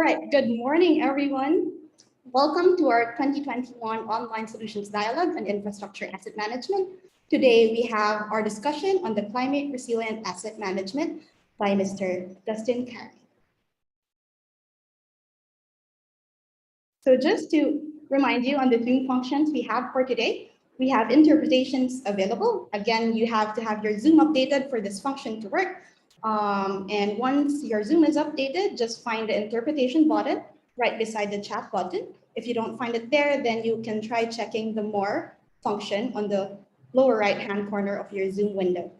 right, good morning, everyone. Welcome to our 2021 Online Solutions Dialogue on Infrastructure Asset Management. Today, we have our discussion on the Climate Resilient Asset Management by Mr. Dustin Carey. So just to remind you on the Zoom functions we have for today, we have interpretations available. Again, you have to have your Zoom updated for this function to work. And once your Zoom is updated, just find the interpretation button right beside the chat button. If you don't find it there, then you can try checking the More function on the lower right-hand corner of your Zoom window.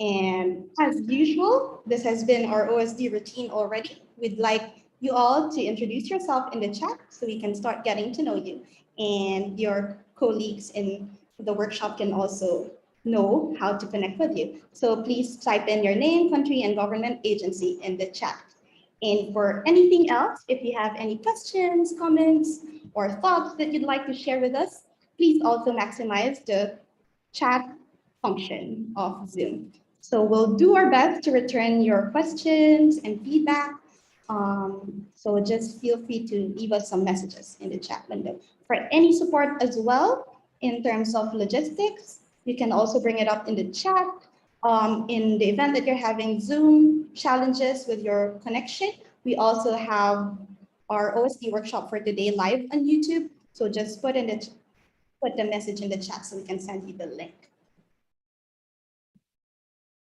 And as usual, this has been our OSD routine already. We'd like you all to introduce yourself in the chat so we can start getting to know you. And your colleagues in the workshop can also know how to connect with you. So please type in your name, country, and government agency in the chat. And for anything else, if you have any questions, comments, or thoughts that you'd like to share with us, please also maximize the chat function of Zoom. So we'll do our best to return your questions and feedback. So just feel free to leave us some messages in the chat window. For any support as well, in terms of logistics, you can also bring it up in the chat. In the event that you're having Zoom challenges with your connection, we also have our OSD workshop for today live on YouTube. So just put the message in the chat so we can send you the link.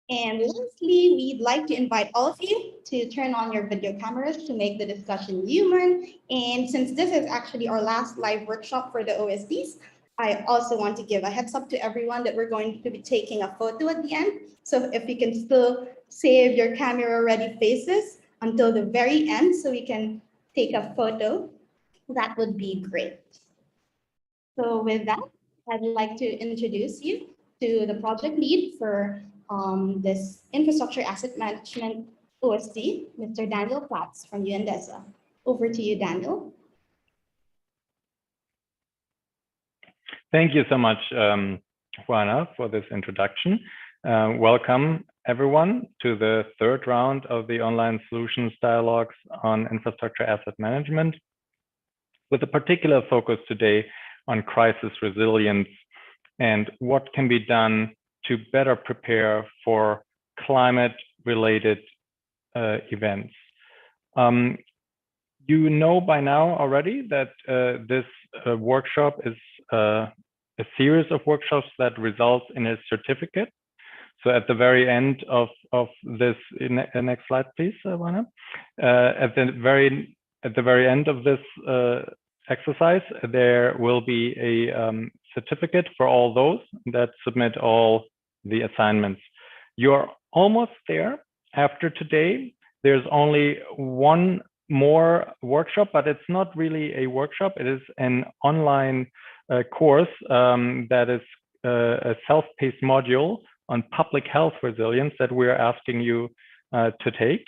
And lastly, we'd like to invite all of you to turn on your video cameras to make the discussion human. And since this is actually our last live workshop for the OSDs, I also want to give a heads up to everyone that we're going to be taking a photo at the end. So if you can still save your camera ready faces until the very end so we can take a photo, that would be great. So with that, I'd like to introduce you to the project lead for this infrastructure asset management OSD, Mr. Daniel Platts from UNDESA. Over to you, Daniel. Thank you so much, Juana, for this introduction. Welcome, everyone, to the third round of the Online Solutions Dialogues on Infrastructure Asset Management, with a particular focus today on crisis resilience and what can be done to better prepare for climate-related events. You know by now already that this workshop is a series of workshops that results in a certificate. So at the very end of this, next slide, please, Wana. At the very end of this exercise, there will be a certificate for all those that submit all the assignments. You're almost there. After today, there's only one more workshop, but it's not really a workshop. It is an online course that is a self-paced module on public health resilience that we're asking you to take.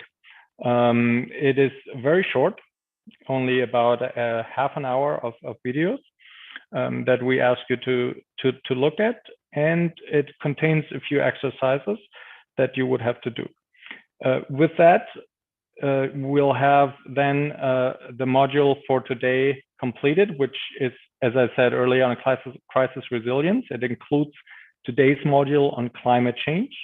It is very short, only about half an hour of videos that we ask you to look at, and it contains a few exercises that you would have to do. With that, we'll have then the module for today completed, which is, as I said earlier, on crisis resilience. It includes today's module on climate change,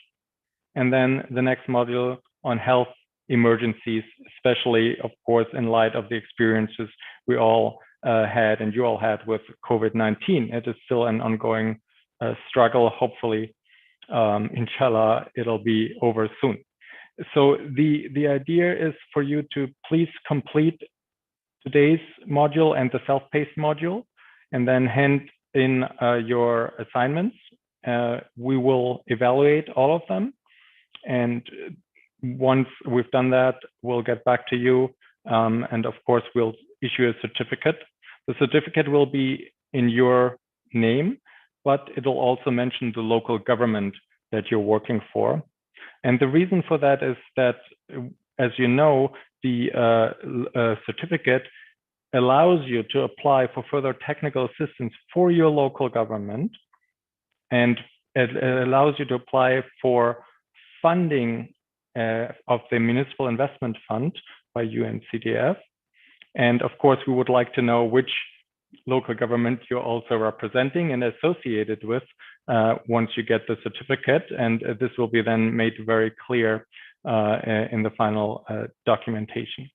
and then the next module on health emergencies, especially, of course, in light of the experiences we all had and you all had with COVID-19. It is still an ongoing struggle. Hopefully, inshallah, it'll be over soon. So the idea is for you to please complete today's module and the self-paced module, and then hand in your assignments. We will evaluate all of them, and once we've done that, we'll get back to you, and of course, we'll issue a certificate. The certificate will be in your name, but it'll also mention the local government that you're working for. And the reason for that is that, as you know, the certificate allows you to apply for further technical assistance for your local government, and it allows you to apply for funding of the Municipal Investment Fund by UNCDF. And of course, we would like to know which local government you're also representing and associated with once you get the certificate. And this will be then made very clear in the final documentation.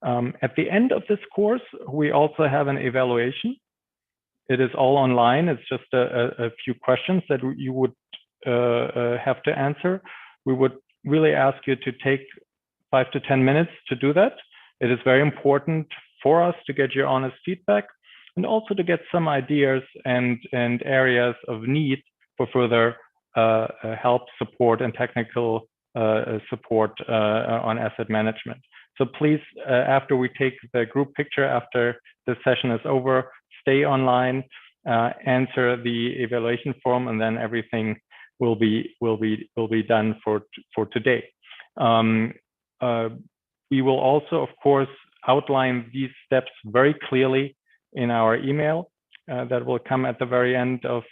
At the end of this course, we also have an evaluation. It is all online. It's just a few questions that you would have to answer. We would really ask you to take 5 to 10 minutes to do that. It is very important for us to get your honest feedback and also to get some ideas and areas of need for further help, support, and technical support on asset management. So please, after we take the group picture, after the session is over, stay online, answer the evaluation form, and then everything will be done for today. We will also, of course, outline these steps very clearly in our email that will come at the very end of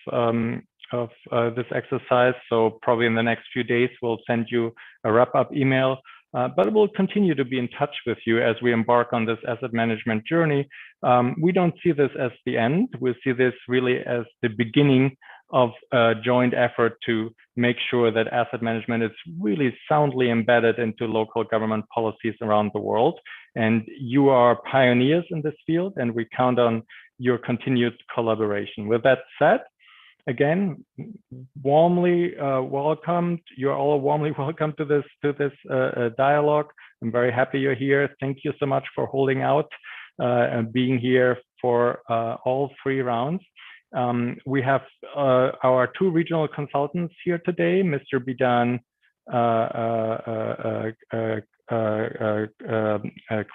this exercise. So probably in the next few days, we'll send you a wrap-up email, but we'll continue to be in touch with you as we embark on this asset management journey. We don't see this as the end. We see this really as the beginning of a joint effort to make sure that asset management is really soundly embedded into local government policies around the world. And you are pioneers in this field, and we count on your continued collaboration. With that said, again, warmly welcomed. You're all warmly welcome to this dialogue. I'm very happy you're here. Thank you so much for holding out and being here for all 3 rounds. We have our 2 regional consultants here today, Mr. Bidan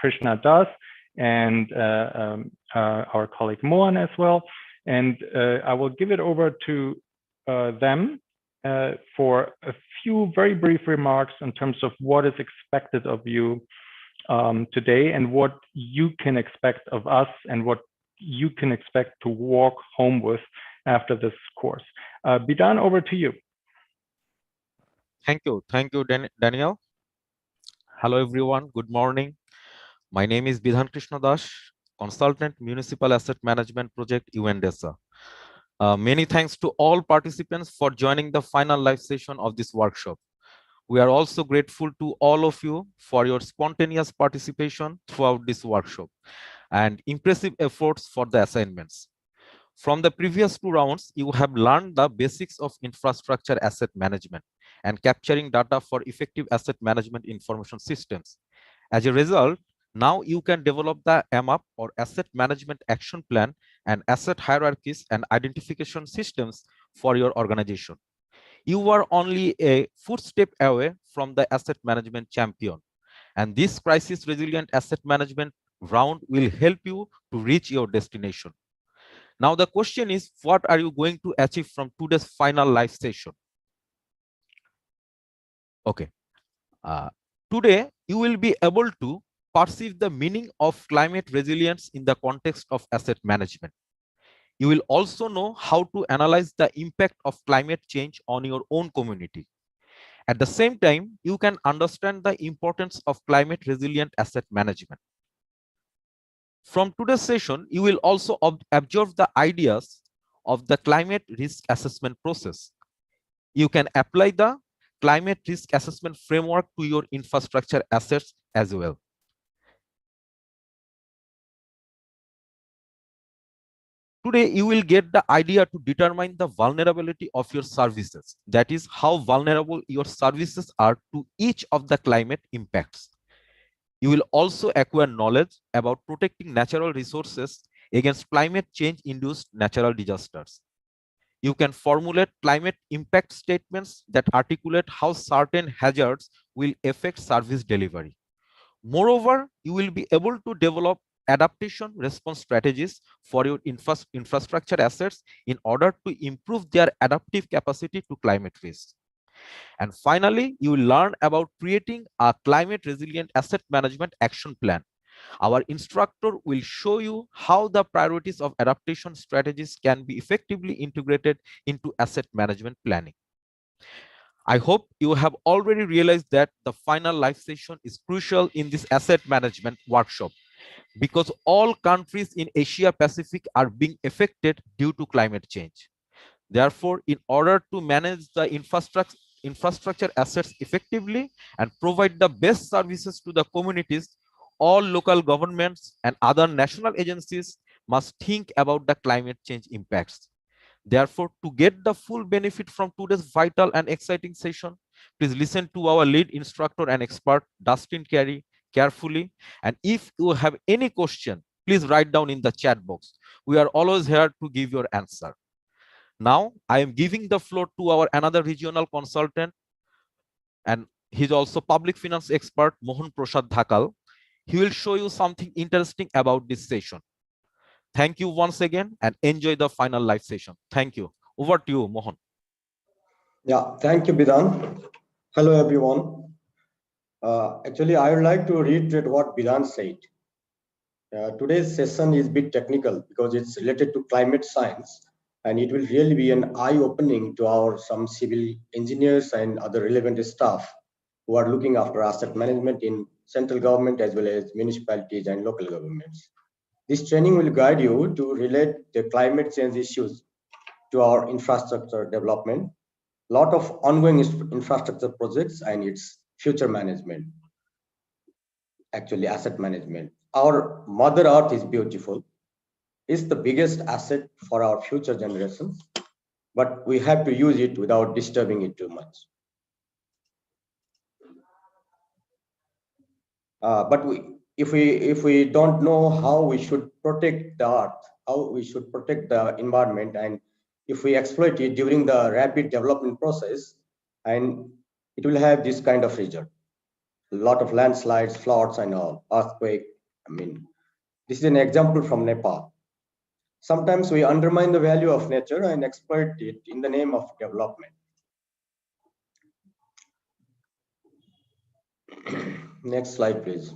Krishna Das and our colleague Mohan as well. And I will give it over to them for a few very brief remarks in terms of what is expected of you today and what you can expect of us and what you can expect to walk home with after this course. Bidan, over to you. Thank you, Daniel. Hello, everyone. Good morning. My name is Bidhan Krishna Das, Consultant Municipal Asset Management Project, UNDESA. Many thanks to all participants for joining the final live session of this workshop. We are also grateful to all of you for your spontaneous participation throughout this workshop and impressive efforts for the assignments. From the previous 2 rounds, you have learned the basics of infrastructure asset management and capturing data for effective asset management information systems. As a result, now you can develop the AMAP or Asset Management Action Plan and asset hierarchies and identification systems for your organization. You are only a footstep away from the asset management champion. And this crisis resilient asset management round will help you to reach your destination. Now the question is, what are you going to achieve from today's final live session? Okay. Today, you will be able to perceive the meaning of climate resilience in the context of asset management. You will also know how to analyze the impact of climate change on your own community. At the same time, you can understand the importance of climate resilient asset management. From today's session, you will also observe the ideas of the climate risk assessment process. You can apply the climate risk assessment framework to your infrastructure assets as well. Today, you will get the idea to determine the vulnerability of your services. That is, how vulnerable your services are to each of the climate impacts. You will also acquire knowledge about protecting natural resources against climate change-induced natural disasters. You can formulate climate impact statements that articulate how certain hazards will affect service delivery. Moreover, you will be able to develop adaptation response strategies for your infrastructure assets in order to improve their adaptive capacity to climate risk. And finally, you will learn about creating a climate resilient asset management action plan. Our instructor will show you how the priorities of adaptation strategies can be effectively integrated into asset management planning. I hope you have already realized that the final live session is crucial in this asset management workshop because all countries in Asia Pacific are being affected due to climate change. Therefore, in order to manage the infrastructure assets effectively and provide the best services to the communities, all local governments and other national agencies must think about the climate change impacts. Therefore, to get the full benefit from today's vital and exciting session, please listen to our lead instructor and expert, Dustin Carey, carefully. And if you have any question, please write down in the chat box. We are always here to give your answer. Now, I am giving the floor to our another regional consultant, and he's also public finance expert, Mohan Prasad Dhakal. He will show you something interesting about this session. Thank you once again and enjoy the final live session. Thank you. Over to you, Mohan. Yeah, thank you, Bidhan. Hello, everyone. Actually, I would like to reiterate what Bidhan said. Today's session is a bit technical because it's related to climate science, and it will really be an eye-opening to our some civil engineers and other relevant staff who are looking after asset management in central government as well as municipalities and local governments. This training will guide you to relate the climate change issues to our infrastructure development, lot of ongoing infrastructure projects and its future management, actually asset management. Our Mother Earth is beautiful, is the biggest asset for our future generations, but we have to use it without disturbing it too much. But if we don't know how we should protect the earth, how we should protect the environment, and if we exploit it during the rapid development process, and it will have this kind of result. A lot of landslides, floods, and all, earthquake. I mean, this is an example from Nepal. Sometimes we undermine the value of nature and exploit it in the name of development. Next slide, please.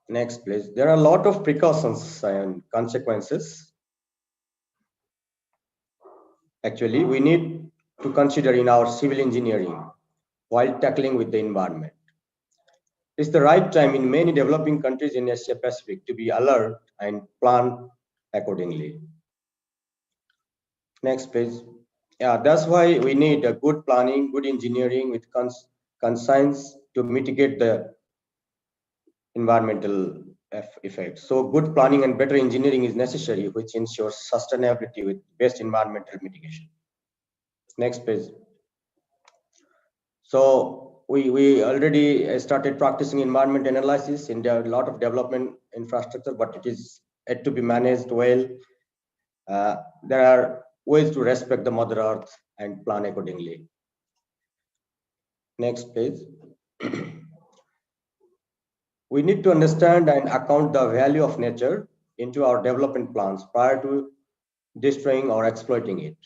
Next, please. There are a lot of precautions and consequences. Actually, we need to consider in our civil engineering while tackling with the environment. It's the right time in many developing countries in Asia Pacific to be alert and plan accordingly. Next, please. Yeah, that's why we need a good planning, good engineering with conscience to mitigate the environmental effects. So good planning and better engineering is necessary, which ensures sustainability with best environmental mitigation. Next, please. So we already started practicing environment analysis in a lot of development infrastructure, but it is yet to be managed well. There are ways to respect the Mother Earth and plan accordingly. Next, please. We need to understand and account the value of nature into our development plans prior to destroying or exploiting it.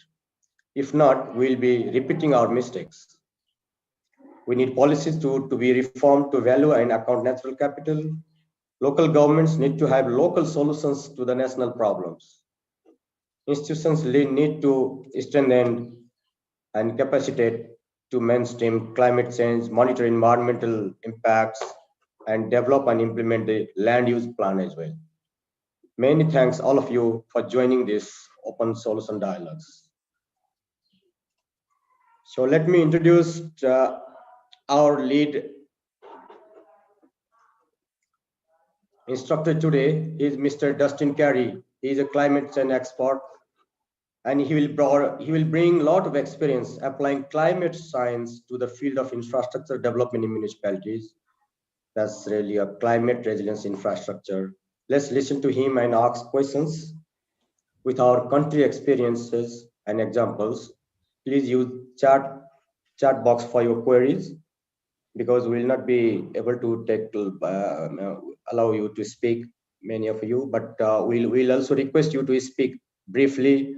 If not, we'll be repeating our mistakes. We need policies to be reformed to value and account natural capital. Local governments need to have local solutions to the national problems. Institutions need to strengthen and capacitate to mainstream climate change, monitor environmental impacts, and develop and implement the land use plan as well. Many thanks all of you for joining this open solution dialogues. So let me introduce our lead instructor today. Is Mr. Dustin Carey. He is a climate change expert, and he will bring a lot of experience applying climate science to the field of infrastructure development in municipalities. That's really a climate resilience infrastructure. Let's listen to him and ask questions with our country experiences and examples. Please use chat box for your queries, because we will not be able to allow you to speak, many of you, but we'll also request you to speak briefly,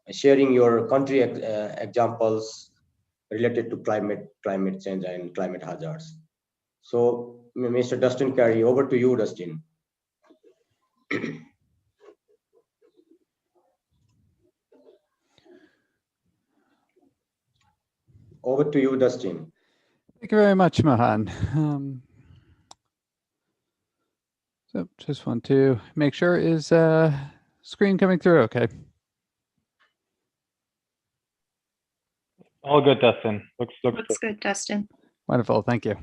sharing your country examples related to climate change and climate hazards. So, Mr. Dustin Carey, over to you, Dustin. Over to you, Dustin. Thank you very much, Mahan. So just want to make sure, is screen coming through okay? All good, Dustin. Looks Good, Dustin. Wonderful, thank you.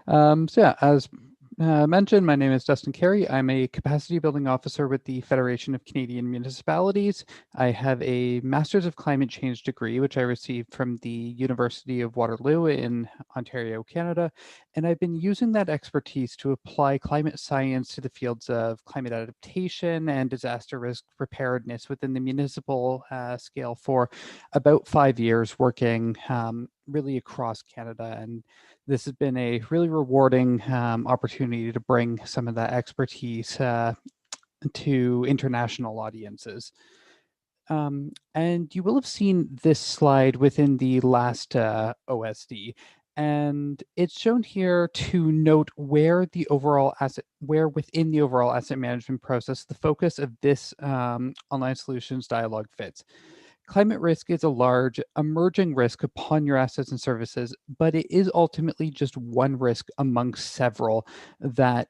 So yeah, as mentioned, my name is Dustin Carey. I'm a capacity building officer with the Federation of Canadian Municipalities. I have a Master's of Climate Change degree, which I received from the University of Waterloo in Ontario, Canada. And I've been using that expertise to apply climate science to the fields of climate adaptation and disaster risk preparedness within the municipal scale for about 5 years, working really across Canada. And this has been a really rewarding opportunity to bring some of that expertise to international audiences. And you will have seen this slide within the last OSD. And it's shown here to note where within the overall asset management process, the focus of this online solutions dialogue fits. Climate risk is a large emerging risk upon your assets and services, but it is ultimately just one risk among several that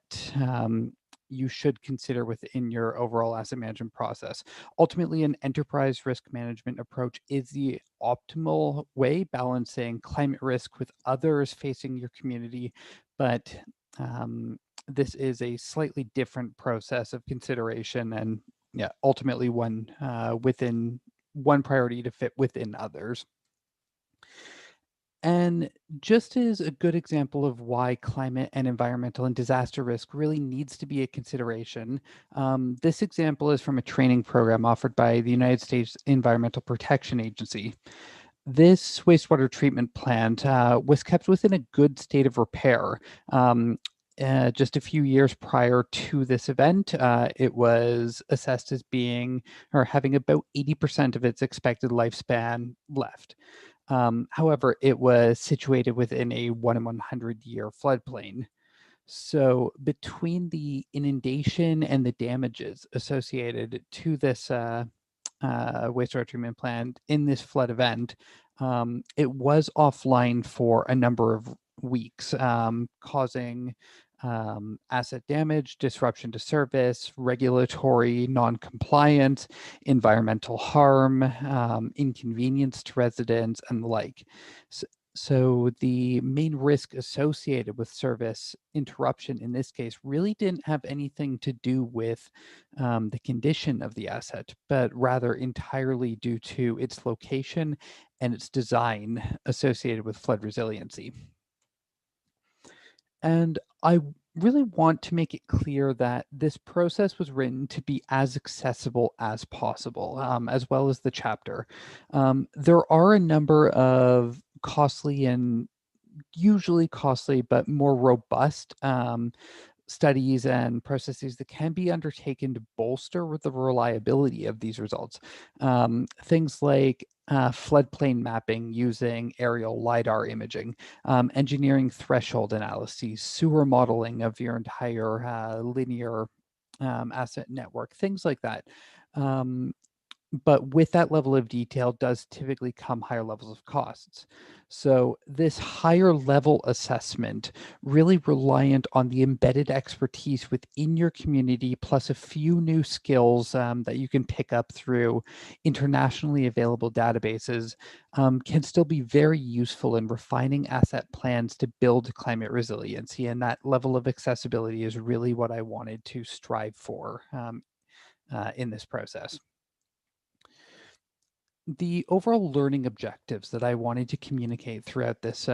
you should consider within your overall asset management process. Ultimately, an enterprise risk management approach is the optimal way, balancing climate risk with others facing your community, but this is a slightly different process of consideration, and yeah, ultimately one within one priority to fit within others. And just as a good example of why climate and environmental and disaster risk really needs to be a consideration, this example is from a training program offered by the United States Environmental Protection Agency. This wastewater treatment plant was kept within a good state of repair. Just a few years prior to this event, it was assessed as being or having about 80% of its expected lifespan left. However, it was situated within a 1 in 100 year floodplain. So between the inundation and the damages associated to this wastewater treatment plant in this flood event, it was offline for a number of weeks, causing asset damage, disruption to service, regulatory non-compliance, environmental harm, inconvenience to residents, and the like. So the main risk associated with service interruption in this case really didn't have anything to do with the condition of the asset, but rather entirely due to its location and its design associated with flood resiliency. And I really want to make it clear that this process was written to be as accessible as possible, as well as the chapter. There are a number of costly and usually costly, but more robust studies and processes that can be undertaken to bolster the reliability of these results. Things like floodplain mapping using aerial LiDAR imaging, engineering threshold analyses, sewer modeling of your entire linear asset network, things like that. But with that level of detail does typically come higher levels of costs. So this higher level assessment really reliant on the embedded expertise within your community, plus a few new skills that you can pick up through internationally available databases, can still be very useful in refining asset plans to build climate resiliency. And that level of accessibility is really what I wanted to strive for in this process. The overall learning objectives that I wanted to communicate throughout this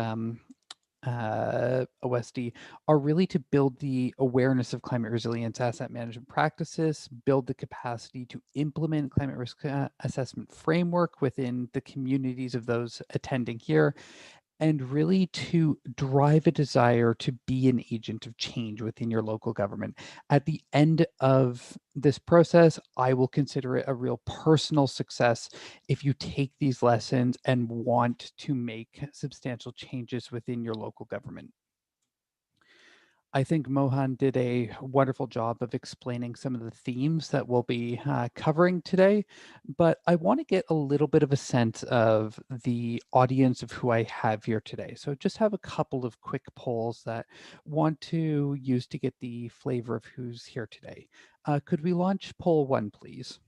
OSD are really to build the awareness of climate resilience asset management practices, build the capacity to implement climate risk assessment framework within the communities of those attending here, and really to drive a desire to be an agent of change within your local government. At the end of this process, I will consider it a real personal success if you take these lessons and want to make substantial changes within your local government. I think Mohan did a wonderful job of explaining some of the themes that we'll be covering today, but I want to get a little bit of a sense of the audience of who I have here today. So just have a couple of quick polls that want to use to get the flavor of who's here today. Could we launch poll 1, please?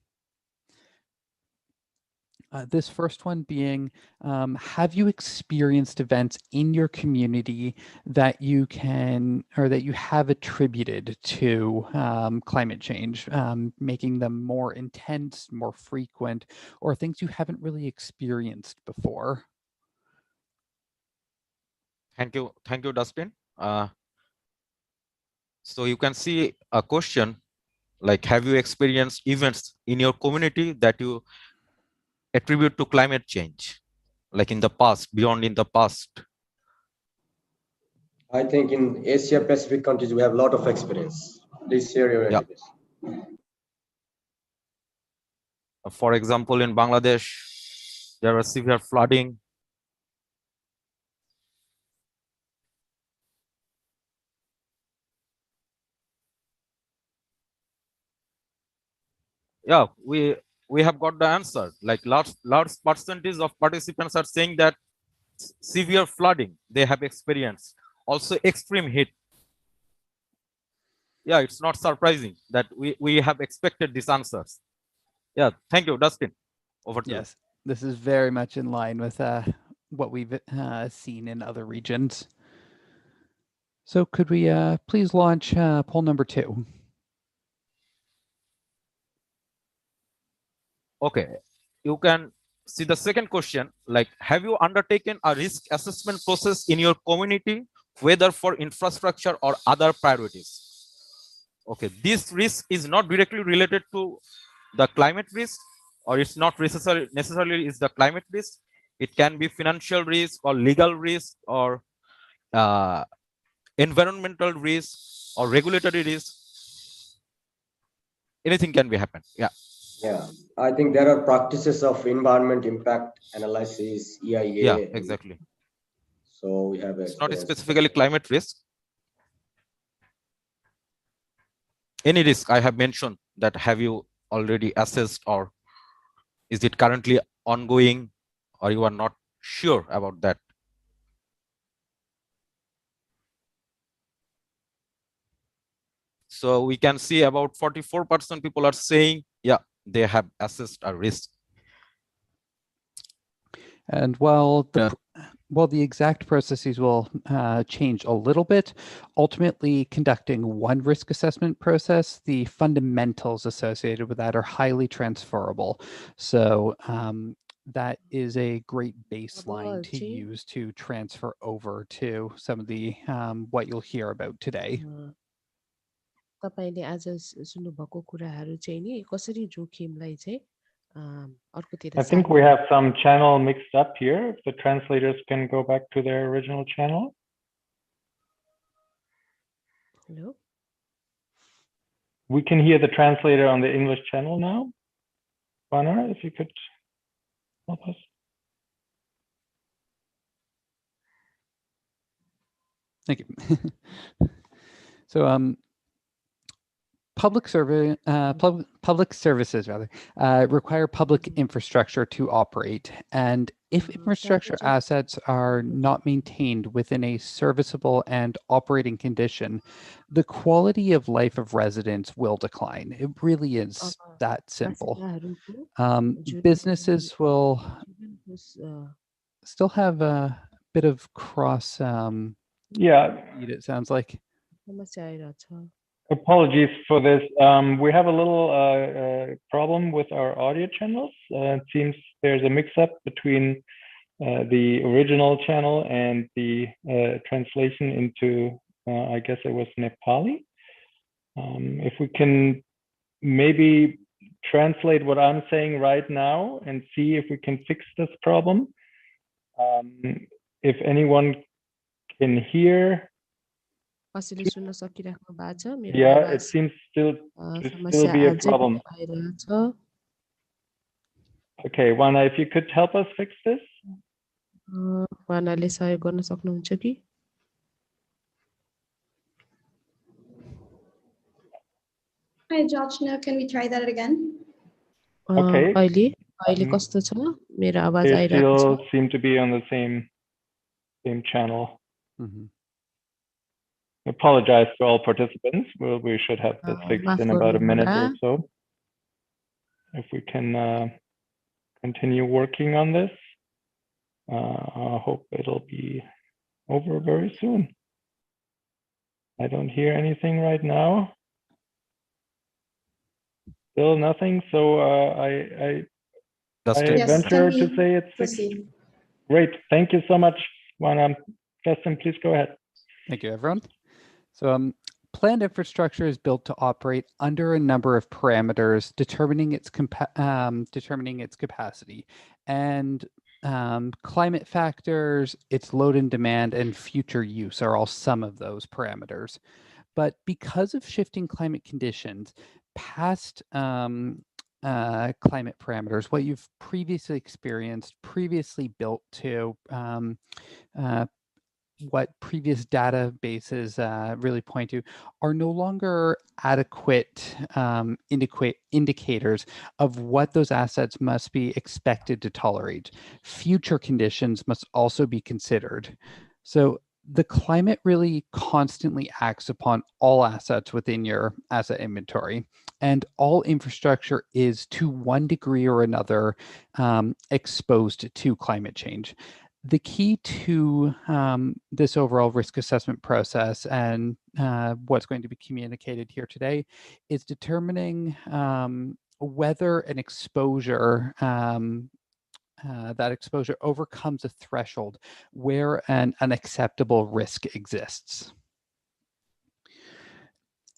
This first one being, have you experienced events in your community that you can, or that you have attributed to climate change, making them more intense, more frequent, or things you haven't really experienced before? Thank you, Dustin. So you can see a question like, have you experienced events in your community that you attribute to climate change, like in the past, beyond in the past? I think in Asia Pacific countries, we have a lot of experience. Please share your Yeah. ideas. For example, in Bangladesh, there was severe flooding. Yeah, we have got the answer. Like large percentage of participants are saying that severe flooding they have experienced. Also extreme heat. Yeah, it's not surprising that we have expected these answers. Yeah, thank you, Dustin. Over to you. Yes, this is very much in line with what we've seen in other regions. So could we please launch poll number 2? Okay, you can see the second question, like, have you undertaken a risk assessment process in your community, whether for infrastructure or other priorities? Okay, this risk is not directly related to the climate risk, or it's not necessarily is the climate risk. It can be financial risk or legal risk or environmental risk or regulatory risk. Anything can be happen. Yeah. Yeah, I think there are practices of environment impact analysis, EIA. Yeah, exactly. So we have It's not experience. specifically climate risk. Any risk I have mentioned, that have you already assessed, or is it currently ongoing, or you are not sure about that? So we can see about 44% people are saying, yeah, they have assessed a risk. And while the exact processes will change a little bit, ultimately conducting one risk assessment process, the fundamentals associated with that are highly transferable. So that is a great baseline to use to transfer over to some of the what you'll hear about today. तपाईले आज सुन्नुभएको कुराहरू चाहिँ नि कसरी जोखिमलाई चाहिँ अर्कोतिर I think we have some channel mixed up here. If the translators can go back to their original channel. Hello? We can hear the translator on the English channel now. Bana, if you could help us. Thank you. So public services require public infrastructure to operate, and if infrastructure assets are not maintained within a serviceable and operating condition, the quality of life of residents will decline. It really is that simple. Businesses will still have a bit of cross Yeah, it sounds like. apologies for this. We have a little problem with our audio channels. It seems there's a mix-up between the original channel and the translation into, I guess it was Nepali. If we can maybe translate what I'm saying right now and see if we can fix this problem. If anyone can hear. Yeah, it seems still to be a problem. Okay, Wana, if you could help us fix this. उहाँले सहयोग गर्न सक्नुहुन्छ कि Hi, Joshna. Can we try that again? Okay. अहिले कस्तो छ मेरो आवाज They आइरहेको still छ seem to be on the same channel. Apologize to all participants. We should have this fixed माफ in about a minute गर्नुहोला or so. If we can continue working on this, I hope it'll be over very soon. I don't hear anything right now. Still nothing. So I Dustin. Yes, venture can to we say it's fixed. proceed? Great. Thank you so much, Juan. Justin, please go ahead. Thank you, everyone. So planned infrastructure is built to operate under a number of parameters, determining its capacity, and climate factors, its load and demand, and future use are all some of those parameters. But because of shifting climate conditions, past climate parameters, what you've previously experienced, previously built to what previous databases really point to are no longer adequate indicators of what those assets must be expected to tolerate. Future conditions must also be considered. So the climate really constantly acts upon all assets within your asset inventory, and all infrastructure is to one degree or another exposed to climate change. The key to this overall risk assessment process and what's going to be communicated here today is determining whether an exposure, that exposure overcomes a threshold where an unacceptable risk exists.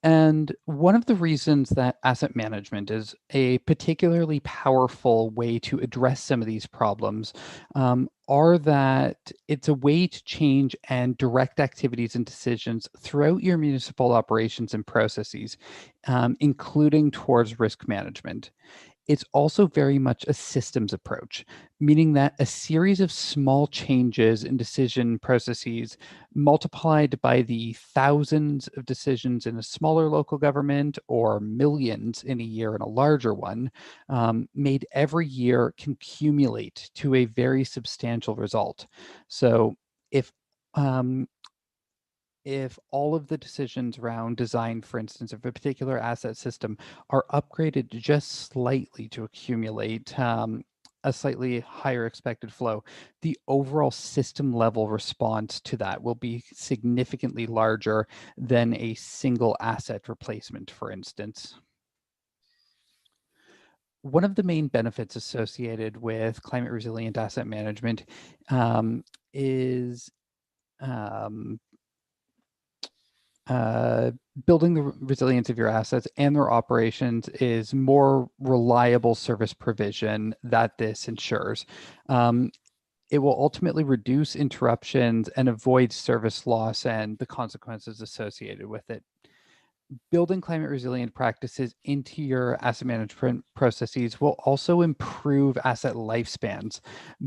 And one of the reasons that asset management is a particularly powerful way to address some of these problems are that it's a way to change and direct activities and decisions throughout your municipal operations and processes, including towards risk management. It's also very much a systems approach, meaning that a series of small changes in decision processes multiplied by the thousands of decisions in a smaller local government or millions in a year in a larger one, made every year can accumulate to a very substantial result. So if all of the decisions around design, for instance, of a particular asset system are upgraded just slightly to accumulate a slightly higher expected flow, the overall system level response to that will be significantly larger than a single asset replacement, for instance. One of the main benefits associated with climate resilient asset management is building the resilience of your assets and their operations is more reliable service provision that this ensures. It will ultimately reduce interruptions and avoid service loss and the consequences associated with it. Building climate resilient practices into your asset management processes will also improve asset lifespans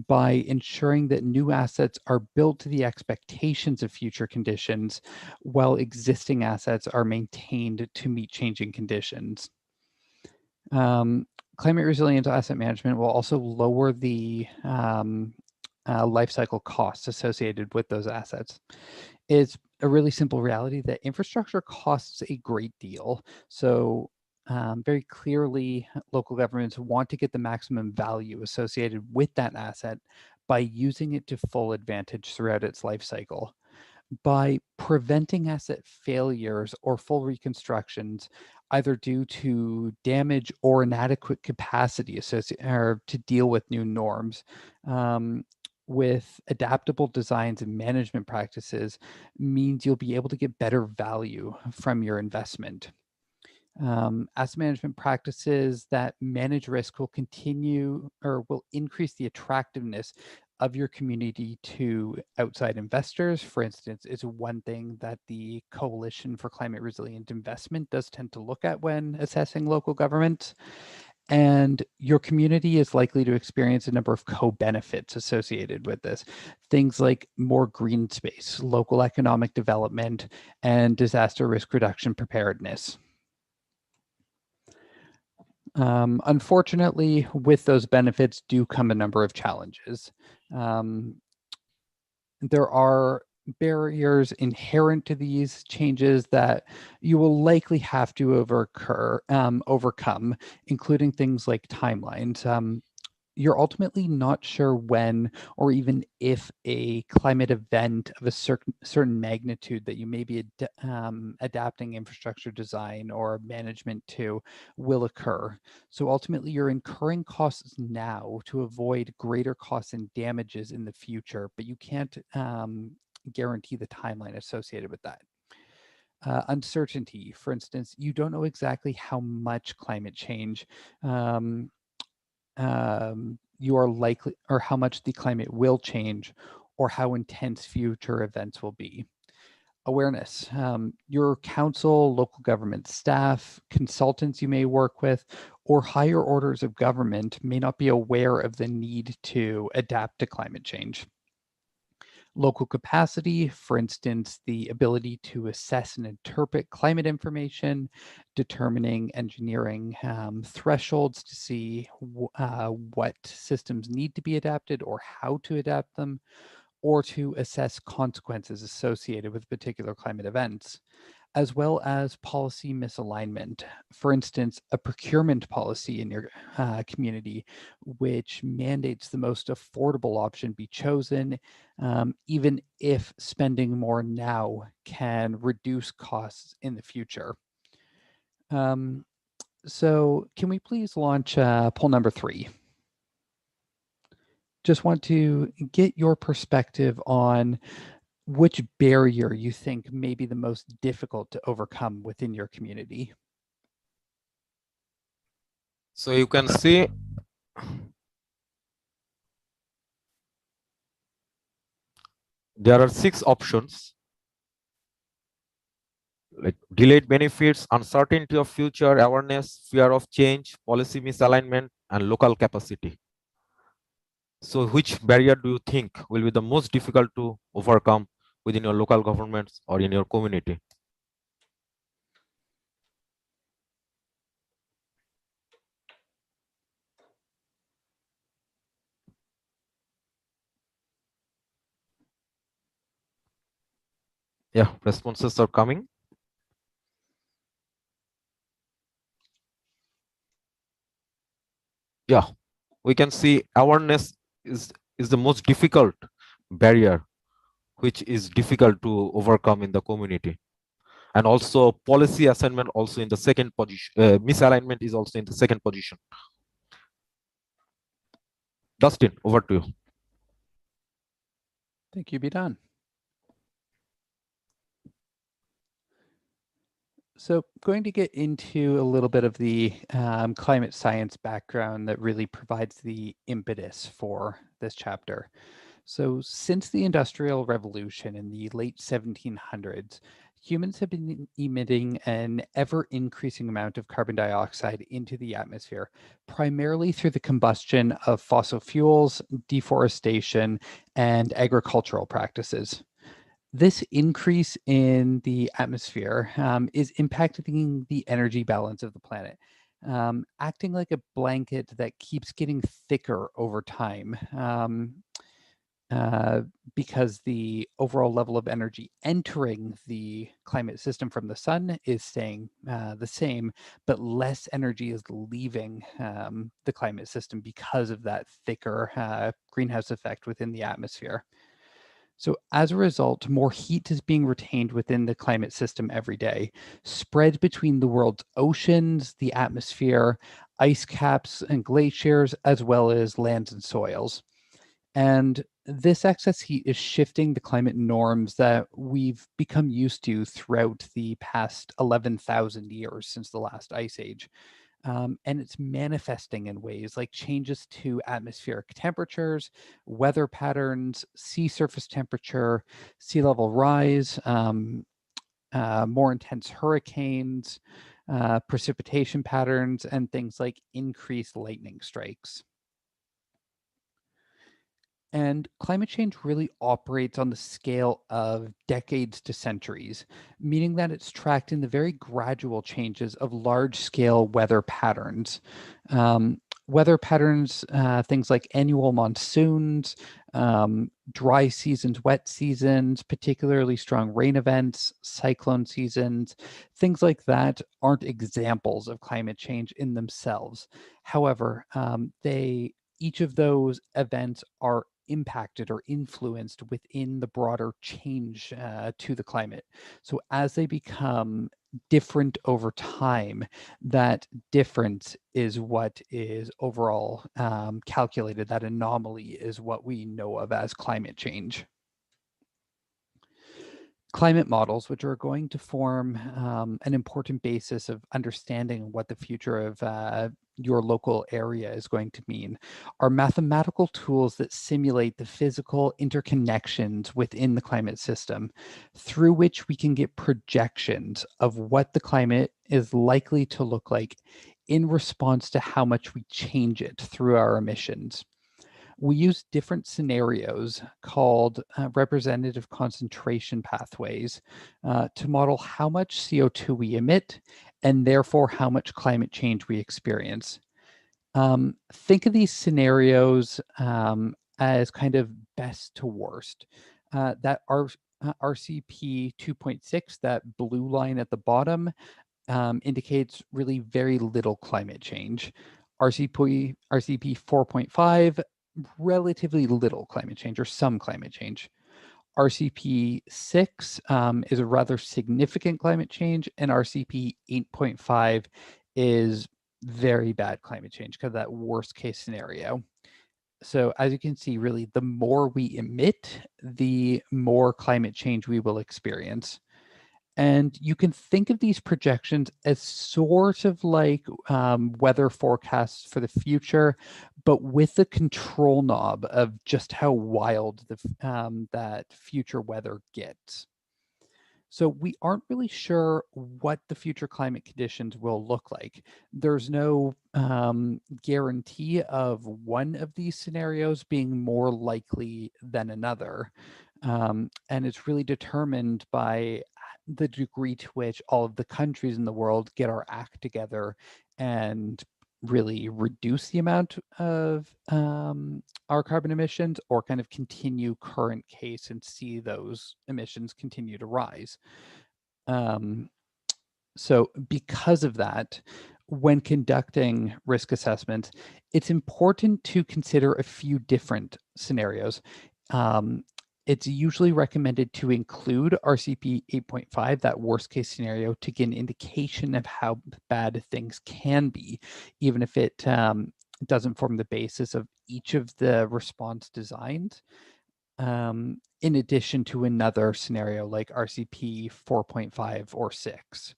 by ensuring that new assets are built to the expectations of future conditions while existing assets are maintained to meet changing conditions. Climate resilient asset management will also lower the life cycle costs associated with those assets. It's a really simple reality that infrastructure costs a great deal. So very clearly, local governments want to get the maximum value associated with that asset by using it to full advantage throughout its life cycle. By preventing asset failures or full reconstructions, either due to damage or inadequate capacity or to deal with new norms, with adaptable designs and management practices means you'll be able to get better value from your investment. Asset management practices that manage risk will continue or will increase the attractiveness of your community to outside investors. For instance, is one thing that the Coalition for Climate Resilient Investment does tend to look at when assessing local governments. And your community is likely to experience a number of co-benefits associated with this. Things like more green space, local economic development, and disaster risk reduction preparedness. Unfortunately, with those benefits do come a number of challenges. There are barriers inherent to these changes that you will likely have to overcome, including things like timelines. You're ultimately not sure when or even if a climate event of a certain magnitude that you may be adapting infrastructure design or management to will occur. So ultimately, you're incurring costs now to avoid greater costs and damages in the future, but you can't guarantee the timeline associated with that. Uncertainty, for instance, you don't know exactly how much climate change you are likely, or how much the climate will change, or how intense future events will be. Awareness, your council, local government staff, consultants you may work with, or higher orders of government may not be aware of the need to adapt to climate change. Local capacity, for instance, the ability to assess and interpret climate information, determining engineering thresholds to see what systems need to be adapted or how to adapt them, or to assess consequences associated with particular climate events, as well as policy misalignment. For instance, a procurement policy in your community, which mandates the most affordable option be chosen, even if spending more now can reduce costs in the future. So can we please launch poll number 3? Just want to get your perspective on which barrier you think may be the most difficult to overcome within your community. So you can see there are 6 options, like delayed benefits, uncertainty of future, awareness, fear of change, policy misalignment, and local capacity. So which barrier do you think will be the most difficult to overcome within your local governments or in your community? Yeah, responses are coming. Yeah, we can see awareness is the most difficult barrier, which is difficult to overcome in the community. And also policy assignment also in the second position. Misalignment is also in the second position. Dustin, over to you. Thank you, Bidan. So going to get into a little bit of the climate science background that really provides the impetus for this chapter. So since the Industrial Revolution in the late 1700s, humans have been emitting an ever-increasing amount of carbon dioxide into the atmosphere, primarily through the combustion of fossil fuels, deforestation, and agricultural practices. This increase in the atmosphere is impacting the energy balance of the planet, acting like a blanket that keeps getting thicker over time. Because the overall level of energy entering the climate system from the sun is staying the same, but less energy is leaving the climate system because of that thicker greenhouse effect within the atmosphere. So as a result, more heat is being retained within the climate system every day, spread between the world's oceans, the atmosphere, ice caps and glaciers, as well as lands and soils. And this excess heat is shifting the climate norms that we've become used to throughout the past 11,000 years since the last ice age. And it's manifesting in ways like changes to atmospheric temperatures, weather patterns, sea surface temperature, sea level rise, more intense hurricanes, precipitation patterns, and things like increased lightning strikes. And climate change really operates on the scale of decades to centuries, meaning that it's tracked in the very gradual changes of large-scale weather patterns. Weather patterns, things like annual monsoons, dry seasons, wet seasons, particularly strong rain events, cyclone seasons, things like that aren't examples of climate change in themselves. However, each of those events are impacted or influenced within the broader change to the climate. So as they become different over time, that difference is what is overall calculated. That anomaly is what we know of as climate change. Climate models, which are going to form an important basis of understanding what the future of your local area is going to mean, are mathematical tools that simulate the physical interconnections within the climate system, through which we can get projections of what the climate is likely to look like in response to how much we change it through our emissions. We use different scenarios called representative concentration pathways to model how much CO2 we emit and therefore how much climate change we experience. Think of these scenarios as kind of best to worst. That RCP 2.6, that blue line at the bottom, indicates really very little climate change. RCP 4.5, relatively little climate change or some climate change. RCP 6 is a rather significant climate change, and RCP 8.5 is very bad climate change, kind of that worst case scenario. So as you can see, really, the more we emit, the more climate change we will experience. And you can think of these projections as sort of like weather forecasts for the future, but with the control knob of just how wild that future weather gets. So we aren't really sure what the future climate conditions will look like. There's no guarantee of one of these scenarios being more likely than another. And it's really determined by the degree to which all of the countries in the world get our act together and really reduce the amount of our carbon emissions, or kind of continue current case and see those emissions continue to rise. So because of that, when conducting risk assessments, it's important to consider a few different scenarios. It's usually recommended to include RCP 8.5, that worst case scenario, to get an indication of how bad things can be, even if it doesn't form the basis of each of the response designs. In addition to another scenario like RCP 4.5 or 6,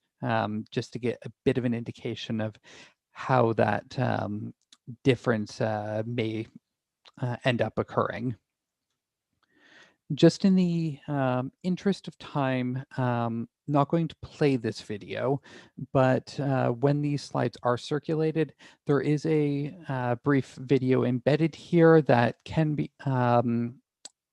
just to get a bit of an indication of how that difference may end up occurring. Just in the interest of time, not going to play this video, but when these slides are circulated, there is a brief video embedded here that can be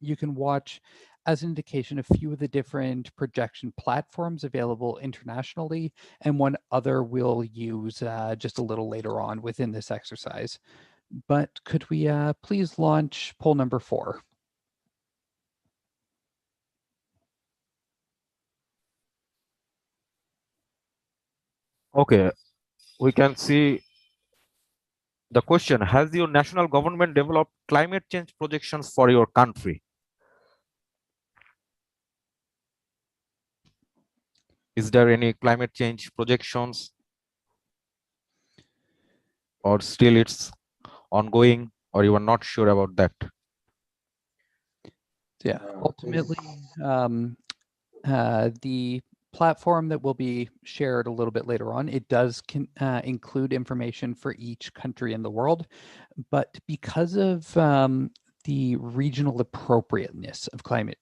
you can watch as an indication of a few of the different projection platforms available internationally, and one other we'll use just a little later on within this exercise. But could we please launch poll number 4? Okay, we can see the question: has your national government developed climate change projections for your country? Is there any climate change projections, or still it's ongoing, or you are not sure about that? Yeah, ultimately, the platform that will be shared a little bit later on, it does include information for each country in the world, but because of the regional appropriateness of climate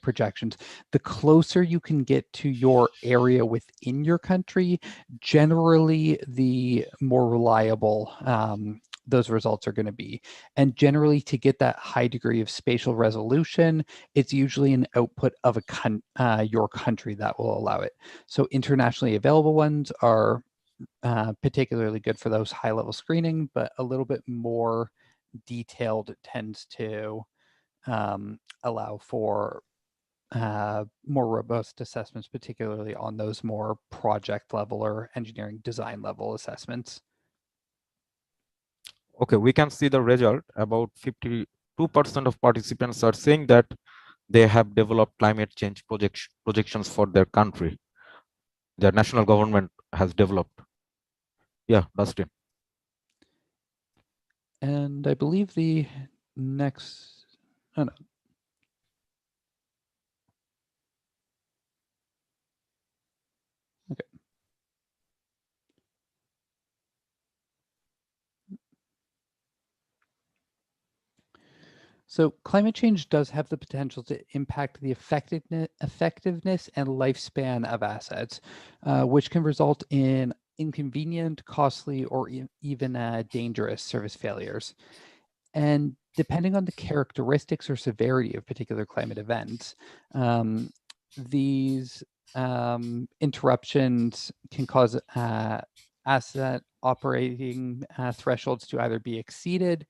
projections, the closer you can get to your area within your country, generally the more reliable those results are going to be. And generally, to get that high degree of spatial resolution, it's usually an output of your country that will allow it. So internationally available ones are particularly good for those high-level screening, but a little bit more detailed tends to allow for more robust assessments, particularly on those more project level or engineering design level assessments. Okay, we can see the result. About 52% of participants are saying that they have developed climate change projections for their country. Their national government has developed. Yeah, Dustin. And I believe the next, oh no. Okay. So climate change does have the potential to impact the effectiveness and lifespan of assets, which can result in inconvenient, costly, or even dangerous service failures. And depending on the characteristics or severity of particular climate events, these interruptions can cause asset operating thresholds to either be exceeded,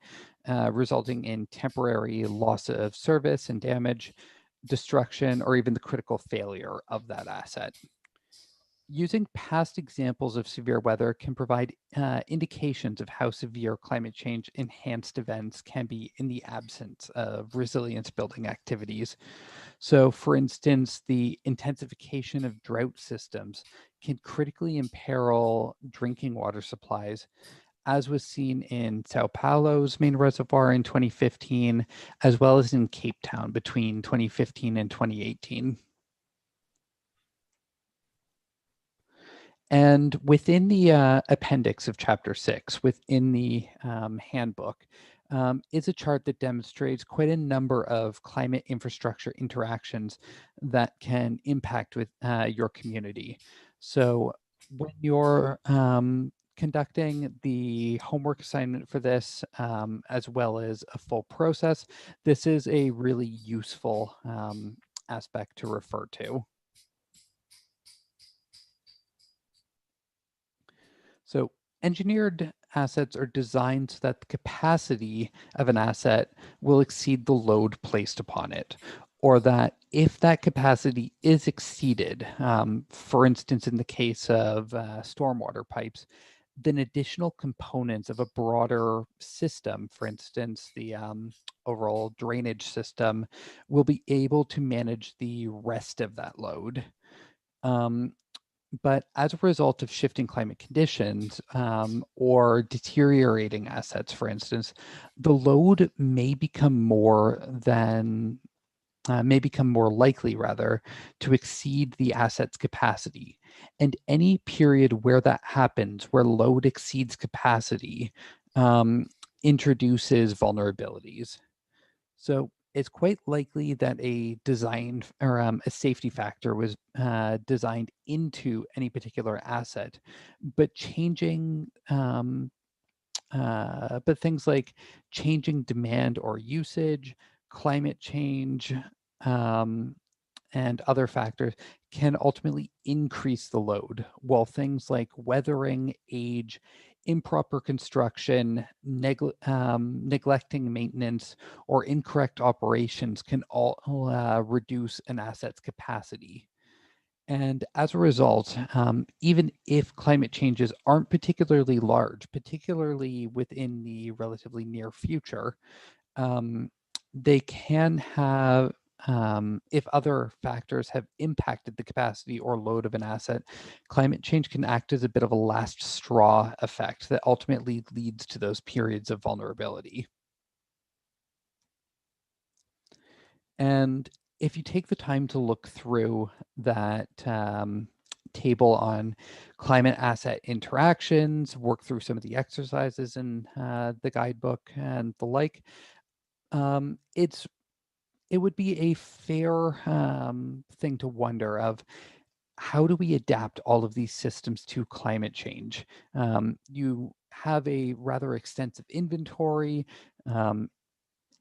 resulting in temporary loss of service and damage, destruction, or even the critical failure of that asset. Using past examples of severe weather can provide indications of how severe climate change enhanced events can be in the absence of resilience building activities. So, for instance, the intensification of drought systems can critically imperil drinking water supplies, as was seen in Sao Paulo's main reservoir in 2015, as well as in Cape Town between 2015 and 2018. And within the appendix of chapter 6, within the handbook, is a chart that demonstrates quite a number of climate infrastructure interactions that can impact with your community. So when you're conducting the homework assignment for this, as well as a full process, this is a really useful aspect to refer to. So engineered assets are designed so that the capacity of an asset will exceed the load placed upon it, or that if that capacity is exceeded, for instance, in the case of stormwater pipes, then additional components of a broader system, for instance, the overall drainage system, will be able to manage the rest of that load. But as a result of shifting climate conditions or deteriorating assets, for instance, the load may become more likely rather to exceed the asset's capacity. And any period where that happens, where load exceeds capacity, introduces vulnerabilities. So it's quite likely that a design or a safety factor was designed into any particular asset, but but things like changing demand or usage, climate change, and other factors can ultimately increase the load, while things like weathering, age, improper construction, neglecting maintenance, or incorrect operations can all reduce an asset's capacity. And as a result, even if climate changes aren't particularly large, particularly within the relatively near future, they can have, if other factors have impacted the capacity or load of an asset, climate change can act as a bit of a last straw effect that ultimately leads to those periods of vulnerability. And if you take the time to look through that table on climate asset interactions, work through some of the exercises in the guidebook and the like, it would be a fair thing to wonder of how do we adapt all of these systems to climate change? You have a rather extensive inventory.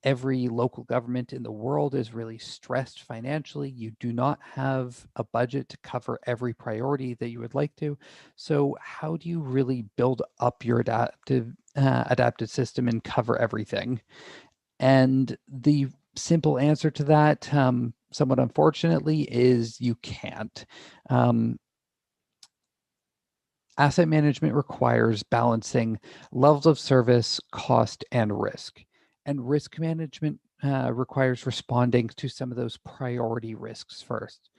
Every local government in the world is really stressed financially. You do not have a budget to cover every priority that you would like to. So how do you really build up your adaptive system and cover everything? And the simple answer to that, somewhat unfortunately, is you can't. Asset management requires balancing levels of service, cost, and risk. And risk management requires responding to some of those priority risks first.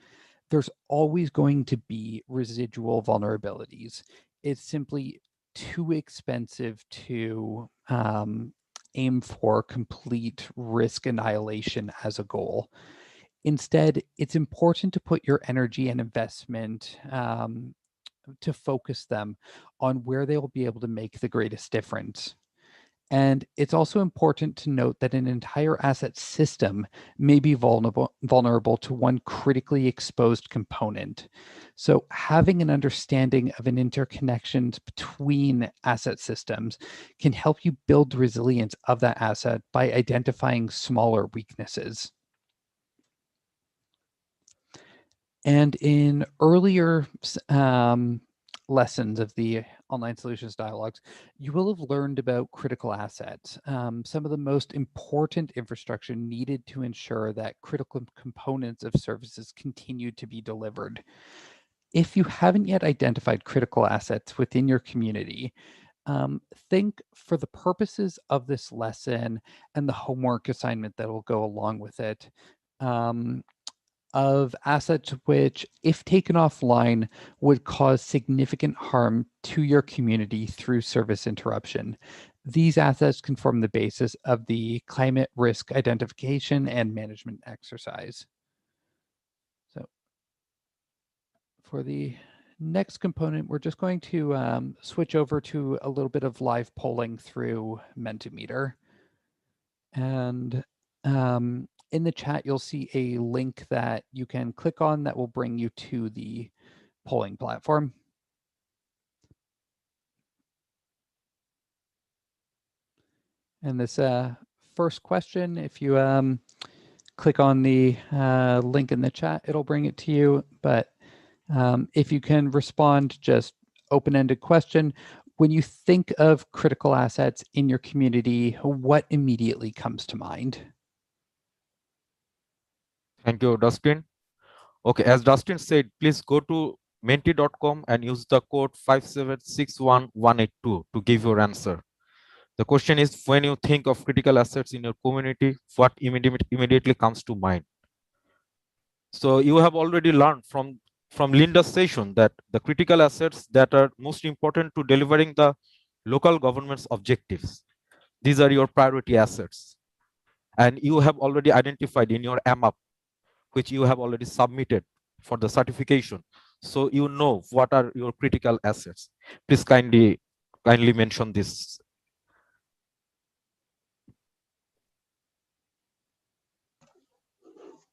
There's always going to be residual vulnerabilities. It's simply too expensive to aim for complete risk annihilation as a goal. Instead, it's important to put your energy and investment to focus them on where they will be able to make the greatest difference. And it's also important to note that an entire asset system may be vulnerable to one critically exposed component. So having an understanding of an interconnections between asset systems can help you build the resilience of that asset by identifying smaller weaknesses. And in earlier lessons of the online solutions dialogues, you will have learned about critical assets, some of the most important infrastructure needed to ensure that critical components of services continue to be delivered. If you haven't yet identified critical assets within your community, think for the purposes of this lesson and the homework assignment that will go along with it, of assets which, if taken offline, would cause significant harm to your community through service interruption. These assets can form the basis of the climate risk identification and management exercise. So for the next component, we're just going to switch over to a little bit of live polling through Mentimeter. And in the chat, you'll see a link that you can click on that will bring you to the polling platform. And this first question, if you click on the link in the chat, it'll bring it to you. But if you can respond, just open-ended question. When you think of critical assets in your community, what immediately comes to mind? Thank you, Dustin. Okay, as Dustin said, please go to menti.com and use the code 5761182 to give your answer. The question is, when you think of critical assets in your community, what immediately comes to mind? So you have already learned from Linda's session that the critical assets that are most important to delivering the local government's objectives, these are your priority assets. And you have already identified in your AMAP, which you have already submitted for the certification. So you know what are your critical assets. Please kindly mention this.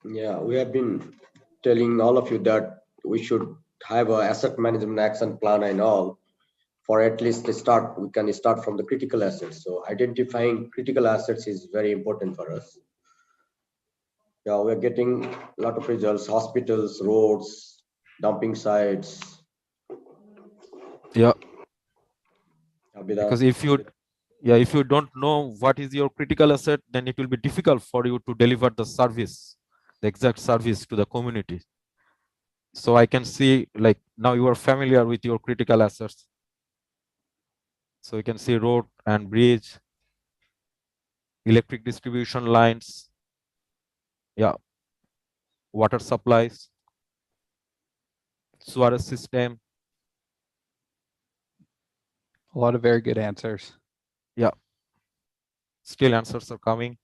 Yeah, we have been telling all of you that we should have a asset management action plan and all. For at least the start, we can start from the critical assets. So identifying critical assets is very important for us. Yeah, we're getting a lot of results: hospitals, roads, dumping sites. Yeah, Abhida. because if you don't know what is your critical asset, then it will be difficult for you to deliver the service, the exact service to the community. So I can see, like, now you are familiar with your critical assets. So you can see road and bridge, electric distribution lines, yeah, water supplies, sewer system. A lot of very good answers. Yeah, still answers are coming.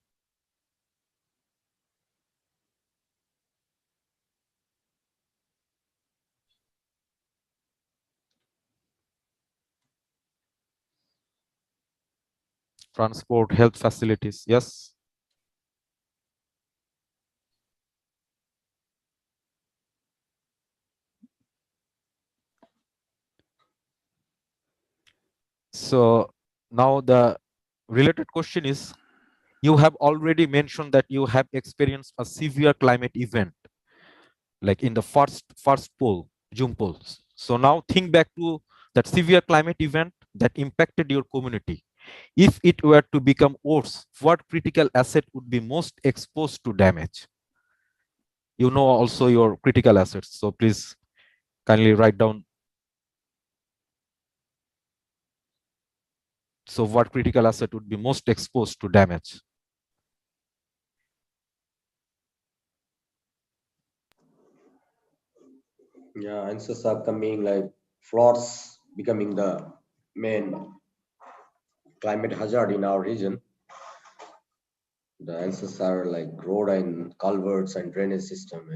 Transport, health facilities, yes. So now the related question is, you have already mentioned that you have experienced a severe climate event, like in the first poll, June polls. So now think back to that severe climate event that impacted your community. If it were to become worse, what critical asset would be most exposed to damage? You know also your critical assets, so please kindly write down. So what critical asset would be most exposed to damage? Yeah, answers are coming like floods becoming the main climate hazard in our region. The answers are like road and culverts and drainage system.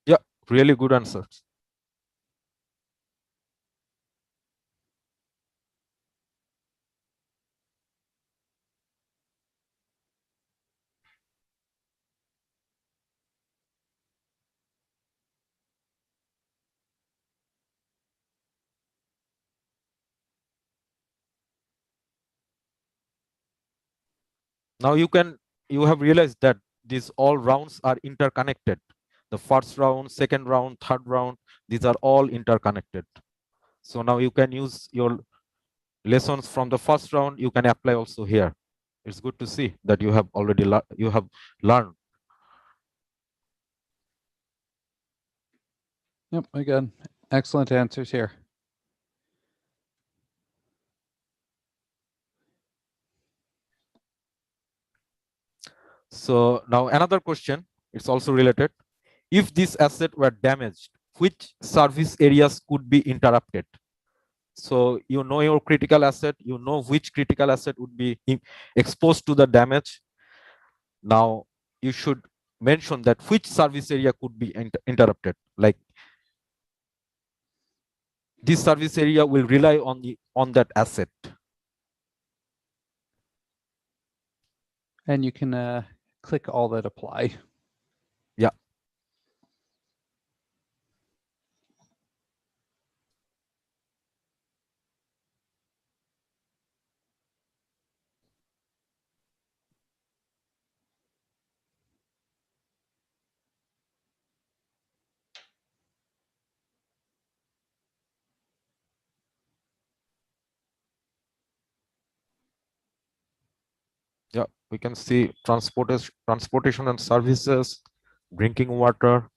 Yeah, really good answers. Now you have realized that these all rounds are interconnected. The first round, second round, third round, these are all interconnected. So now you can use your lessons from the first round, you can apply also here. It's good to see that you have already learned. Yep, again, excellent answers here. So now another question, it's also related. If this asset were damaged, which service areas could be interrupted? So you know your critical asset, you know which critical asset would be exposed to the damage. Now you should mention that which service area could be interrupted. Like this service area will rely on that asset. And you can click all that apply. Yeah. Yeah, we can see transportation and services, drinking water.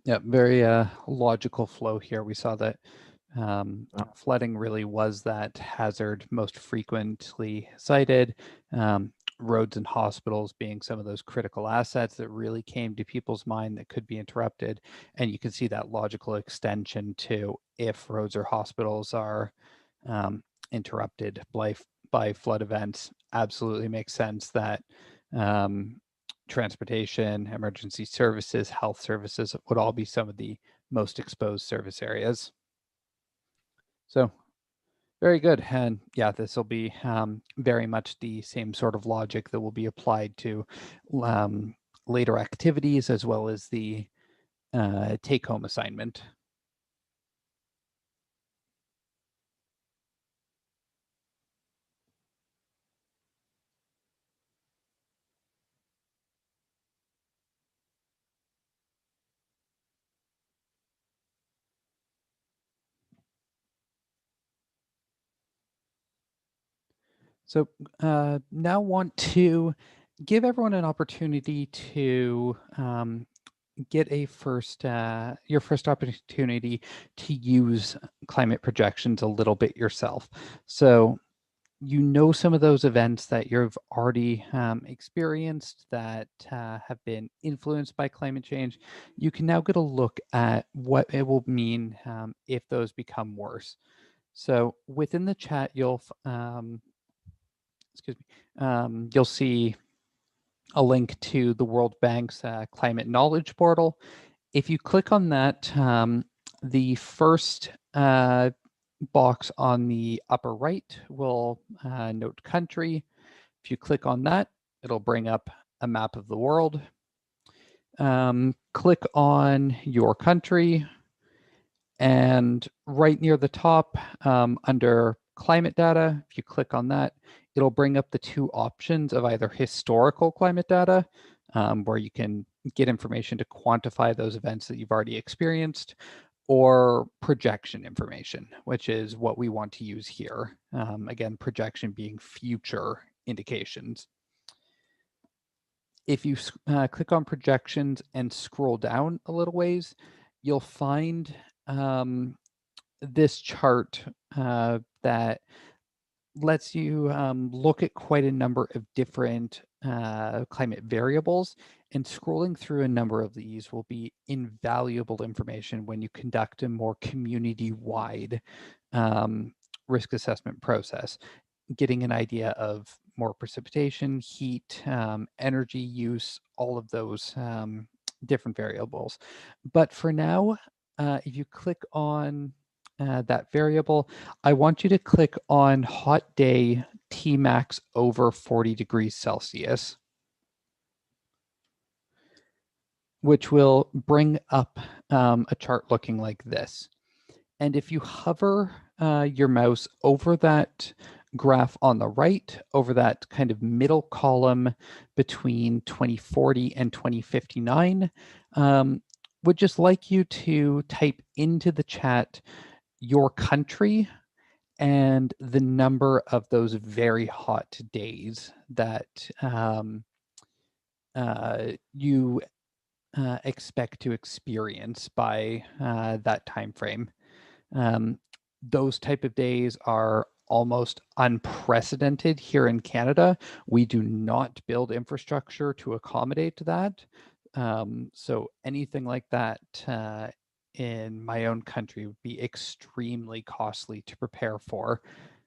Yeah, very logical flow here. We saw that flooding really was that hazard most frequently cited. Roads and hospitals being some of those critical assets that really came to people's mind that could be interrupted. And you can see that logical extension to if roads or hospitals are interrupted by flood events, absolutely makes sense that transportation, emergency services, health services would all be some of the most exposed service areas. So very good. And yeah, this will be very much the same sort of logic that will be applied to later activities as well as the take-home assignment. So now want to give everyone an opportunity to get a your first opportunity to use climate projections a little bit yourself. So you know some of those events that you've already experienced that have been influenced by climate change. You can now get a look at what it will mean if those become worse. So within the chat, you'll excuse me, you'll see a link to the World Bank's Climate Knowledge Portal. If you click on that, the first box on the upper right will note country. If you click on that, it'll bring up a map of the world. Click on your country, and right near the top under climate data, if you click on that, it'll bring up the two options of either historical climate data, where you can get information to quantify those events that you've already experienced, or projection information, which is what we want to use here. Again, projection being future indications. If you click on projections and scroll down a little ways, you'll find this chart that lets you look at quite a number of different climate variables, and scrolling through a number of these will be invaluable information when you conduct a more community-wide risk assessment process, getting an idea of more precipitation, heat, energy use, all of those different variables. But for now, if you click on that variable, I want you to click on hot day Tmax over 40 degrees Celsius, which will bring up a chart looking like this. And if you hover your mouse over that graph on the right, over that kind of middle column between 2040 and 2059, would just like you to type into the chat your country and the number of those very hot days that you expect to experience by that time frame. Those type of days are almost unprecedented here in Canada. We do not build infrastructure to accommodate that. So anything like that in my own country would be extremely costly to prepare for.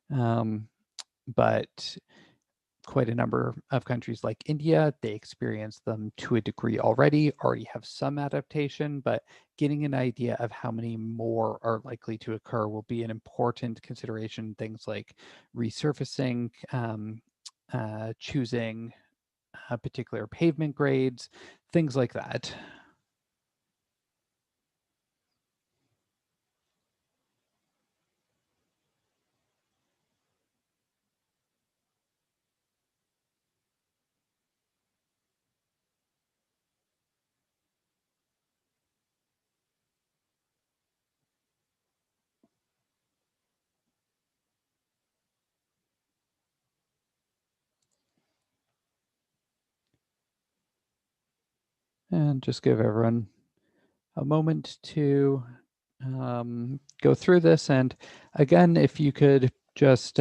But quite a number of countries like India, they experience them to a degree already have some adaptation, but getting an idea of how many more are likely to occur will be an important consideration. Things like resurfacing, choosing particular pavement grades, things like that. And just give everyone a moment to go through this. And again, if you could just,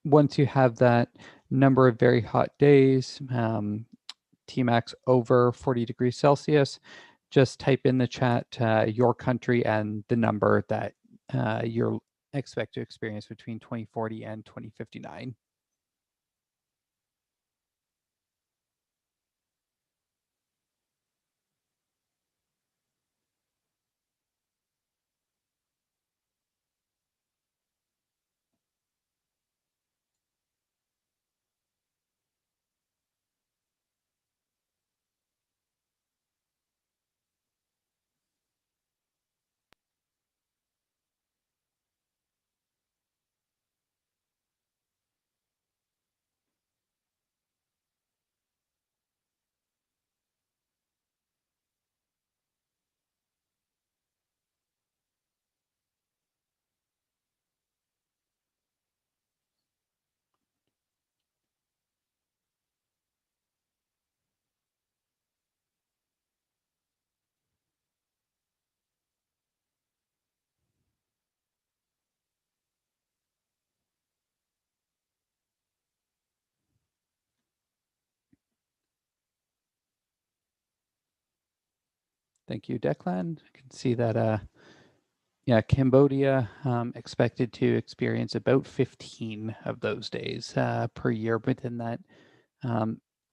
once you have that number of very hot days, Tmax over 40 degrees Celsius, just type in the chat your country and the number that you'll expect to experience between 2040 and 2059. Thank you, Declan. You can see that, yeah, Cambodia expected to experience about 15 of those days per year within that.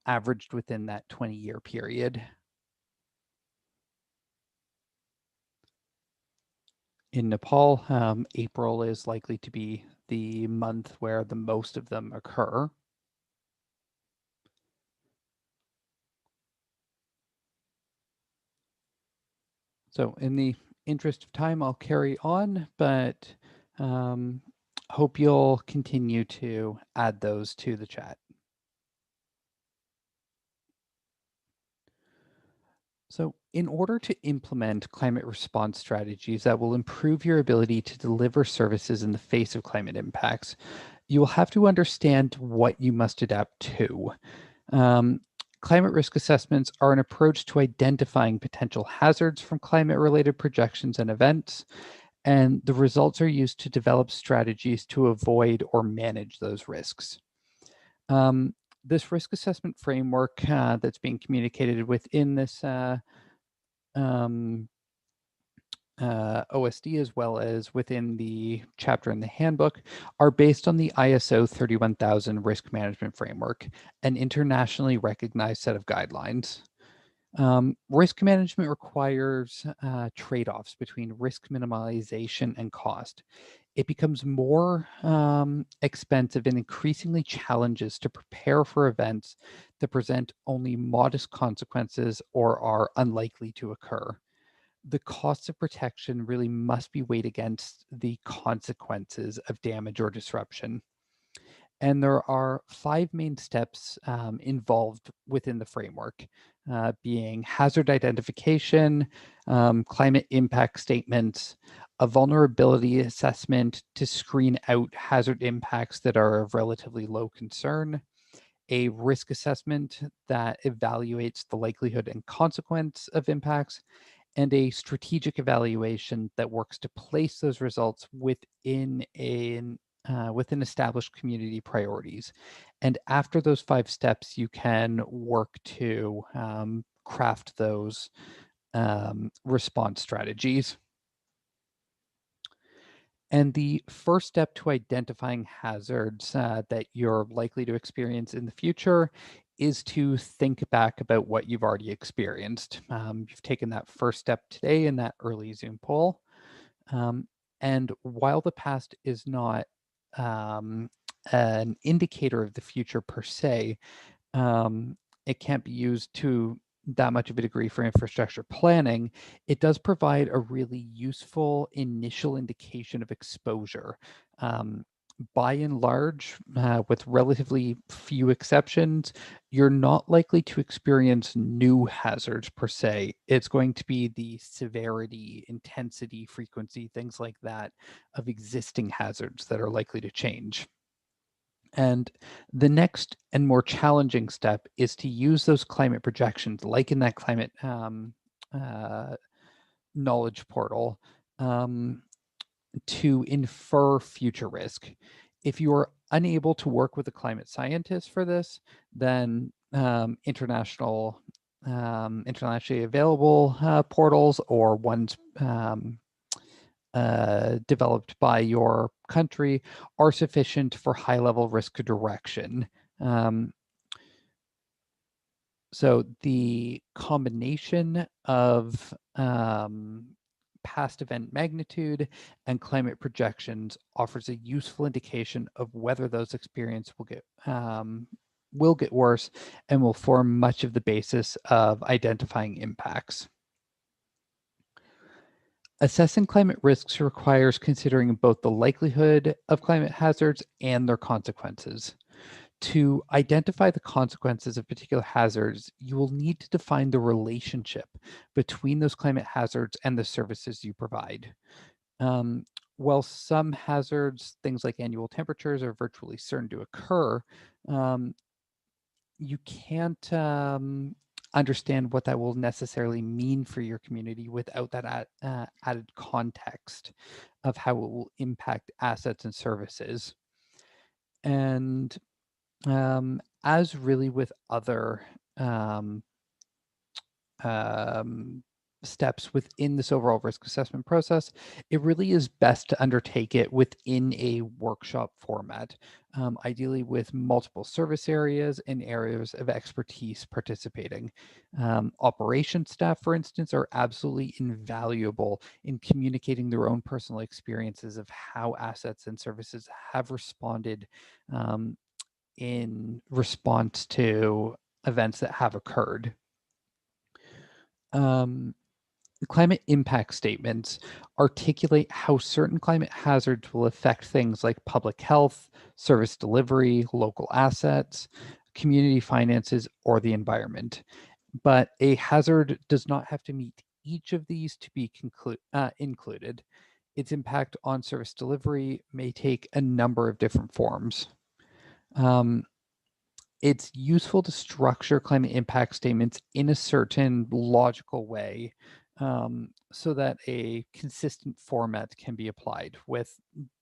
averaged within that 20-year period. In Nepal, April is likely to be the month where the most of them occur. So in the interest of time, I'll carry on, but hope you'll continue to add those to the chat. So in order to implement climate response strategies that will improve your ability to deliver services in the face of climate impacts, you will have to understand what you must adapt to. Climate risk assessments are an approach to identifying potential hazards from climate-related projections and events, and the results are used to develop strategies to avoid or manage those risks. This risk assessment framework that's being communicated within this OSD, as well as within the chapter in the handbook, are based on the ISO 31000 risk management framework, an internationally recognized set of guidelines. Risk management requires trade-offs between risk minimization and cost. It becomes more expensive and increasingly challenges to prepare for events that present only modest consequences or are unlikely to occur. The costs of protection really must be weighed against the consequences of damage or disruption. And there are 5 main steps involved within the framework, being hazard identification, climate impact statements, a vulnerability assessment to screen out hazard impacts that are of relatively low concern, a risk assessment that evaluates the likelihood and consequence of impacts, and a strategic evaluation that works to place those results within established community priorities. And after those 5 steps, you can work to craft those response strategies. And the first step to identifying hazards that you're likely to experience in the future is to think back about what you've already experienced. You've taken that first step today in that early Zoom poll. And while the past is not an indicator of the future per se, it can't be used to that much of a degree for infrastructure planning. It does provide a really useful initial indication of exposure. By and large, with relatively few exceptions, you're not likely to experience new hazards per se. It's going to be the severity, intensity, frequency, things like that of existing hazards that are likely to change. And the next and more challenging step is to use those climate projections, like in that climate knowledge portal, to infer future risk. If you are unable to work with a climate scientist for this, then internationally available portals or ones developed by your country are sufficient for high-level risk direction. So the combination of past event magnitude and climate projections offers a useful indication of whether those experiences will get worse and will form much of the basis of identifying impacts. Assessing climate risks requires considering both the likelihood of climate hazards and their consequences. To identify the consequences of particular hazards, you will need to define the relationship between those climate hazards and the services you provide. While some hazards, things like annual temperatures, are virtually certain to occur, you can't understand what that will necessarily mean for your community without that added context of how it will impact assets and services. And as really with other steps within this overall risk assessment process, it really is best to undertake it within a workshop format, ideally with multiple service areas and areas of expertise participating. Operations staff, for instance, are absolutely invaluable in communicating their own personal experiences of how assets and services have responded in response to events that have occurred. Climate impact statements articulate how certain climate hazards will affect things like public health, service delivery, local assets, community finances, or the environment. But a hazard does not have to meet each of these to be included. Its impact on service delivery may take a number of different forms. It's useful to structure climate impact statements in a certain logical way so that a consistent format can be applied, with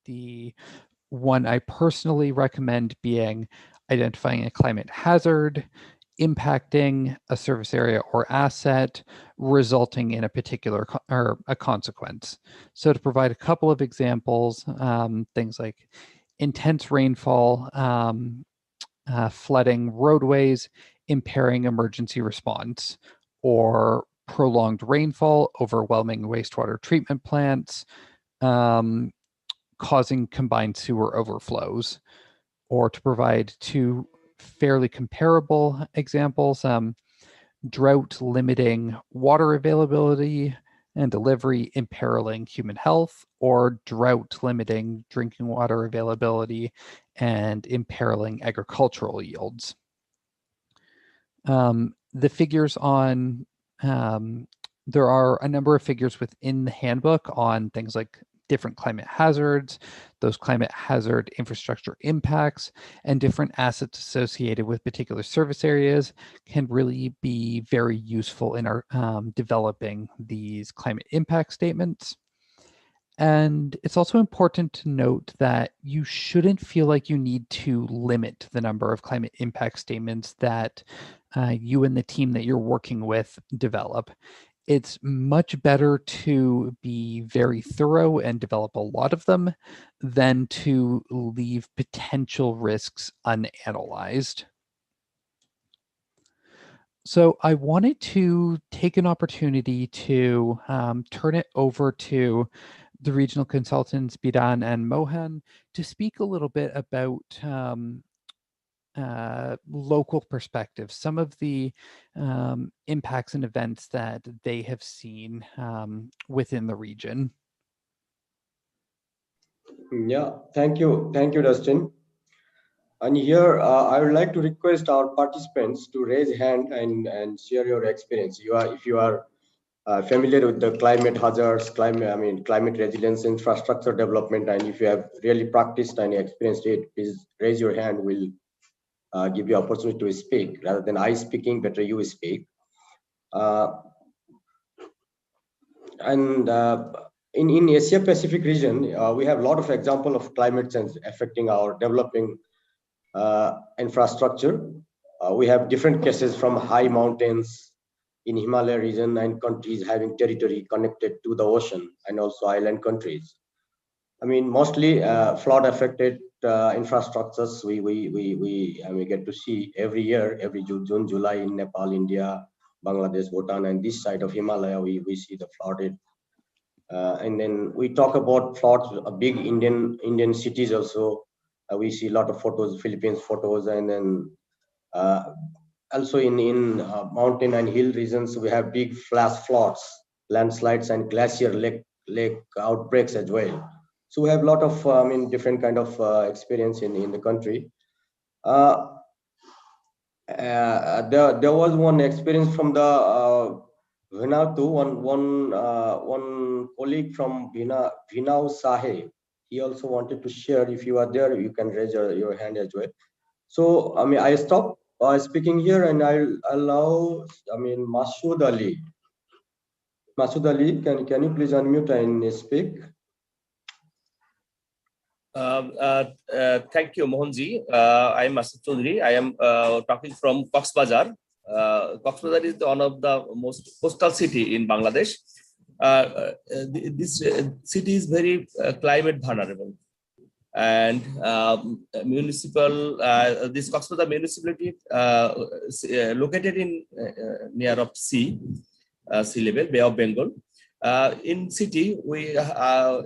the one I personally recommend being identifying a climate hazard, impacting a service area or asset, resulting in a particular or a consequence. So to provide a couple of examples, things like intense rainfall, flooding roadways, impairing emergency response, or prolonged rainfall, overwhelming wastewater treatment plants, causing combined sewer overflows. Or to provide two fairly comparable examples, drought limiting water availability and delivery, imperiling human health, or drought limiting drinking water availability and imperiling agricultural yields. The figures on, there are a number of figures within the handbook on things like different climate hazards, those climate hazard infrastructure impacts, and different assets associated with particular service areas can really be very useful in our developing these climate impact statements. And it's also important to note that you shouldn't feel like you need to limit the number of climate impact statements that you and the team that you're working with develop. It's much better to be very thorough and develop a lot of them than to leave potential risks unanalyzed. So I wanted to take an opportunity to turn it over to the regional consultants, Bidan and Mohan, to speak a little bit about local perspectives, some of the impacts and events that they have seen within the region. Yeah, thank you, Dustin. And here, I would like to request our participants to raise hand and share your experience. If you are familiar with the climate hazards, climate resilience, infrastructure development, and if you have really practiced and experienced it, please raise your hand. We'll give you opportunity to speak. Rather than I speaking, better you speak. In Asia Pacific region, we have a lot of example of climate change affecting our developing infrastructure. We have different cases from high mountains in Himalaya region and countries having territory connected to the ocean, and also island countries. I mean, mostly flood affected infrastructures we get to see every year, every June, July in Nepal, India, Bangladesh, Bhutan, and this side of Himalaya, we see the flooded. And then we talk about floods, big Indian cities also. We see a lot of photos, Philippines photos, and then also in mountain and hill regions, we have big flash floods, landslides, and glacier lake outbreaks as well. So we have a lot of different kind of experience in the country. There was one experience from the Vinatu, one colleague from Vinau Sahe. He also wanted to share. If you are there, you can raise your hand as well. So I stop speaking here, and I'll allow Masood Ali. Masood Ali, can you please unmute and speak? Thank you, Mohanji. I am Masood Chaudhary. I am talking from Cox's Bazar. Coxbazar is one of the most coastal city in Bangladesh. This city is very climate vulnerable, and this Coxbazar municipality located in near of sea level, Bay of Bengal. In city, we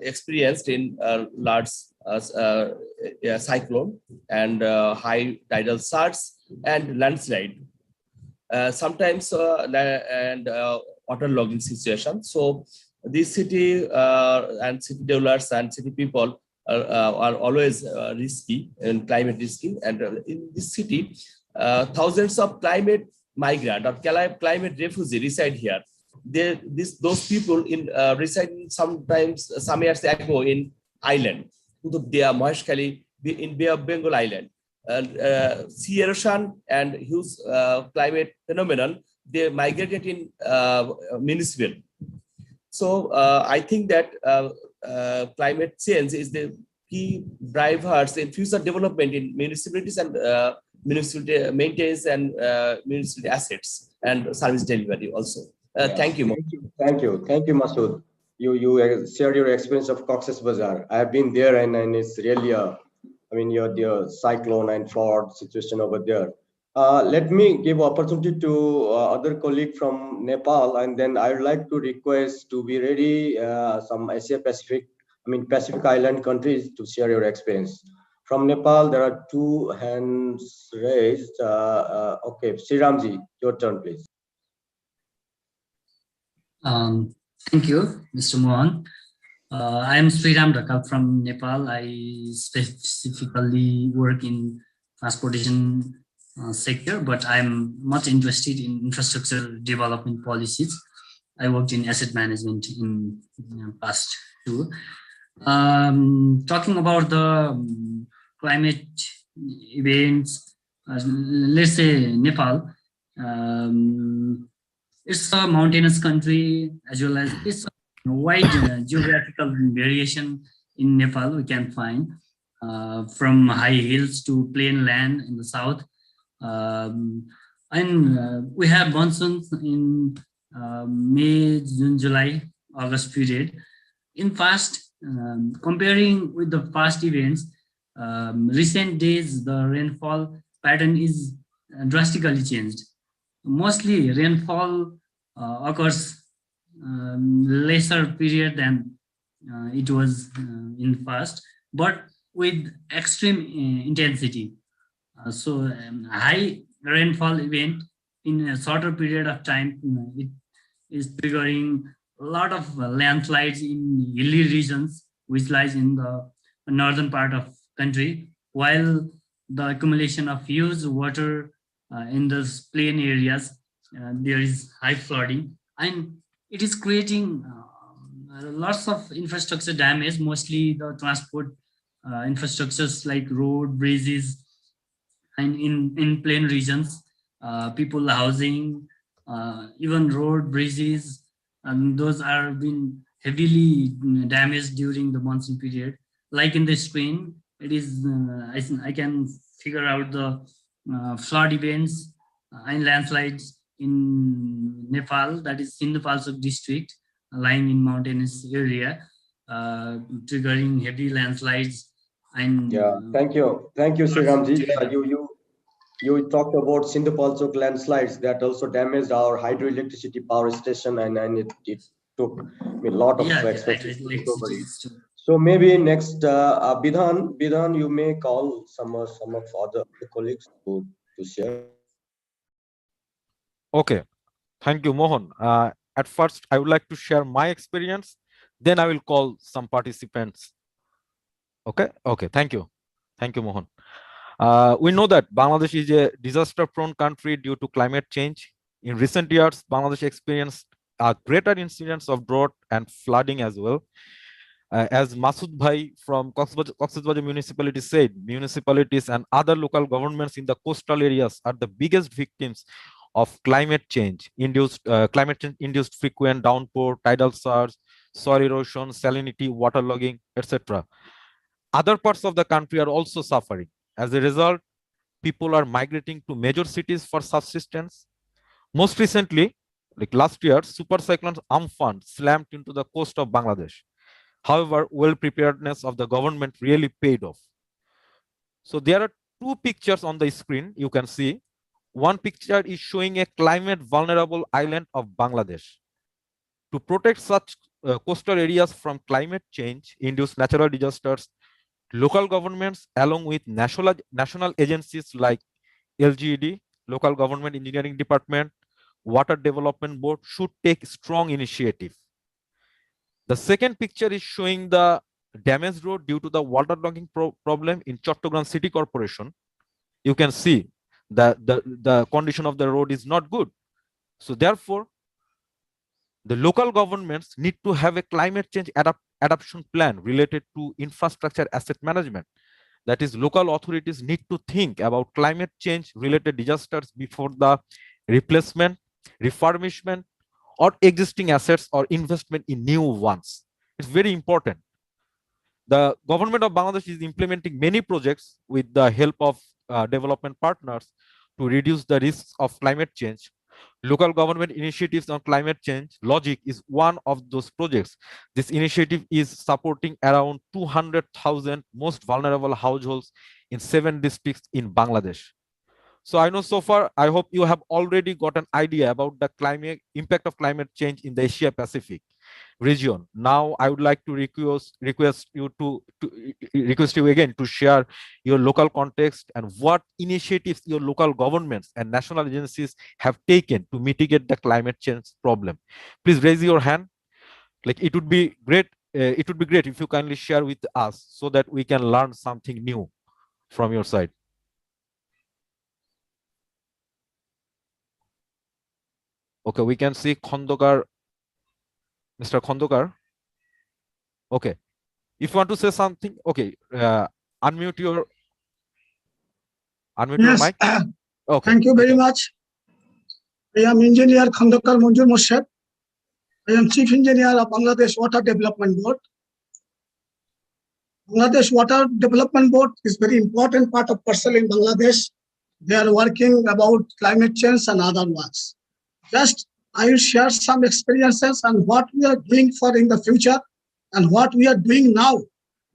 experienced in large cyclone and high tidal surge and landslide. Sometimes and waterlogging situation. So this city and city dwellers and city people are always risky and climate risky. And in this city, thousands of climate migrant or climate refugee reside here. Those people in reside sometimes some years ago in island. They are mostly in Bay of Bengal Island. Sea erosion and huge climate phenomenon, they migrated in municipal. So I think that climate change is the key drivers in future development in municipalities and municipality maintenance and municipality assets and service delivery also. Thank you. Thank you, Masood. You shared your experience of Cox's Bazar. I have been there, and it's really your cyclone and flood situation over there. Let me give opportunity to other colleague from Nepal, and then I would like to request to be ready some Asia Pacific, Pacific Island countries to share your experience. From Nepal, there are two hands raised. Okay, Sriramji, your turn, please. Thank you, Mr. Mohan. I am Sriram Dhakal from Nepal. I specifically work in transportation sector, but I'm much interested in infrastructure development policies. I worked in asset management in past too. Talking about the climate events, let's say Nepal. It's a mountainous country, as well as it's a wide geographical variation in Nepal we can find, from high hills to plain land in the south. And we have monsoons in May, June, July, August period. In past, comparing with the past events, recent days, the rainfall pattern is drastically changed. Mostly rainfall occurs lesser period than it was in past, but with extreme intensity. So high rainfall event in a shorter period of time, it is triggering a lot of landslides in hilly regions, which lies in the northern part of country, while the accumulation of huge water in those plain areas, there is high flooding, and it is creating lots of infrastructure damage, mostly the transport infrastructures like road, bridges, and in plain regions, people housing, even road, bridges, and those are being heavily damaged during the monsoon period. Like in the screen, it is, I can figure out the flood events and landslides in Nepal, that is in the Palsok district, lying in mountainous area, triggering heavy landslides. And thank you, Sriramji. You talked about Sindhupalchok landslides that also damaged our hydroelectricity power station, and it took a lot of expensive recovery. So maybe next, Bidhan, you may call some of other colleagues to share. Okay, thank you, Mohan. At first, I would like to share my experience. Then I will call some participants. Okay, thank you, Mohan. We know that Bangladesh is a disaster-prone country due to climate change. In recent years, Bangladesh experienced a greater incidence of drought and flooding as well. As Masood Bhai from Coxbazar municipality said, municipalities and other local governments in the coastal areas are the biggest victims of climate change induced frequent downpour, tidal surge, soil erosion, salinity, waterlogging, etc. Other parts of the country are also suffering. As a result, people are migrating to major cities for subsistence. Most recently, like last year, super cyclone Amphan slammed into the coast of Bangladesh. However, well preparedness of the government really paid off. So there are two pictures on the screen you can see. One picture is showing a climate vulnerable island of Bangladesh. To protect such coastal areas from climate change induced natural disasters, local governments along with national agencies like LGED, Local Government Engineering Department, Water Development Board should take strong initiative. The second picture is showing the damaged road due to the waterlogging problem in Chattogram City Corporation. You can see that the condition of the road is not good. So therefore, the local governments need to have a climate change adaptation plan related to infrastructure asset management. That is, local authorities need to think about climate change related disasters before the replacement, refurbishment, or existing assets or investment in new ones. It's very important. The government of Bangladesh is implementing many projects with the help of development partners to reduce the risks of climate change. Local government initiatives on climate change logic is one of those projects. This initiative is supporting around 200,000 most vulnerable households in 7 districts in Bangladesh. So I know so far, I hope you have already got an idea about the climate impact of climate change in the Asia Pacific region. Now I would like to request you again to share your local context and what initiatives your local governments and national agencies have taken to mitigate the climate change problem. Please raise your hand. Like it would be great. It would be great if you kindly share with us so that we can learn something new from your side. Okay, we can see Khondokar, Mr. Khondokar. Okay, if you want to say something, okay, unmute your Yes, mic. Okay. thank you very much. I am Engineer Khandakar Manjur Murshid. I am Chief Engineer of Bangladesh Water Development Board. Bangladesh Water Development Board is very important part of PERSEL in Bangladesh. They are working about climate change and other works. Just I will share some experiences and what we are doing for in the future and what we are doing now.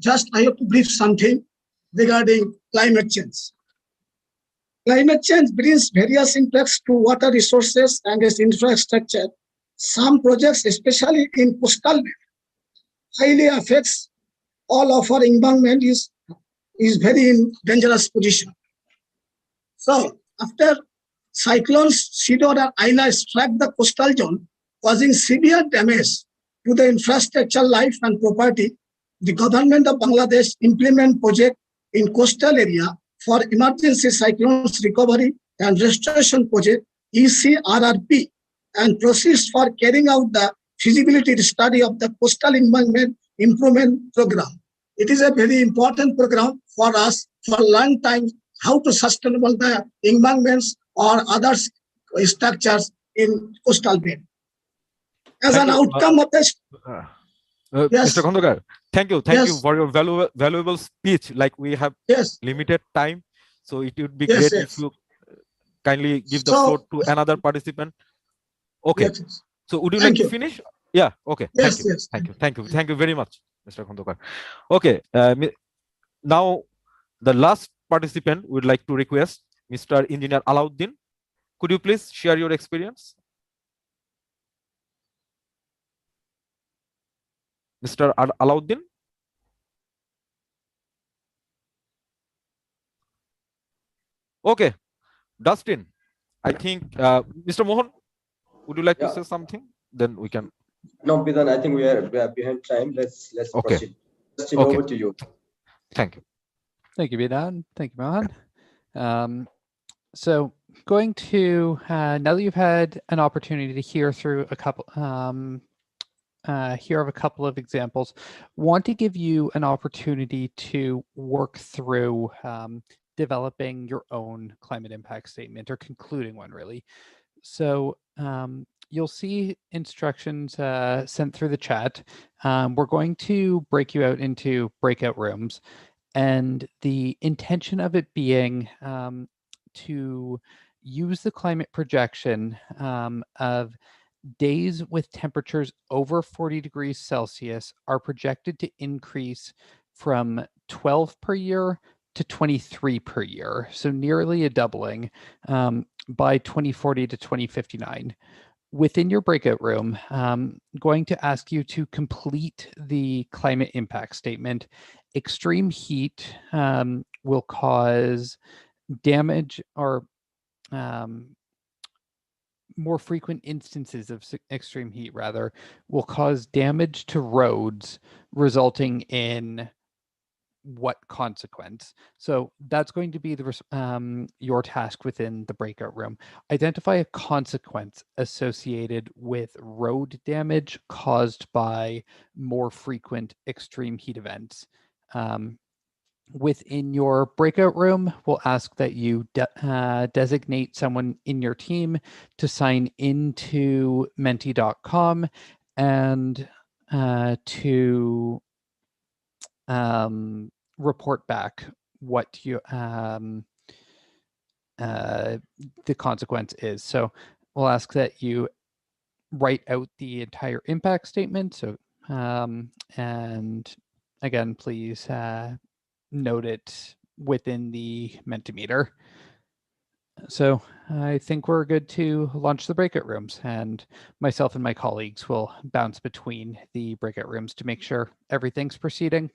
Just I have to brief something regarding climate change. Climate change brings various impacts to water resources and its infrastructure. Some projects, especially in coastal belt, highly affects all of our environment is very in dangerous position. So after cyclones Sidor and Aina struck the coastal zone, causing severe damage to the infrastructure, life and property, the government of Bangladesh implement project in coastal area for emergency cyclones recovery and restoration project ECRRP and proceeds for carrying out the feasibility study of the coastal environment improvement program. It is a very important program for us for a long time how to sustainable the environments or other structures in coastal belt. As an outcome of this, yes. Mr. Khondokar, thank you Yes. for your valuable speech. Like we have limited time, so it would be great if you kindly give the floor to another participant. Okay, so would you like to finish? Yeah, okay. Yes, Thank you very much, Mr. Khondokar. Okay, now the last participant would like to request Mr. Engineer Alauddin. Could you please share your experience? Mr. Alauddin? Okay, Dustin, I think Mr. Mohan, would you like to say something? Then we can. No, Bidhan, I think we are behind time. Let's proceed. Justin, over to you. Thank you. Thank you, Bidhan. Thank you, Mohan. So going to now that you've had an opportunity to hear through a couple hear of a couple of examples, want to give you an opportunity to work through developing your own climate impact statement or concluding one, really. So you'll see instructions sent through the chat. We're going to break you out into breakout rooms, and the intention of it being to use the climate projection of days with temperatures over 40 degrees Celsius are projected to increase from 12 per year to 23 per year, so nearly a doubling by 2040 to 2059. Within your breakout room, going to ask you to complete the climate impact statement. Extreme heat will cause damage, or more frequent instances of extreme heat rather will cause damage to roads, resulting in what consequence? So that's going to be your task within the breakout room. Identify a consequence associated with road damage caused by more frequent extreme heat events. Within your breakout room, we'll ask that you designate someone in your team to sign into menti.com and to report back what the consequence is. So we'll ask that you write out the entire impact statement. So and again, please note it within the Mentimeter. So I think we're good to launch the breakout rooms, and myself and my colleagues will bounce between the breakout rooms to make sure everything's proceeding.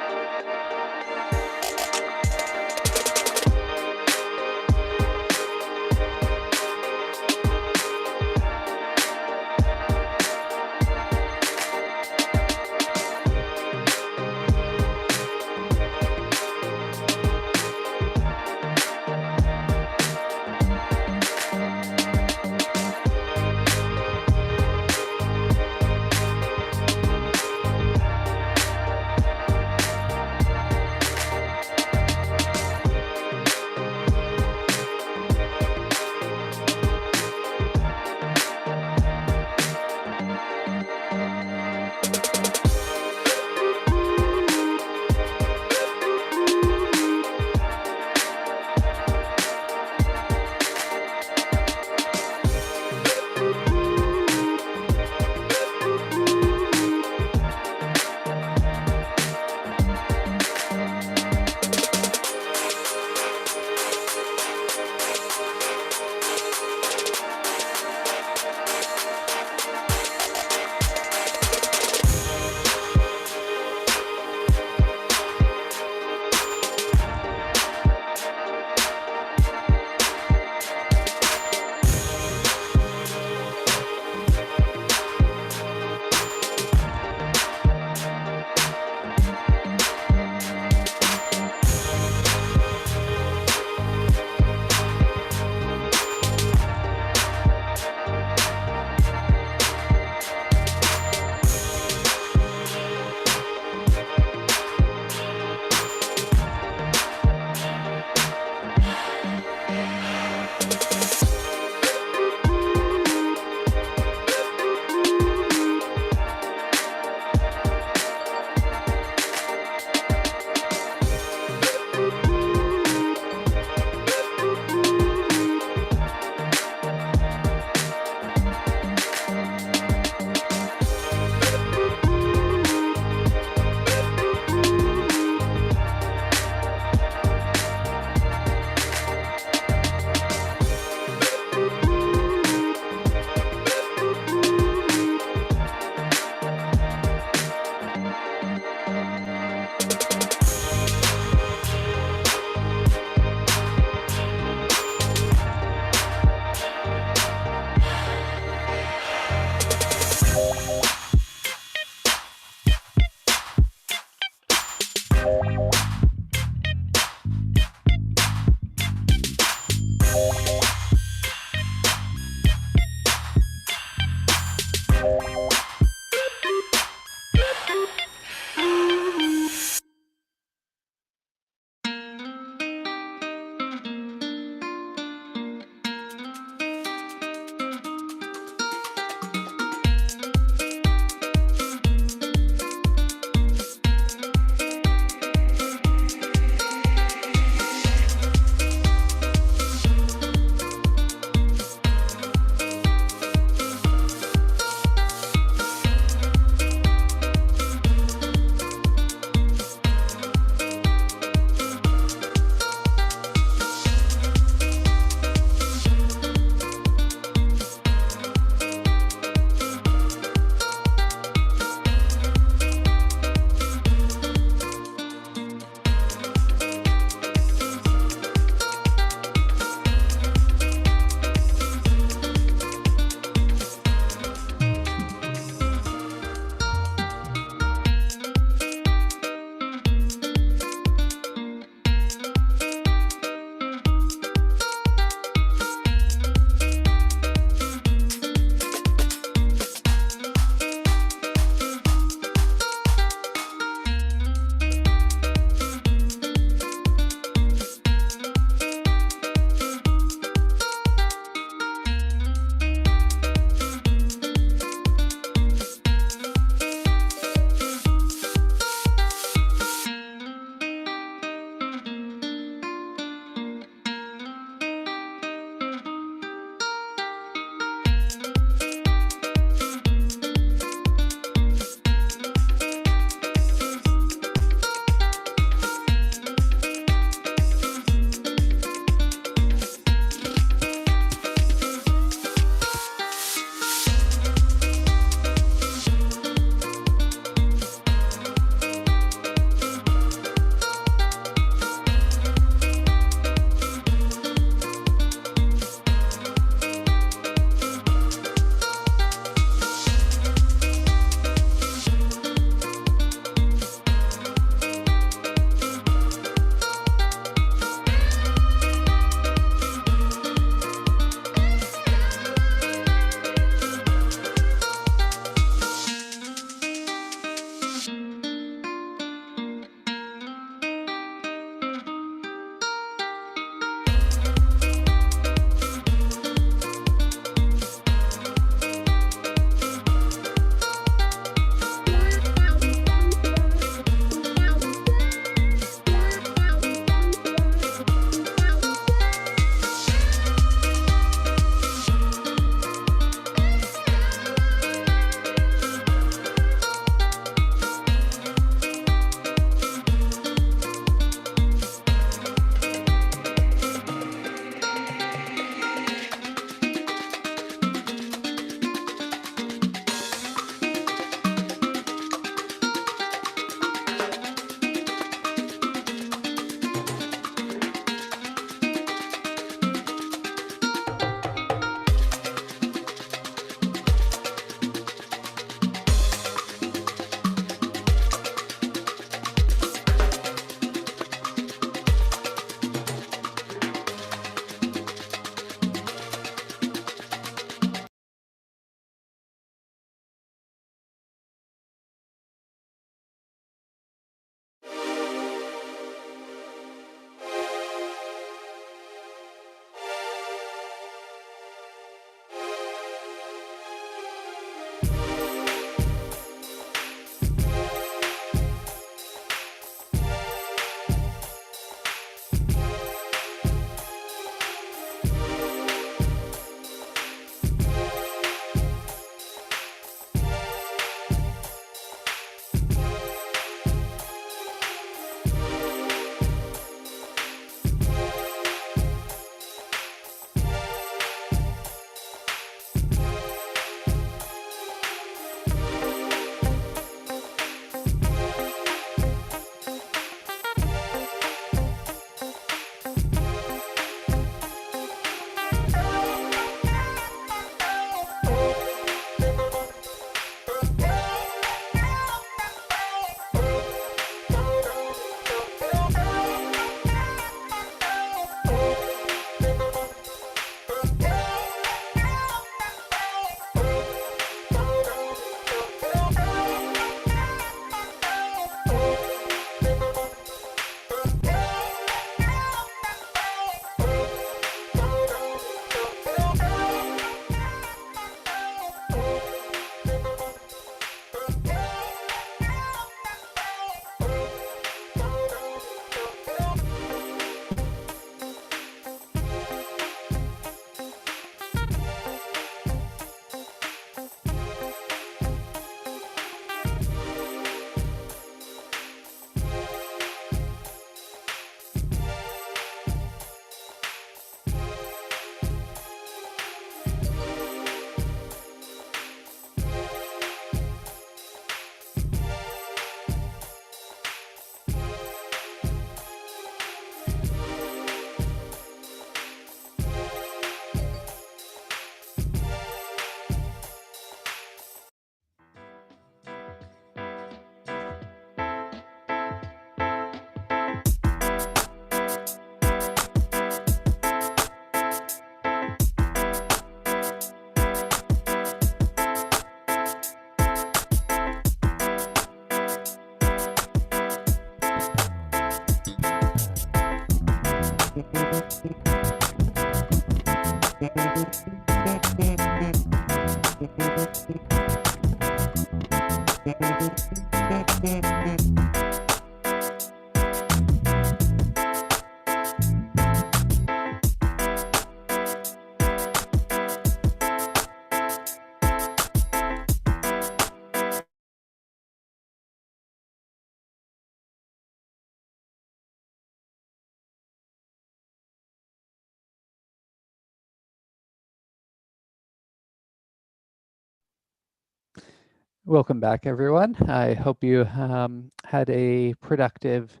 Welcome back, everyone. I hope you had a productive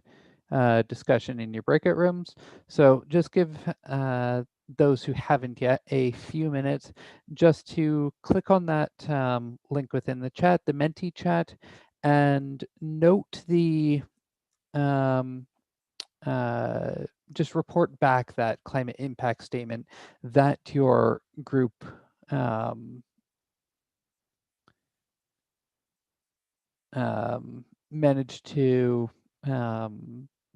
discussion in your breakout rooms. So just give those who haven't yet a few minutes just to click on that link within the chat, the Menti chat, and note the just report back that climate impact statement that your group managed to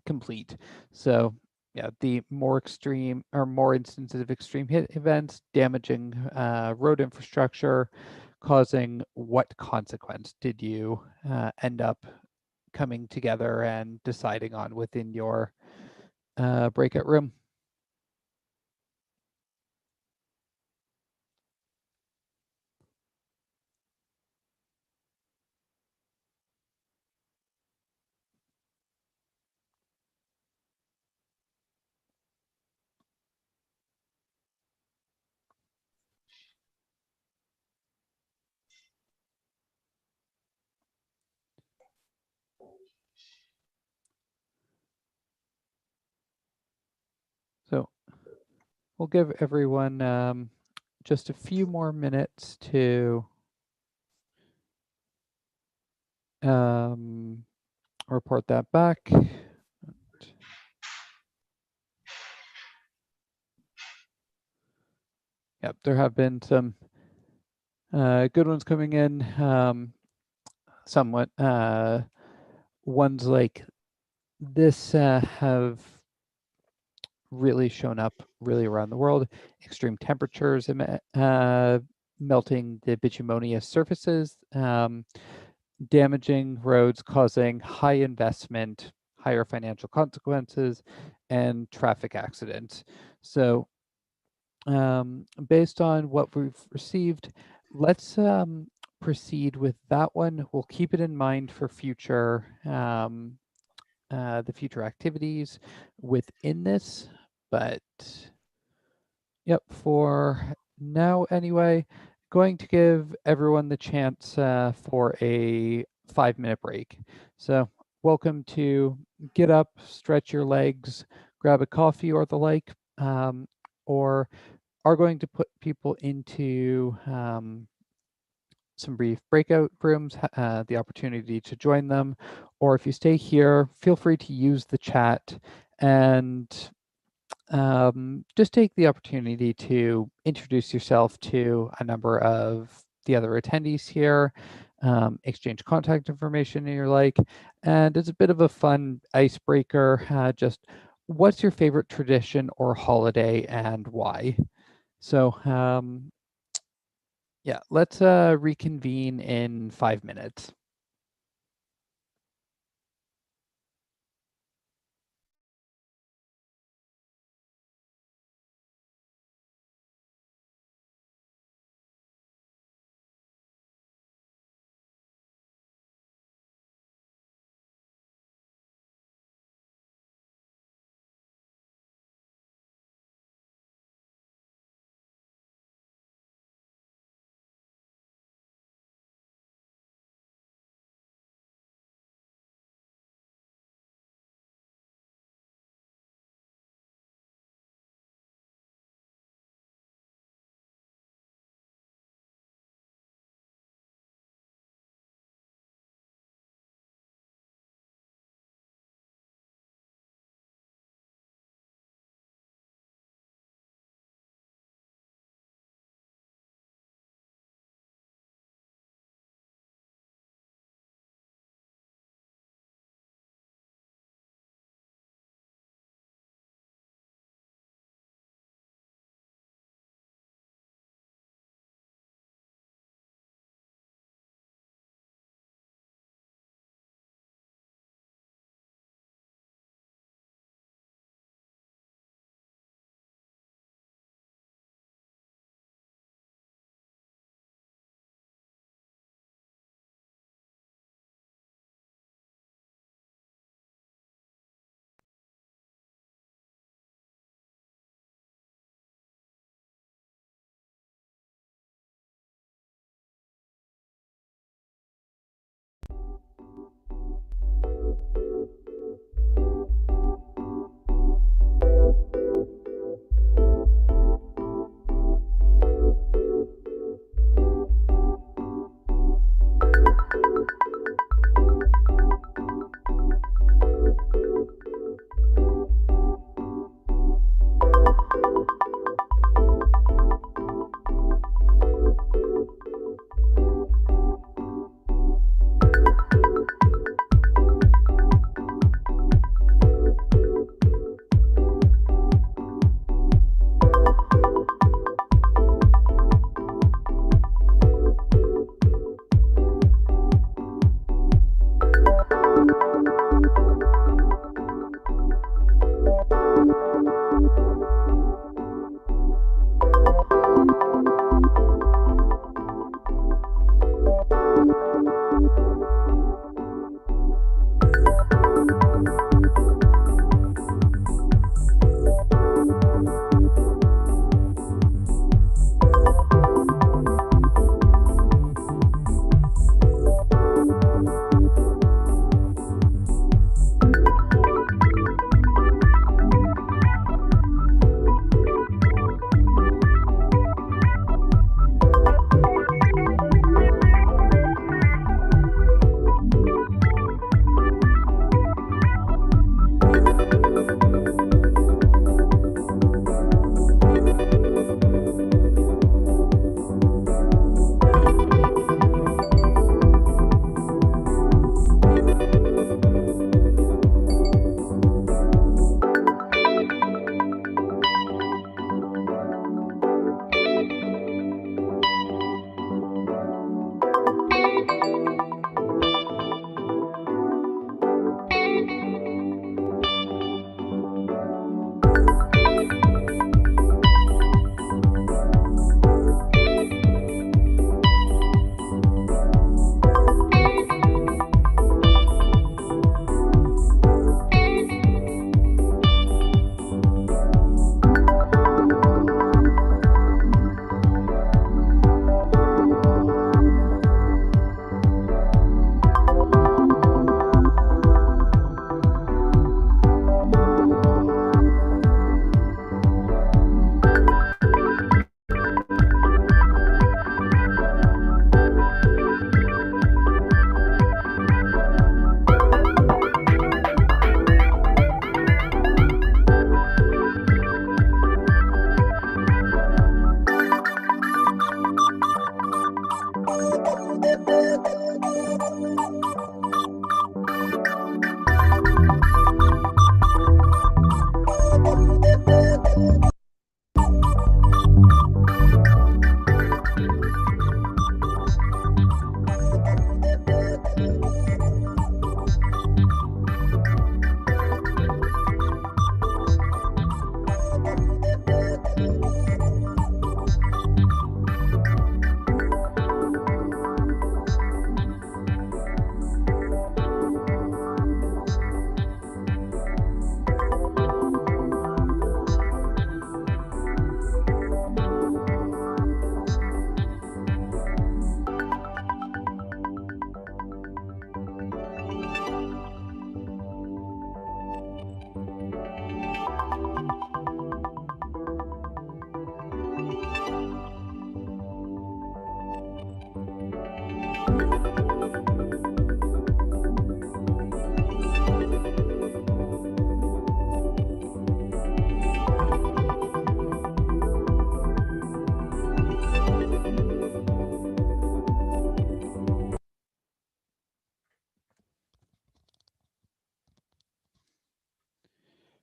complete. So yeah, the more extreme or more instances of extreme hit events damaging road infrastructure, causing what consequence did you end up coming together and deciding on within your breakout room? So we'll give everyone just a few more minutes to report that back. Yep, there have been some good ones coming in, somewhat. Ones like this have really shown up really around the world. Extreme temperatures melting the bituminous surfaces, damaging roads, causing high investment, higher financial consequences, and traffic accidents. So based on what we've received, let's proceed with that one. We'll keep it in mind for future the future activities within this, but yep, for now anyway, going to give everyone the chance for a 5-minute break. So welcome to get up, stretch your legs, grab a coffee or the like, or are going to put people into some brief breakout rooms, the opportunity to join them. Or if you stay here, feel free to use the chat and just take the opportunity to introduce yourself to a number of the other attendees here, exchange contact information and your like. And it's a bit of a fun icebreaker. Just what's your favorite tradition or holiday and why? So yeah, let's reconvene in 5 minutes.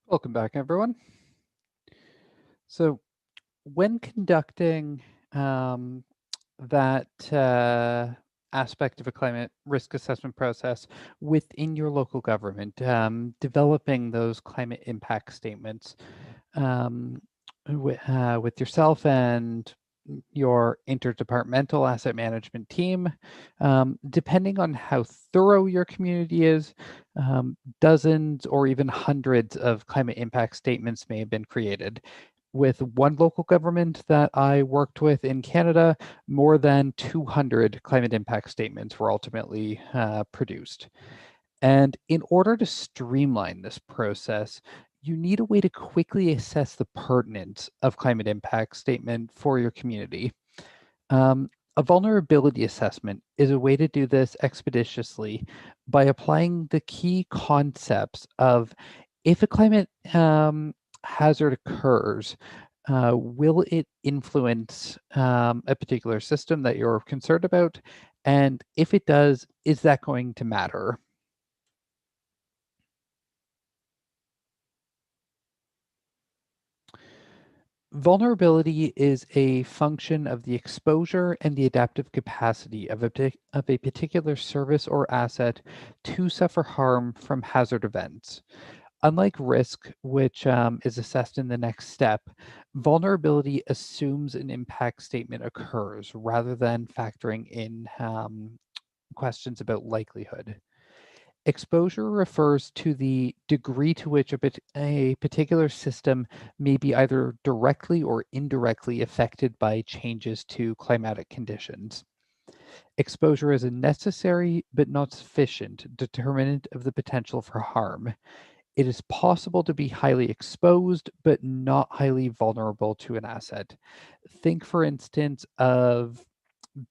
Welcome back, everyone. So when conducting that aspect of a climate risk assessment process within your local government, developing those climate impact statements with yourself and your interdepartmental asset management team. Depending on how thorough your community is, dozens or even hundreds of climate impact statements may have been created. With one local government that I worked with in Canada, more than 200 climate impact statements were ultimately produced. And in order to streamline this process, you need a way to quickly assess the pertinence of climate impact statement for your community. A vulnerability assessment is a way to do this expeditiously by applying the key concepts of if a climate hazard occurs, will it influence a particular system that you're concerned about? And if it does, is that going to matter? Vulnerability is a function of the exposure and the adaptive capacity of a particular service or asset to suffer harm from hazard events. Unlike risk, which is assessed in the next step, vulnerability assumes an impact statement occurs rather than factoring in questions about likelihood. Exposure refers to the degree to which a particular system may be either directly or indirectly affected by changes to climatic conditions. Exposure is a necessary but not sufficient determinant of the potential for harm. It is possible to be highly exposed but not highly vulnerable to an asset. Think, for instance, of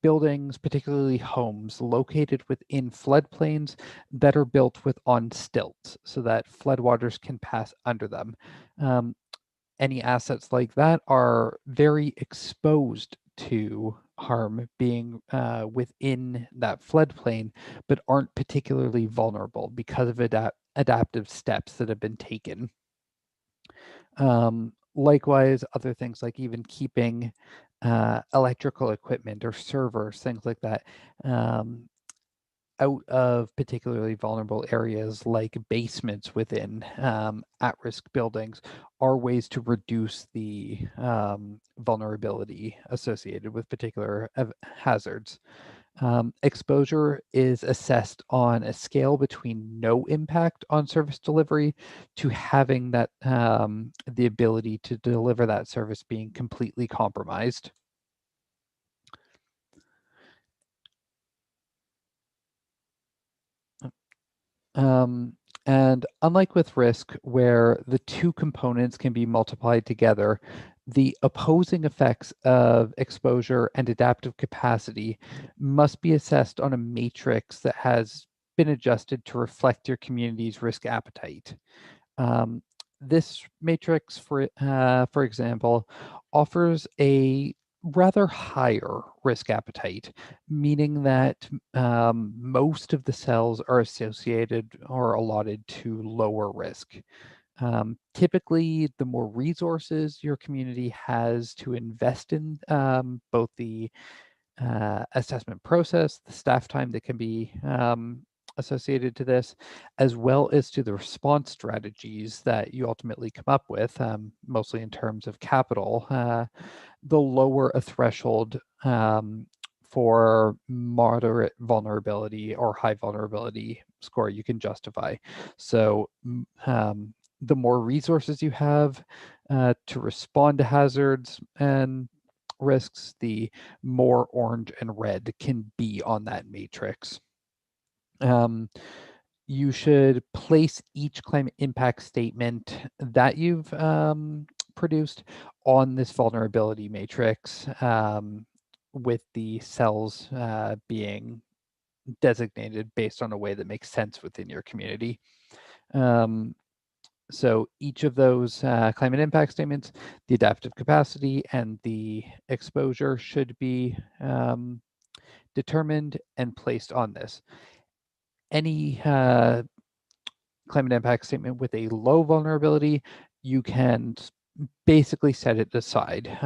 buildings, particularly homes, located within floodplains that are built with on stilts so that floodwaters can pass under them. Any assets like that are very exposed to harm being within that floodplain, but aren't particularly vulnerable because of adaptive steps that have been taken. Likewise, other things like even keeping electrical equipment or servers, things like that, out of particularly vulnerable areas like basements within at-risk buildings are ways to reduce the vulnerability associated with particular hazards. Exposure is assessed on a scale between no impact on service delivery to having that the ability to deliver that service being completely compromised. And unlike with risk, where the two components can be multiplied together, the opposing effects of exposure and adaptive capacity must be assessed on a matrix that has been adjusted to reflect your community's risk appetite. This matrix, for example, offers a rather higher risk appetite, meaning that most of the cells are associated or allotted to lower risk. Typically, the more resources your community has to invest in both the assessment process, the staff time that can be associated to this, as well as to the response strategies that you ultimately come up with, mostly in terms of capital, the lower a threshold for moderate vulnerability or high vulnerability score you can justify. So the more resources you have to respond to hazards and risks, the more orange and red can be on that matrix. you should place each climate impact statement that you've produced on this vulnerability matrix, with the cells being designated based on a way that makes sense within your community. So each of those climate impact statements, the adaptive capacity and the exposure should be determined and placed on this. Any climate impact statement with a low vulnerability, you can basically set it aside.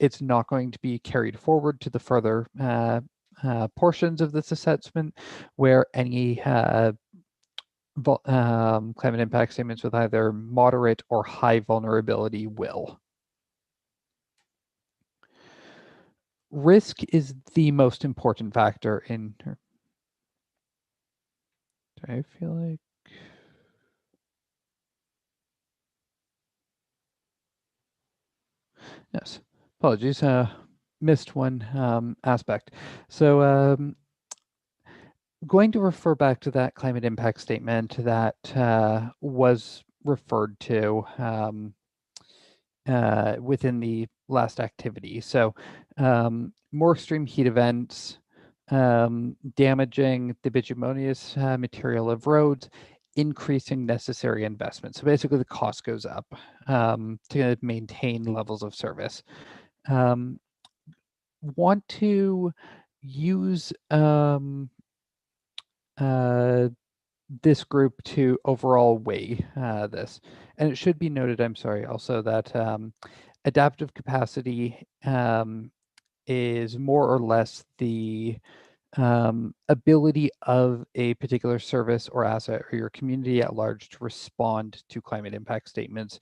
It's not going to be carried forward to the further portions of this assessment where any climate impact statements with either moderate or high vulnerability will. Risk is the most important factor in. I feel like. Yes, apologies, missed one aspect. So going to refer back to that climate impact statement that was referred to within the last activity. So more extreme heat events, damaging the bituminous material of roads, increasing necessary investment. So basically the cost goes up to maintain levels of service. Want to use this group to overall weigh this. And it should be noted, I'm sorry, also that adaptive capacity is more or less the ability of a particular service or asset or your community at large to respond to climate impact statements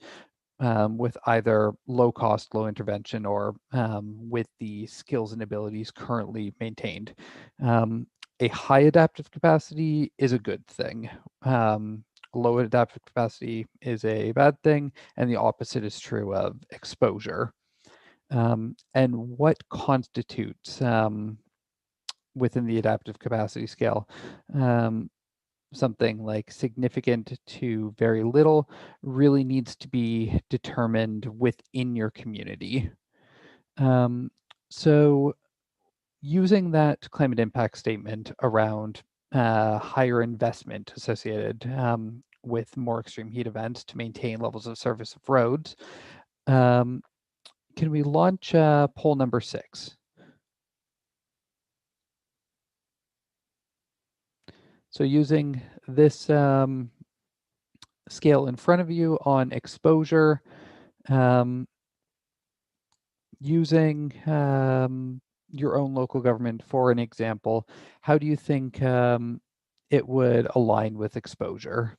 with either low cost, low intervention, or with the skills and abilities currently maintained. A high adaptive capacity is a good thing. Low adaptive capacity is a bad thing, and the opposite is true of exposure. And what constitutes within the adaptive capacity scale something like significant to very little really needs to be determined within your community. So using that climate impact statement around higher investment associated with more extreme heat events to maintain levels of service of roads, can we launch poll number 6? So using this scale in front of you on exposure, using your own local government for an example, how do you think it would align with exposure?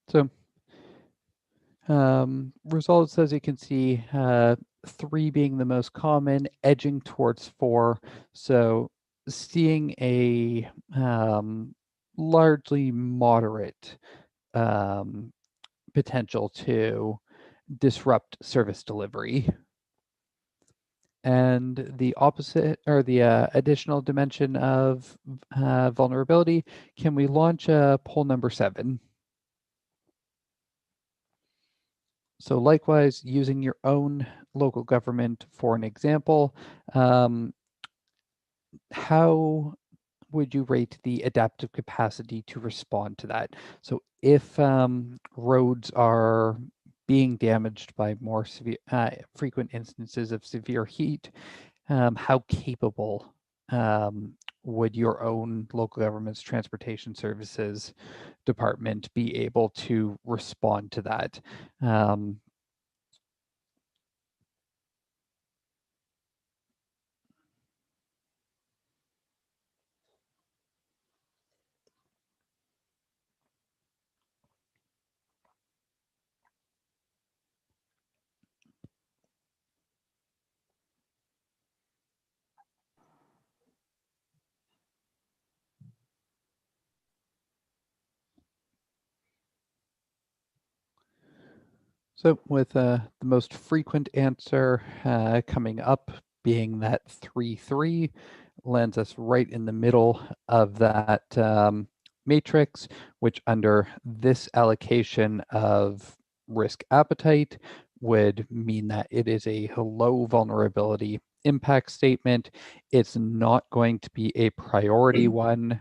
So results, as you can see, 3 being the most common, edging towards 4. So seeing a largely moderate potential to disrupt service delivery. And the opposite, or the additional dimension of vulnerability, can we launch poll number 7? So likewise, using your own local government for an example, how would you rate the adaptive capacity to respond to that? So if roads are being damaged by more severe, frequent instances of severe heat, how capable would your own local government's transportation services department be able to respond to that? So with the most frequent answer coming up being that 3-3 lands us right in the middle of that matrix, which under this allocation of risk appetite would mean that it is a low vulnerability impact statement. It's not going to be a priority one,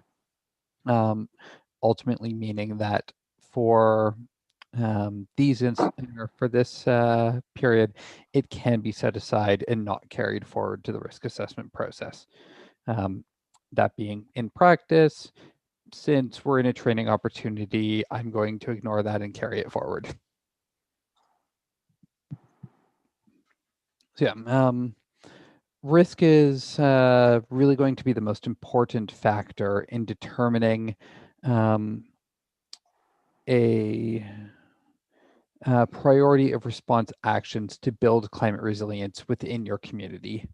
ultimately meaning that for for this period, it can be set aside and not carried forward to the risk assessment process. That being in practice, since we're in a training opportunity, I'm going to ignore that and carry it forward. So yeah, risk is really going to be the most important factor in determining a priority of response actions to build climate resilience within your community.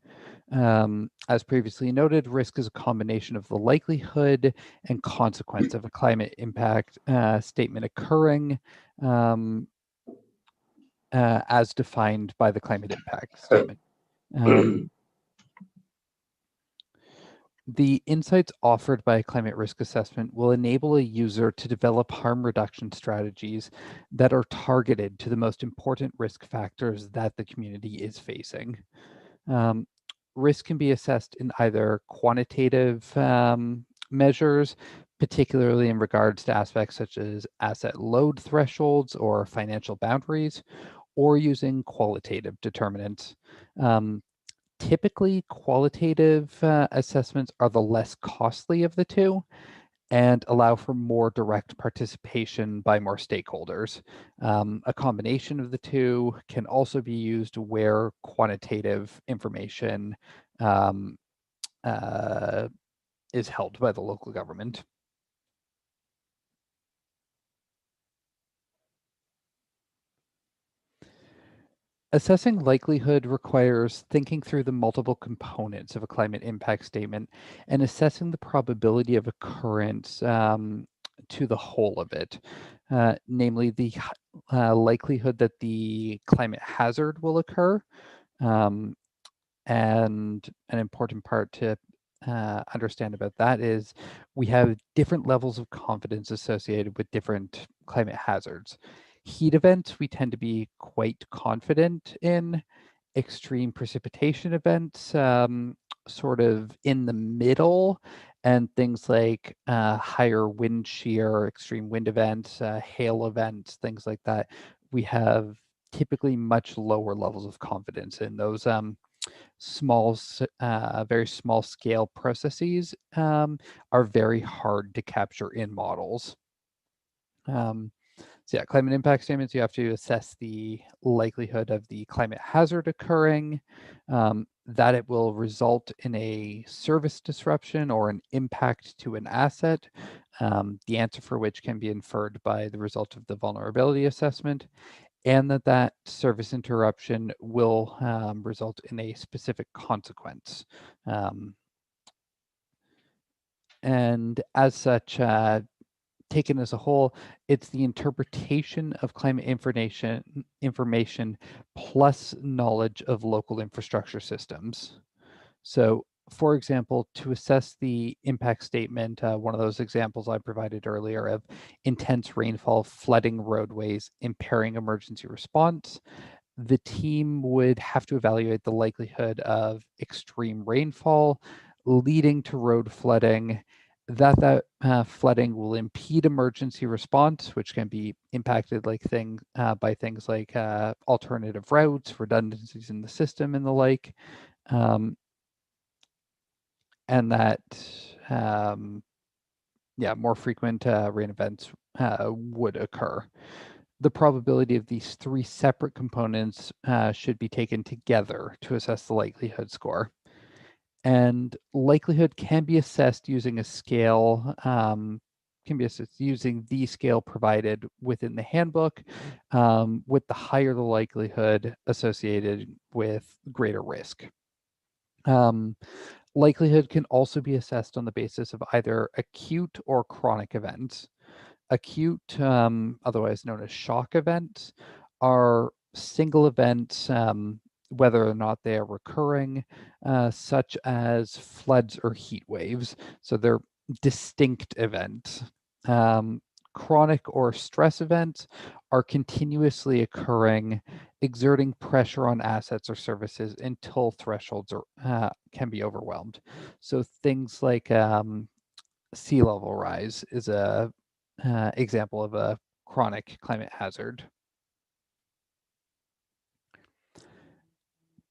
As previously noted, risk is a combination of the likelihood and consequence of a climate impact statement occurring as defined by the climate impact statement. The insights offered by a climate risk assessment will enable a user to develop harm reduction strategies that are targeted to the most important risk factors that the community is facing. Risk can be assessed in either quantitative measures, particularly in regards to aspects such as asset load thresholds or financial boundaries, or using qualitative determinants. Typically, qualitative assessments are the less costly of the two and allow for more direct participation by more stakeholders. A combination of the two can also be used where quantitative information is held by the local government. Assessing likelihood requires thinking through the multiple components of a climate impact statement and assessing the probability of occurrence to the whole of it, namely the likelihood that the climate hazard will occur. And an important part to understand about that is we have different levels of confidence associated with different climate hazards. Heat events, we tend to be quite confident in. Extreme precipitation events, sort of in the middle, and things like higher wind shear, extreme wind events, hail events, things like that, we have typically much lower levels of confidence in those very small scale processes are very hard to capture in models. So yeah, climate impact statements, you have to assess the likelihood of the climate hazard occurring, that it will result in a service disruption or an impact to an asset, the answer for which can be inferred by the result of the vulnerability assessment, and that service interruption will result in a specific consequence. And as such, taken as a whole, it's the interpretation of climate information plus knowledge of local infrastructure systems. So, for example, to assess the impact statement, one of those examples I provided earlier of intense rainfall flooding roadways, impairing emergency response, the team would have to evaluate the likelihood of extreme rainfall leading to road flooding, that flooding will impede emergency response, which can be impacted by things like alternative routes, redundancies in the system, and the like. And that more frequent rain events would occur. The probability of these three separate components should be taken together to assess the likelihood score. And likelihood can be assessed using a scale, can be assessed using the scale provided within the handbook, with the higher the likelihood associated with greater risk. Likelihood can also be assessed on the basis of either acute or chronic events. Acute, otherwise known as shock events, are single events, whether or not they are recurring, such as floods or heat waves. So they're distinct events. Chronic or stress events are continuously occurring, exerting pressure on assets or services until thresholds can be overwhelmed. So things like sea level rise is a example of a chronic climate hazard.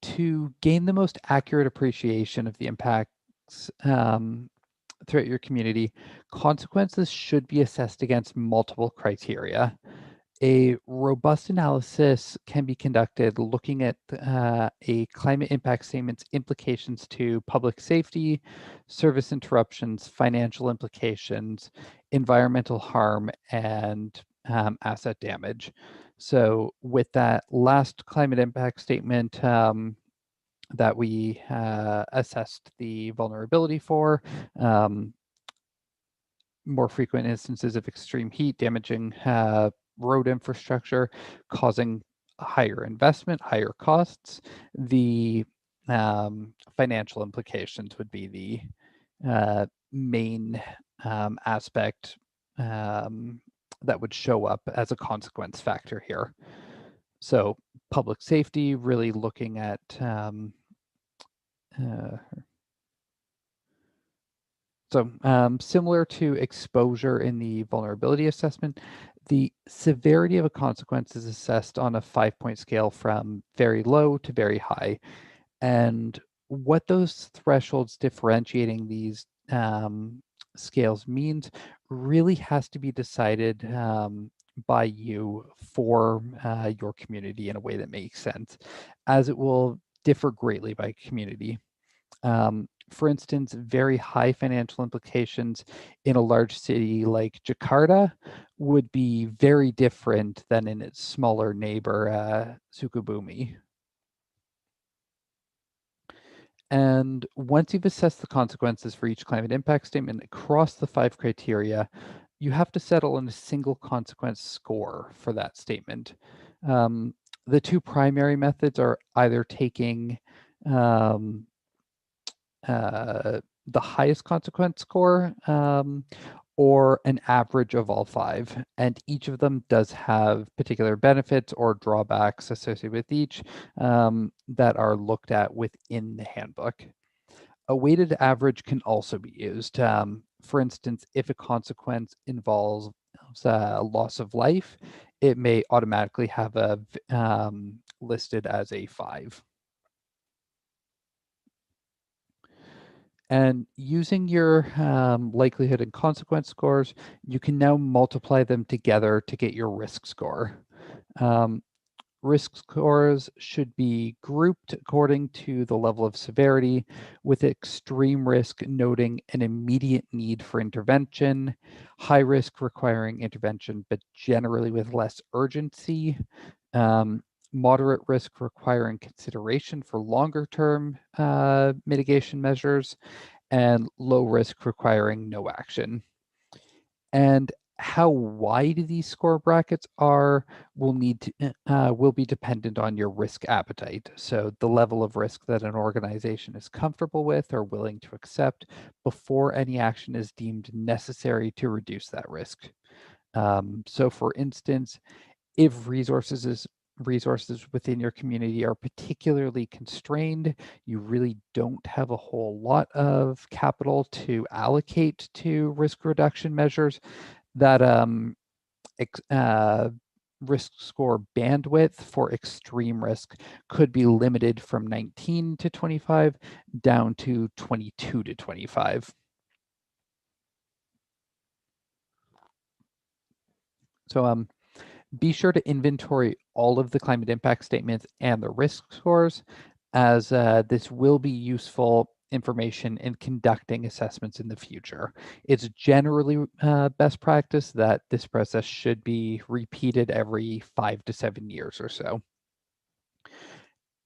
To gain the most accurate appreciation of the impacts throughout your community, consequences should be assessed against multiple criteria. A robust analysis can be conducted looking at a climate impact statement's implications to public safety, service interruptions, financial implications, environmental harm, and asset damage. So with that last climate impact statement that we assessed the vulnerability for, more frequent instances of extreme heat damaging road infrastructure, causing higher investment, higher costs. The financial implications would be the main aspect that would show up as a consequence factor here. So public safety, really looking at similar to exposure in the vulnerability assessment, the severity of a consequence is assessed on a 5-point scale from very low to very high. And what those thresholds differentiating these scales means really has to be decided by you for your community in a way that makes sense, as it will differ greatly by community. For instance, very high financial implications in a large city like Jakarta would be very different than in its smaller neighbor, Sukabumi. And once you've assessed the consequences for each climate impact statement across the 5 criteria, you have to settle on a single consequence score for that statement. The 2 primary methods are either taking the highest consequence score or an average of all 5. And each of them does have particular benefits or drawbacks associated with each that are looked at within the handbook. A weighted average can also be used. For instance, if a consequence involves loss of life, it may automatically have a listed as a 5. And using your likelihood and consequence scores, you can now multiply them together to get your risk score. Risk scores should be grouped according to the level of severity, with extreme risk noting an immediate need for intervention, high risk requiring intervention but generally with less urgency, moderate risk requiring consideration for longer term mitigation measures, and low risk requiring no action. And how wide these score brackets are will be dependent on your risk appetite. So the level of risk that an organization is comfortable with or willing to accept before any action is deemed necessary to reduce that risk. So for instance, if resources within your community are particularly constrained, you really don't have a whole lot of capital to allocate to risk reduction measures, that risk score bandwidth for extreme risk could be limited from 19 to 25 down to 22 to 25. So be sure to inventory all of the climate impact statements and the risk scores, as this will be useful information in conducting assessments in the future. It's generally best practice that this process should be repeated every 5 to 7 years or so.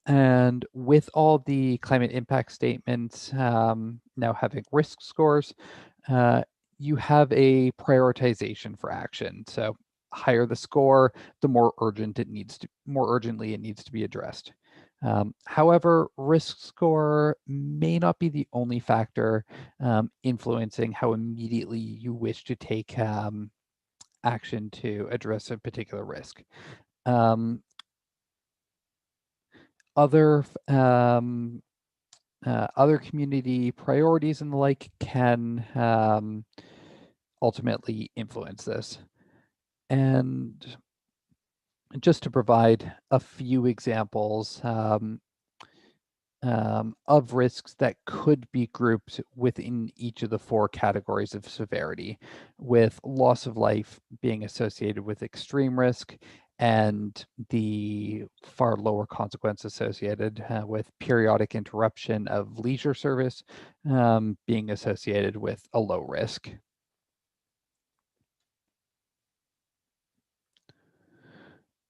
And with all the climate impact statements now having risk scores, you have a prioritization for action. So higher the score, the more urgently it needs to be addressed. However, risk score may not be the only factor influencing how immediately you wish to take action to address a particular risk. Other community priorities and the like can ultimately influence this. And just to provide a few examples of risks that could be grouped within each of the 4 categories of severity, with loss of life being associated with extreme risk and the far lower consequence associated with periodic interruption of leisure service being associated with a low risk.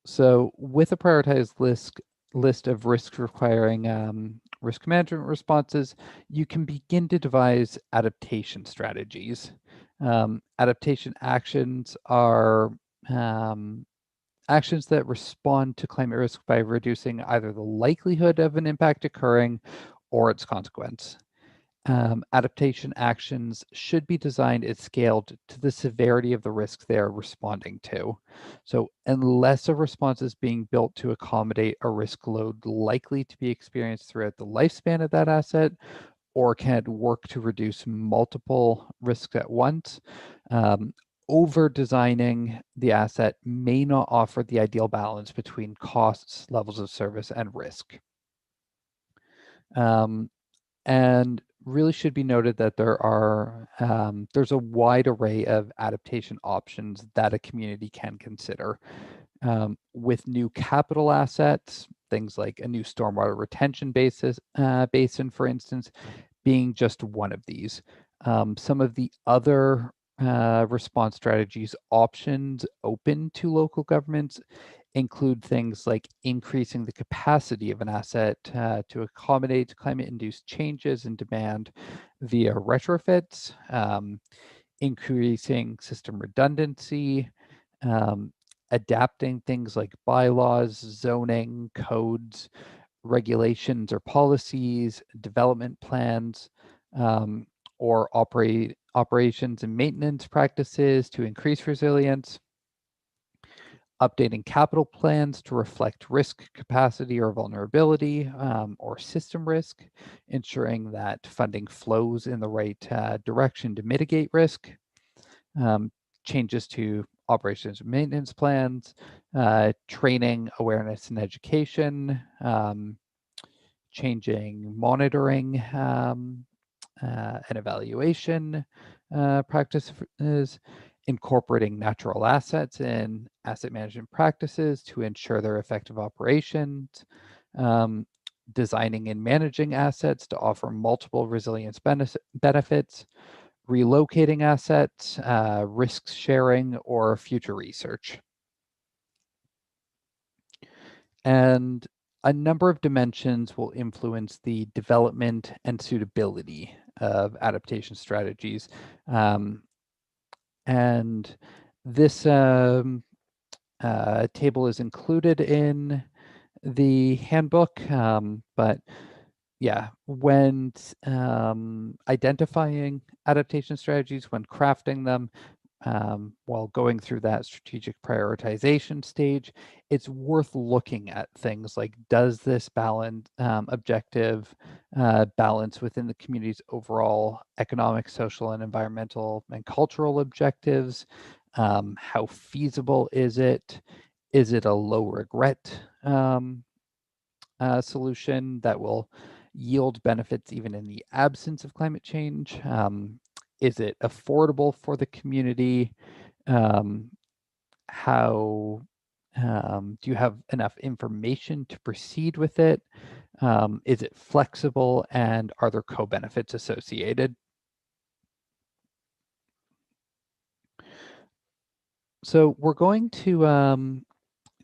So with a prioritized list of risks requiring risk management responses, you can begin to devise adaptation strategies. Adaptation actions are actions that respond to climate risk by reducing either the likelihood of an impact occurring or its consequence. Adaptation actions should be designed and scaled to the severity of the risk they are responding to. So unless a response is being built to accommodate a risk load likely to be experienced throughout the lifespan of that asset, or can work to reduce multiple risks at once, over designing the asset may not offer the ideal balance between costs, levels of service, and risk. And really should be noted that there's a wide array of adaptation options that a community can consider. With new capital assets, things like a new stormwater retention basin, for instance, being just one of these. Some of the other response strategies options open to local governments include things like increasing the capacity of an asset to accommodate climate-induced changes in demand via retrofits, increasing system redundancy, adapting things like bylaws, zoning, codes, regulations or policies, development plans, or operations and maintenance practices to increase resilience, updating capital plans to reflect risk, capacity, or vulnerability, or system risk, ensuring that funding flows in the right direction to mitigate risk, changes to operations and maintenance plans, training, awareness, and education, changing monitoring and evaluation practices, incorporating natural assets in asset management practices to ensure their effective operations, designing and managing assets to offer multiple resilience benefits, relocating assets, risk sharing, or future research. And a number of dimensions will influence the development and suitability of adaptation strategies. And this table is included in the handbook, but yeah, when identifying adaptation strategies, when crafting them, while going through that strategic prioritization stage, it's worth looking at things like, does this objective balance within the community's overall economic, social, and environmental and cultural objectives? How feasible is it? Is it a low regret solution that will yield benefits even in the absence of climate change? Is it affordable for the community? how do you have enough information to proceed with it? Is it flexible, and are there co-benefits associated? So we're going to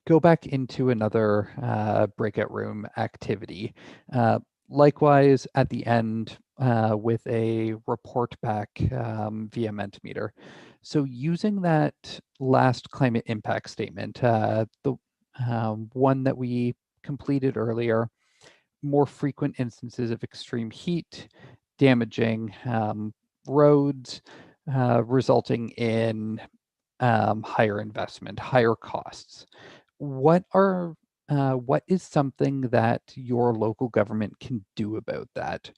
go back into another breakout room activity. Likewise, at the end with a report back via Mentimeter. So using that last climate impact statement, the one that we completed earlier, more frequent instances of extreme heat damaging roads, resulting in higher investment, higher costs. What is something that your local government can do about that?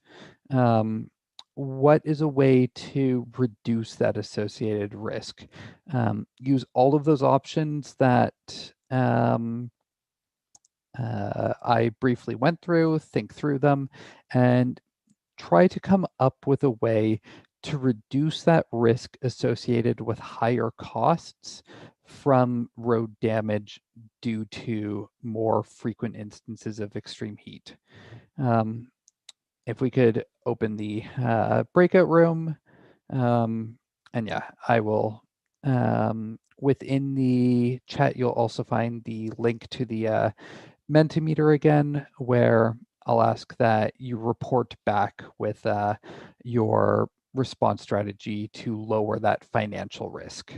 What is a way to reduce that associated risk? Use all of those options that I briefly went through, think through them, and try to come up with a way to reduce that risk associated with higher costs from road damage due to more frequent instances of extreme heat. If we could open the breakout room, and yeah, I will, within the chat, you'll also find the link to the Mentimeter again, where I'll ask that you report back with your response strategy to lower that financial risk.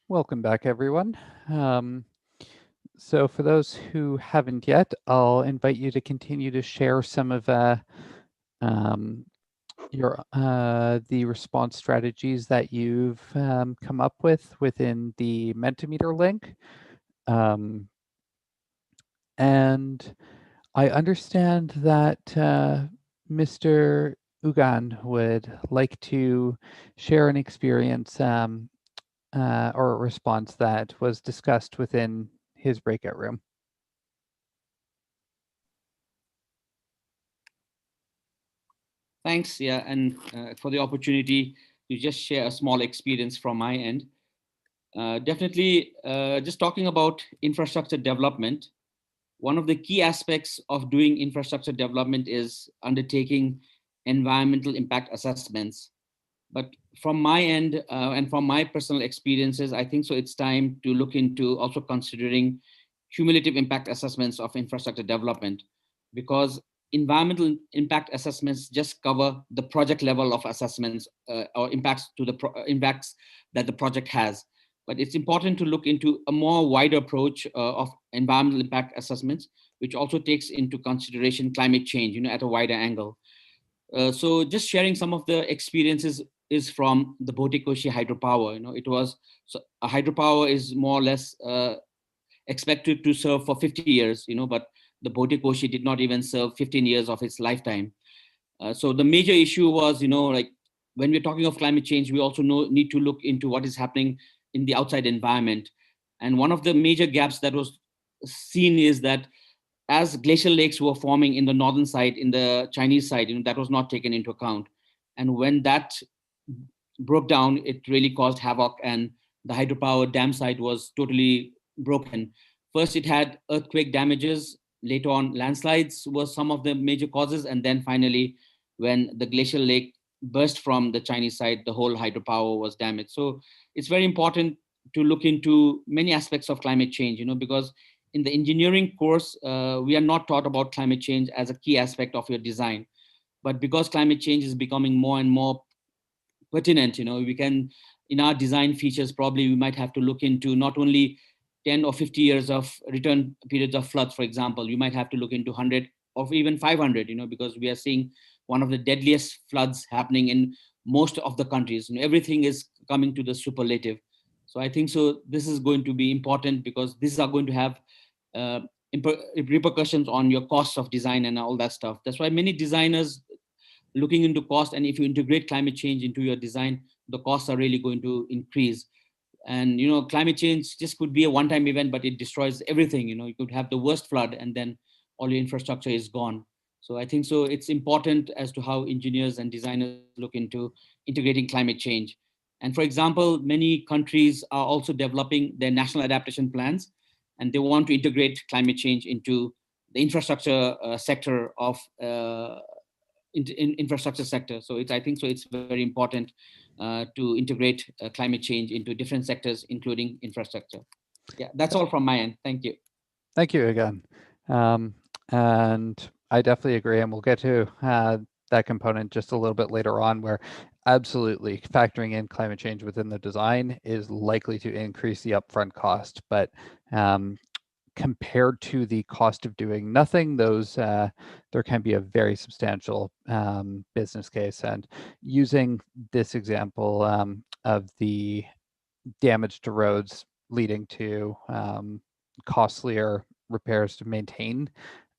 Welcome back, everyone. So for those who haven't yet, I'll invite you to continue to share some of um, the response strategies that you've come up with within the Mentimeter link. And I understand that Mr. Ugan would like to share an experience or a response that was discussed within his breakout room. Thanks, yeah, and for the opportunity to just share a small experience from my end. Definitely, just talking about infrastructure development, one of the key aspects of doing infrastructure development is undertaking environmental impact assessments. But from my end and from my personal experiences, I think so it's time to look into also considering cumulative impact assessments of infrastructure development, because environmental impact assessments just cover the project level of assessments or impacts to the impacts that the project has. But it's important to look into a more wider approach of environmental impact assessments, which also takes into consideration climate change, at a wider angle. So just sharing some of the experiences is from the Bhotekoshi hydropower. It was, so a hydropower is more or less expected to serve for 50 years, but the Bhotekoshi did not even serve 15 years of its lifetime. So the major issue was, like when we're talking of climate change, we also need to look into what is happening in the outside environment. And one of the major gaps that was seen is that as glacial lakes were forming in the northern side, in the Chinese side, that was not taken into account. And when that broke down, it really caused havoc, and the hydropower dam site was totally broken. First, it had earthquake damages. Later on, landslides were some of the major causes. And then finally, when the glacial lake burst from the Chinese side, the whole hydropower was damaged. So it's very important to look into many aspects of climate change, because in the engineering course, we are not taught about climate change as a key aspect of your design. But because climate change is becoming more and more pertinent, we can, in our design features, probably we might have to look into not only 10 or 50 years of return periods of floods, for example. You might have to look into 100 or even 500, because we are seeing one of the deadliest floods happening in most of the countries. Everything is coming to the superlative. So I think so this is going to be important, because these are going to have repercussions on your costs of design and all that stuff. That's why many designers looking into cost, and if you integrate climate change into your design, the costs are really going to increase. And climate change just could be a one-time event, but it destroys everything. You could have the worst flood and then all your infrastructure is gone. So I think so it's important as to how engineers and designers look into integrating climate change. And for example, many countries are also developing their national adaptation plans, and they want to integrate climate change into the infrastructure sector of infrastructure sector. So I think so it's very important to integrate climate change into different sectors, including infrastructure. Yeah, that's all from my end. Thank you. Thank you again. And I definitely agree, and we'll get to that component just a little bit later on, where absolutely factoring in climate change within the design is likely to increase the upfront cost. But compared to the cost of doing nothing, those there can be a very substantial business case. And using this example of the damage to roads leading to costlier repairs to maintain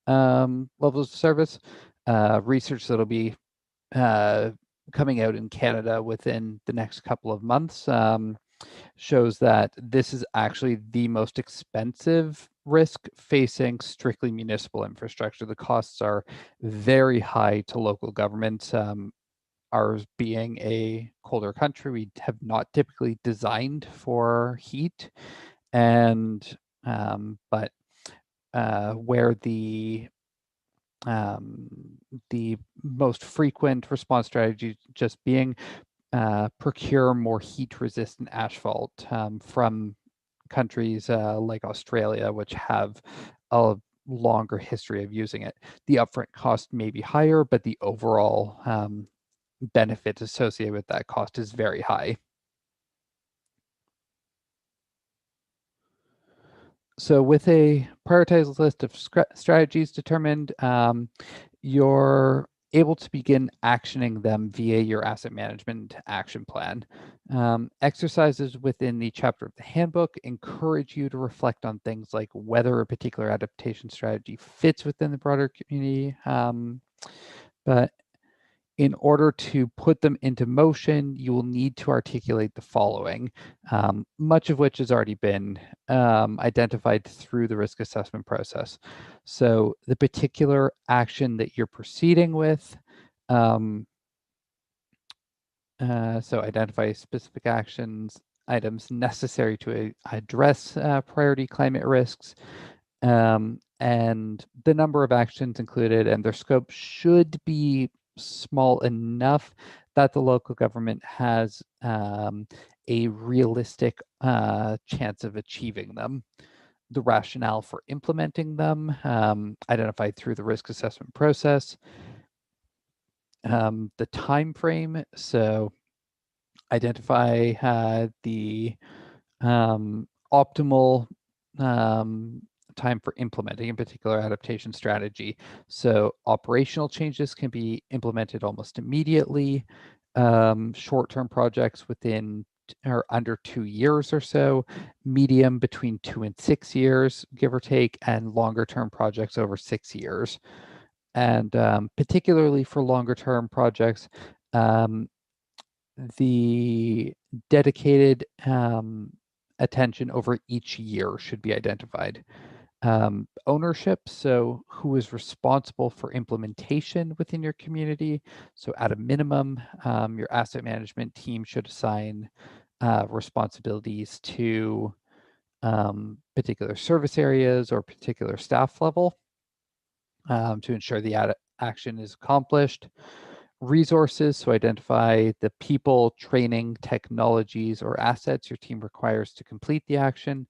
levels of service, research that'll be coming out in Canada within the next couple of months shows that this is actually the most expensive risk facing strictly municipal infrastructure. The costs are very high to local governments. Ours being a colder country, we have not typically designed for heat, and but where the most frequent response strategy just being procure more heat-resistant asphalt from countries like Australia, which have a longer history of using it. The upfront cost may be higher, but the overall benefit associated with that cost is very high. So with a prioritized list of strategies determined, you're able to begin actioning them via your asset management action plan. Exercises within the chapter of the handbook encourage you to reflect on things like whether a particular adaptation strategy fits within the broader community. But in order to put them into motion, you will need to articulate the following, much of which has already been identified through the risk assessment process. So the particular action that you're proceeding with, so identify specific actions, items necessary to address priority climate risks, and the number of actions included and their scope should be small enough that the local government has a realistic chance of achieving them. The rationale for implementing them, identified through the risk assessment process. The time frame, so identify the optimal time for implementing a particular adaptation strategy. So operational changes can be implemented almost immediately. Short-term projects within or under 2 years or so, medium between 2 and 6 years, give or take, and longer-term projects over 6 years. And particularly for longer-term projects, the dedicated attention over each year should be identified. Ownership, so who is responsible for implementation within your community. So at a minimum, your asset management team should assign responsibilities to particular service areas or particular staff level to ensure the action is accomplished. Resources, so identify the people, training, technologies, or assets your team requires to complete the action.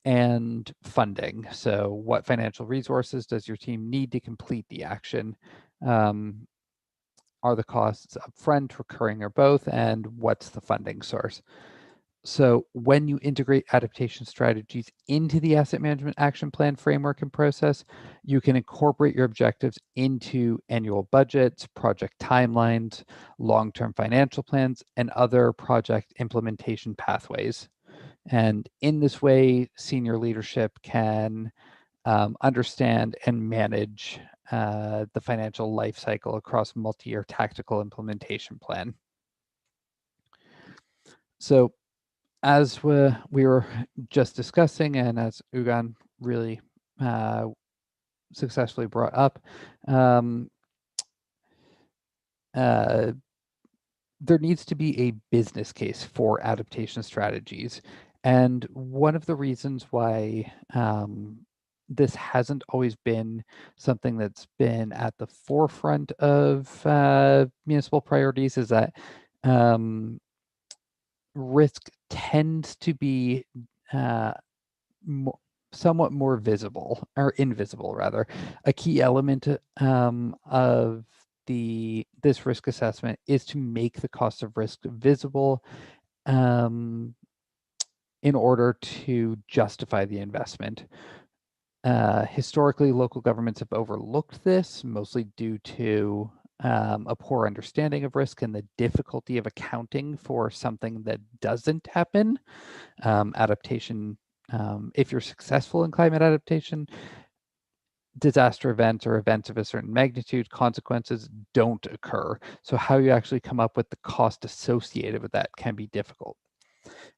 and funding. So what financial resources does your team need to complete the action? Are the costs upfront, recurring, or both? And what's the funding source? So when you integrate adaptation strategies into the asset management action plan framework and process, you can incorporate your objectives into annual budgets, project timelines, long-term financial plans, and other project implementation pathways. And in this way, senior leadership can understand and manage the financial life cycle across multi-year tactical implementation plan. So as we were just discussing, and as Ugan really successfully brought up, there needs to be a business case for adaptation strategies. And one of the reasons why this hasn't always been something that's been at the forefront of municipal priorities is that risk tends to be somewhat more visible, or invisible rather. A key element of this risk assessment is to make the cost of risk visible in order to justify the investment. Historically, local governments have overlooked this, mostly due to a poor understanding of risk and the difficulty of accounting for something that doesn't happen. Adaptation, if you're successful in climate adaptation, disaster events or events of a certain magnitude, consequences don't occur. So how you actually come up with the cost associated with that can be difficult.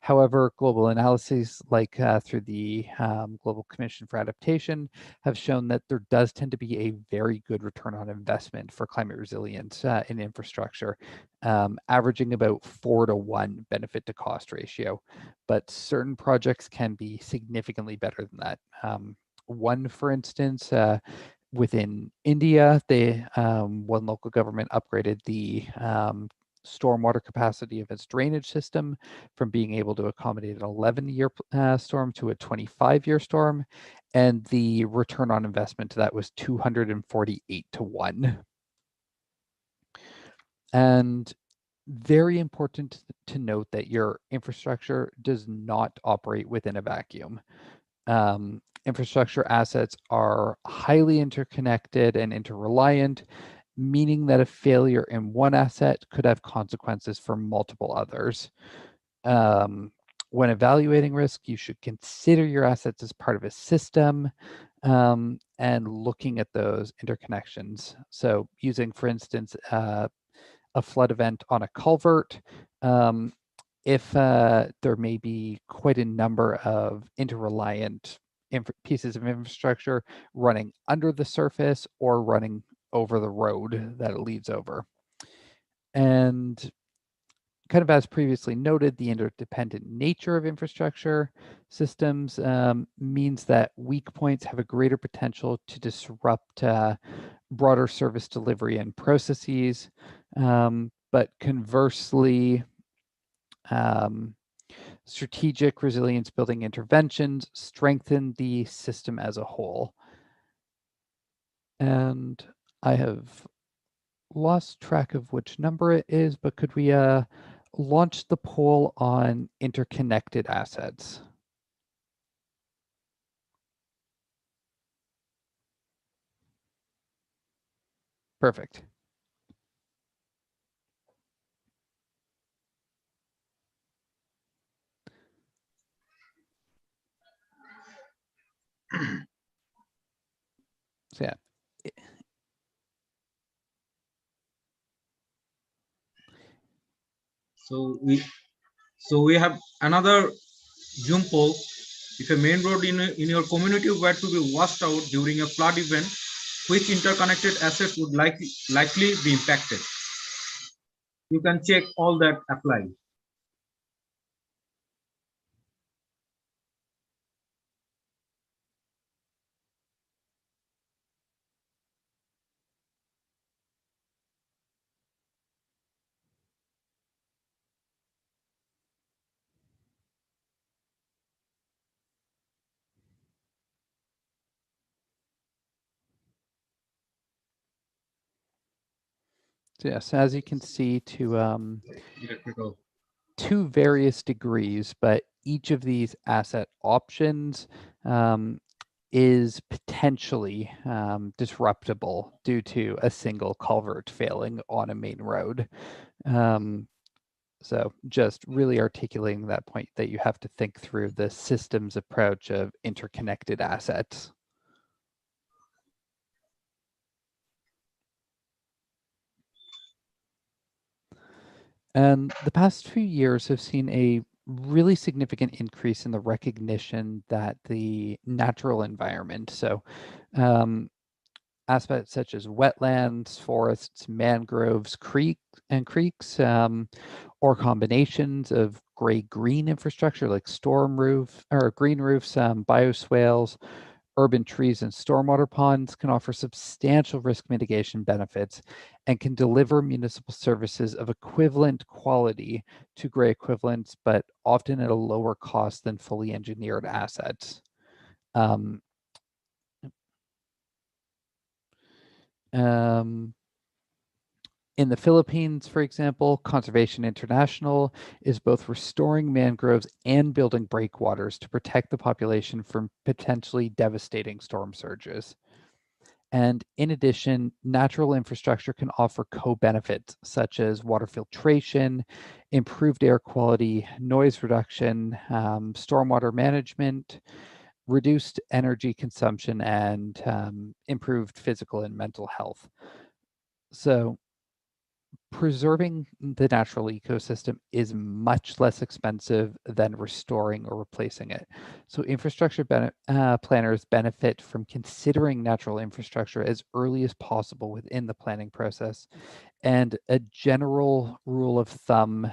However, global analyses like through the Global Commission for Adaptation have shown that there does tend to be a very good return on investment for climate resilience in infrastructure, averaging about 4-to-1 benefit to cost ratio. But certain projects can be significantly better than that. One, for instance, within India, one local government upgraded the stormwater capacity of its drainage system from being able to accommodate an 11-year storm to a 25-year storm, and the return on investment to that was 248-to-1. And very important to note that your infrastructure does not operate within a vacuum. Infrastructure assets are highly interconnected and interreliant, meaning that a failure in one asset could have consequences for multiple others. When evaluating risk, you should consider your assets as part of a system and looking at those interconnections. So using, for instance, a flood event on a culvert, if there may be quite a number of interreliant pieces of infrastructure running under the surface or running over the road that it leads over. And kind of as previously noted, the interdependent nature of infrastructure systems means that weak points have a greater potential to disrupt broader service delivery and processes. But conversely, strategic resilience building interventions strengthen the system as a whole. And I have lost track of which number it is, but could we launch the poll on interconnected assets? Perfect. So yeah. So we have another Zoom poll. If a main road in your community were to be washed out during a flood event, which interconnected assets would likely be impacted? You can check all that apply. So yes, as you can see, electrical. to various degrees, but each of these asset options is potentially disruptible due to a single culvert failing on a main road. So just really articulating that point that you have to think through the systems approach of interconnected assets. And the past few years have seen a really significant increase in the recognition that the natural environment, so aspects such as wetlands, forests, mangroves, creeks, or combinations of gray-green infrastructure like storm roof or green roofs, bioswales, urban trees, and stormwater ponds can offer substantial risk mitigation benefits and can deliver municipal services of equivalent quality to gray equivalents, but often at a lower cost than fully engineered assets. In the Philippines, for example, Conservation International is both restoring mangroves and building breakwaters to protect the population from potentially devastating storm surges. And in addition, natural infrastructure can offer co-benefits such as water filtration, improved air quality, noise reduction, stormwater management, reduced energy consumption, and improved physical and mental health. So preserving the natural ecosystem is much less expensive than restoring or replacing it. So infrastructure planners benefit from considering natural infrastructure as early as possible within the planning process. And a general rule of thumb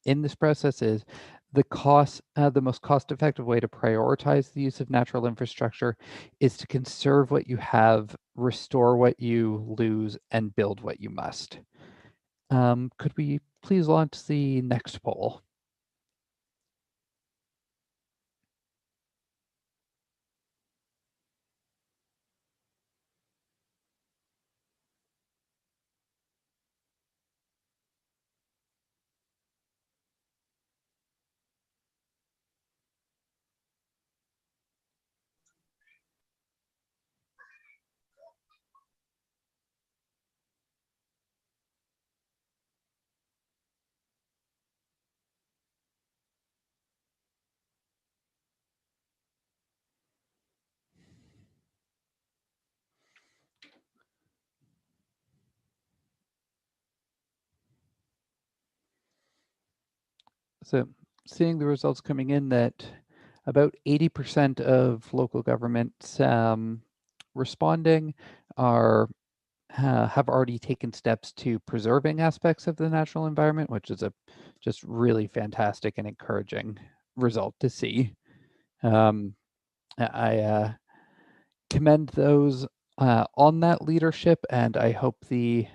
in this process is the most cost-effective way to prioritize the use of natural infrastructure is to conserve what you have, restore what you lose, and build what you must. Could we please launch the next poll? So seeing the results coming in that about 80% of local governments responding have already taken steps to preserving aspects of the natural environment, which is a just really fantastic and encouraging result to see. I commend those on that leadership, and I hope the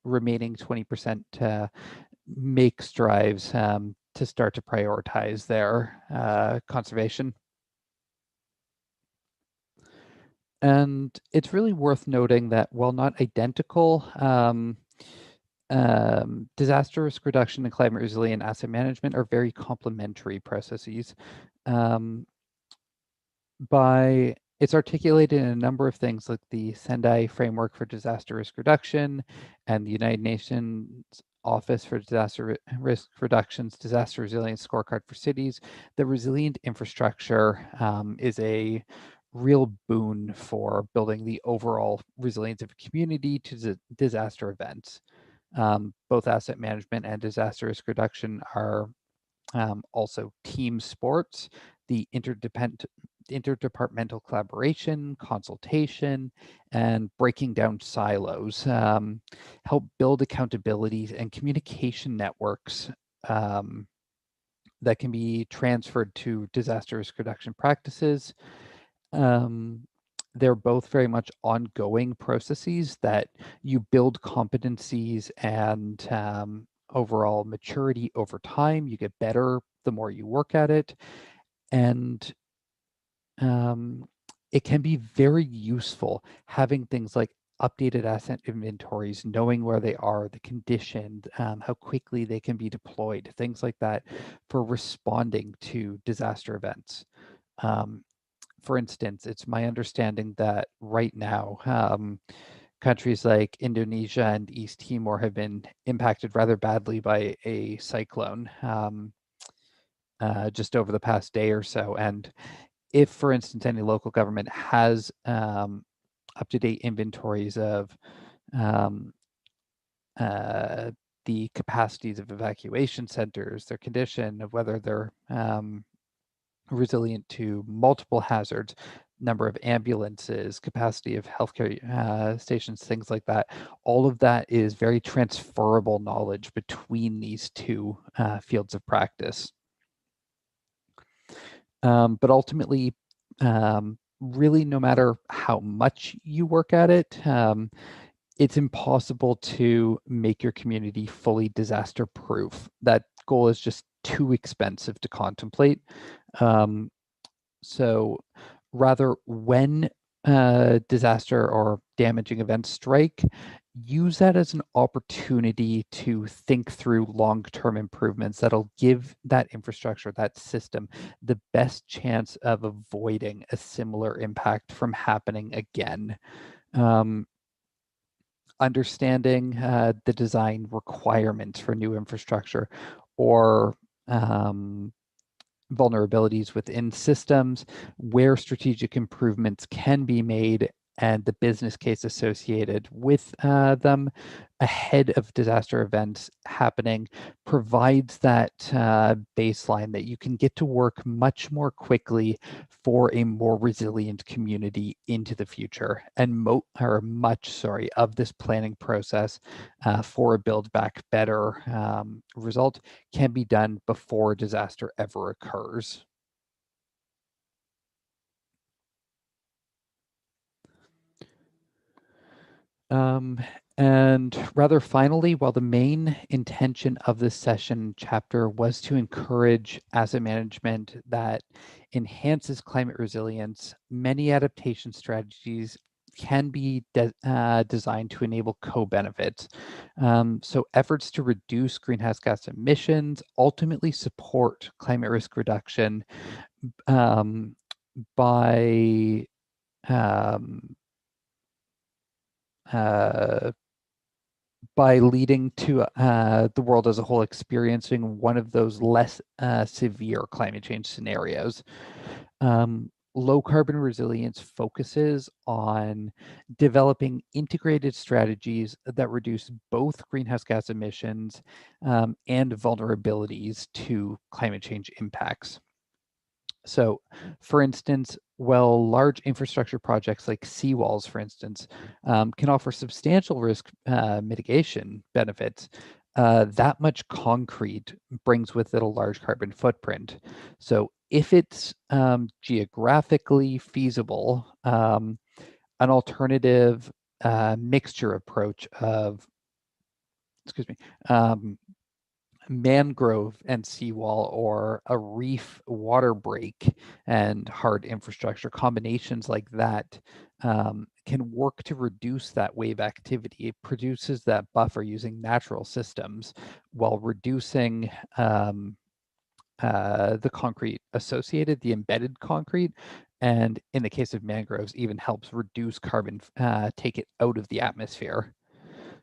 remaining 20% make strides to start to prioritize their conservation. And it's really worth noting that while not identical, disaster risk reduction and climate resilient asset management are very complementary processes. It's articulated in a number of things like the Sendai Framework for Disaster Risk Reduction and the United Nations Office for Disaster Risk Reduction's Disaster Resilience Scorecard for Cities. The resilient infrastructure is a real boon for building the overall resilience of a community to disaster events. Both asset management and disaster risk reduction are also team sports. The interdepartmental collaboration, consultation, and breaking down silos help build accountabilities and communication networks that can be transferred to disaster risk reduction practices. They're both very much ongoing processes that you build competencies and overall maturity over time. You get better the more you work at it. And it can be very useful having things like updated asset inventories, knowing where they are, the condition, how quickly they can be deployed, things like that for responding to disaster events. For instance, it's my understanding that right now, countries like Indonesia and East Timor have been impacted rather badly by a cyclone just over the past day or so. And if, for instance, any local government has up-to-date inventories of the capacities of evacuation centers, their condition, of whether they're resilient to multiple hazards, number of ambulances, capacity of healthcare stations, things like that. All of that is very transferable knowledge between these two fields of practice. But ultimately, really, no matter how much you work at it, it's impossible to make your community fully disaster proof. That goal is just too expensive to contemplate. So rather, when disaster or damaging events strike, use that as an opportunity to think through long-term improvements that'll give that infrastructure, that system, the best chance of avoiding a similar impact from happening again. Understanding the design requirements for new infrastructure or vulnerabilities within systems, where strategic improvements can be made, and the business case associated with them ahead of disaster events happening provides that baseline that you can get to work much more quickly for a more resilient community into the future. And much of this planning process for a Build Back Better result can be done before disaster ever occurs. And rather finally, while the main intention of this session chapter was to encourage asset management that enhances climate resilience, many adaptation strategies can be designed to enable co-benefits. So efforts to reduce greenhouse gas emissions ultimately support climate risk reduction by leading to the world as a whole experiencing one of those less severe climate change scenarios. Low carbon resilience focuses on developing integrated strategies that reduce both greenhouse gas emissions and vulnerabilities to climate change impacts. So, for instance, while large infrastructure projects like seawalls, for instance, can offer substantial risk mitigation benefits, that much concrete brings with it a large carbon footprint. So if it's geographically feasible, an alternative mixture approach of, mangrove and seawall, or a reef water break and hard infrastructure combinations like that can work to reduce that wave activity. It produces that buffer using natural systems while reducing the concrete associated, the embedded concrete, and in the case of mangroves, even helps reduce carbon, take it out of the atmosphere.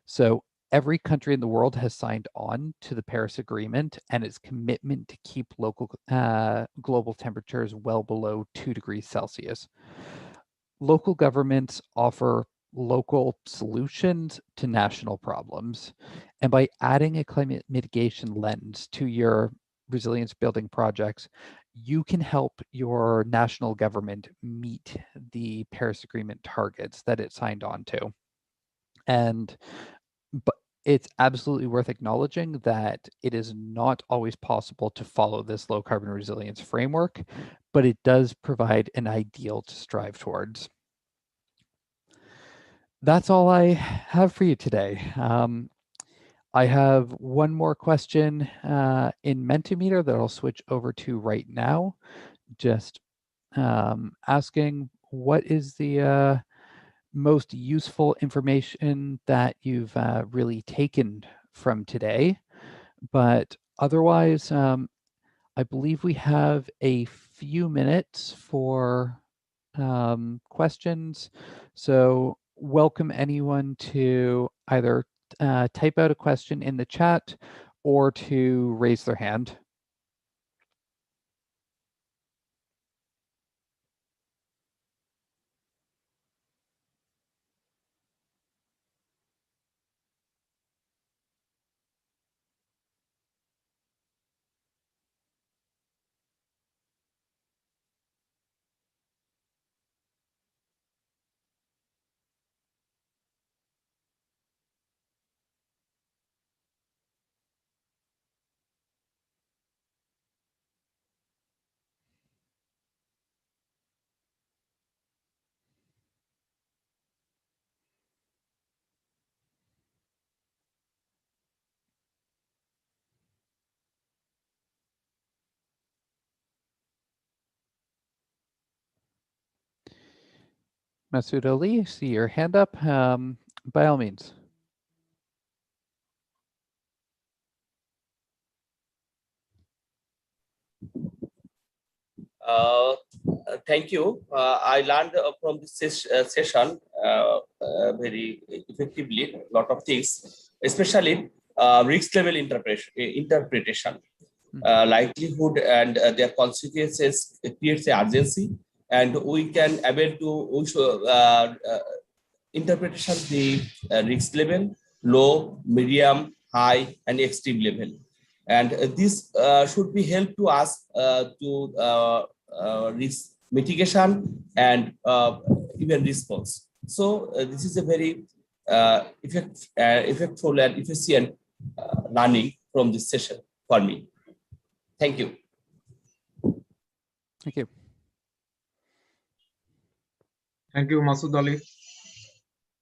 So every country in the world has signed on to the Paris Agreement and its commitment to keep local global temperatures well below 2 degrees Celsius. Local governments offer local solutions to national problems. And by adding a climate mitigation lens to your resilience building projects, you can help your national government meet the Paris Agreement targets that it signed on to. But it's absolutely worth acknowledging that it is not always possible to follow this low carbon resilience framework, but it does provide an ideal to strive towards. That's all I have for you today. I have one more question in Mentimeter that I'll switch over to right now. Just asking, what is the most useful information that you've really taken from today. But otherwise, I believe we have a few minutes for questions. So welcome anyone to either type out a question in the chat or to raise their hand. Masood Ali, see your hand up. By all means. Thank you. I learned from this session very effectively a lot of things, especially risk level interpretation, likelihood and their consequences creates a urgency, and we can able to interpretation the risk level, low, medium, high, and extreme level. And this should be help to us to risk mitigation and even response. So this is a very effectful and efficient learning from this session for me. Thank you. Thank you. Thank you, Masood Ali.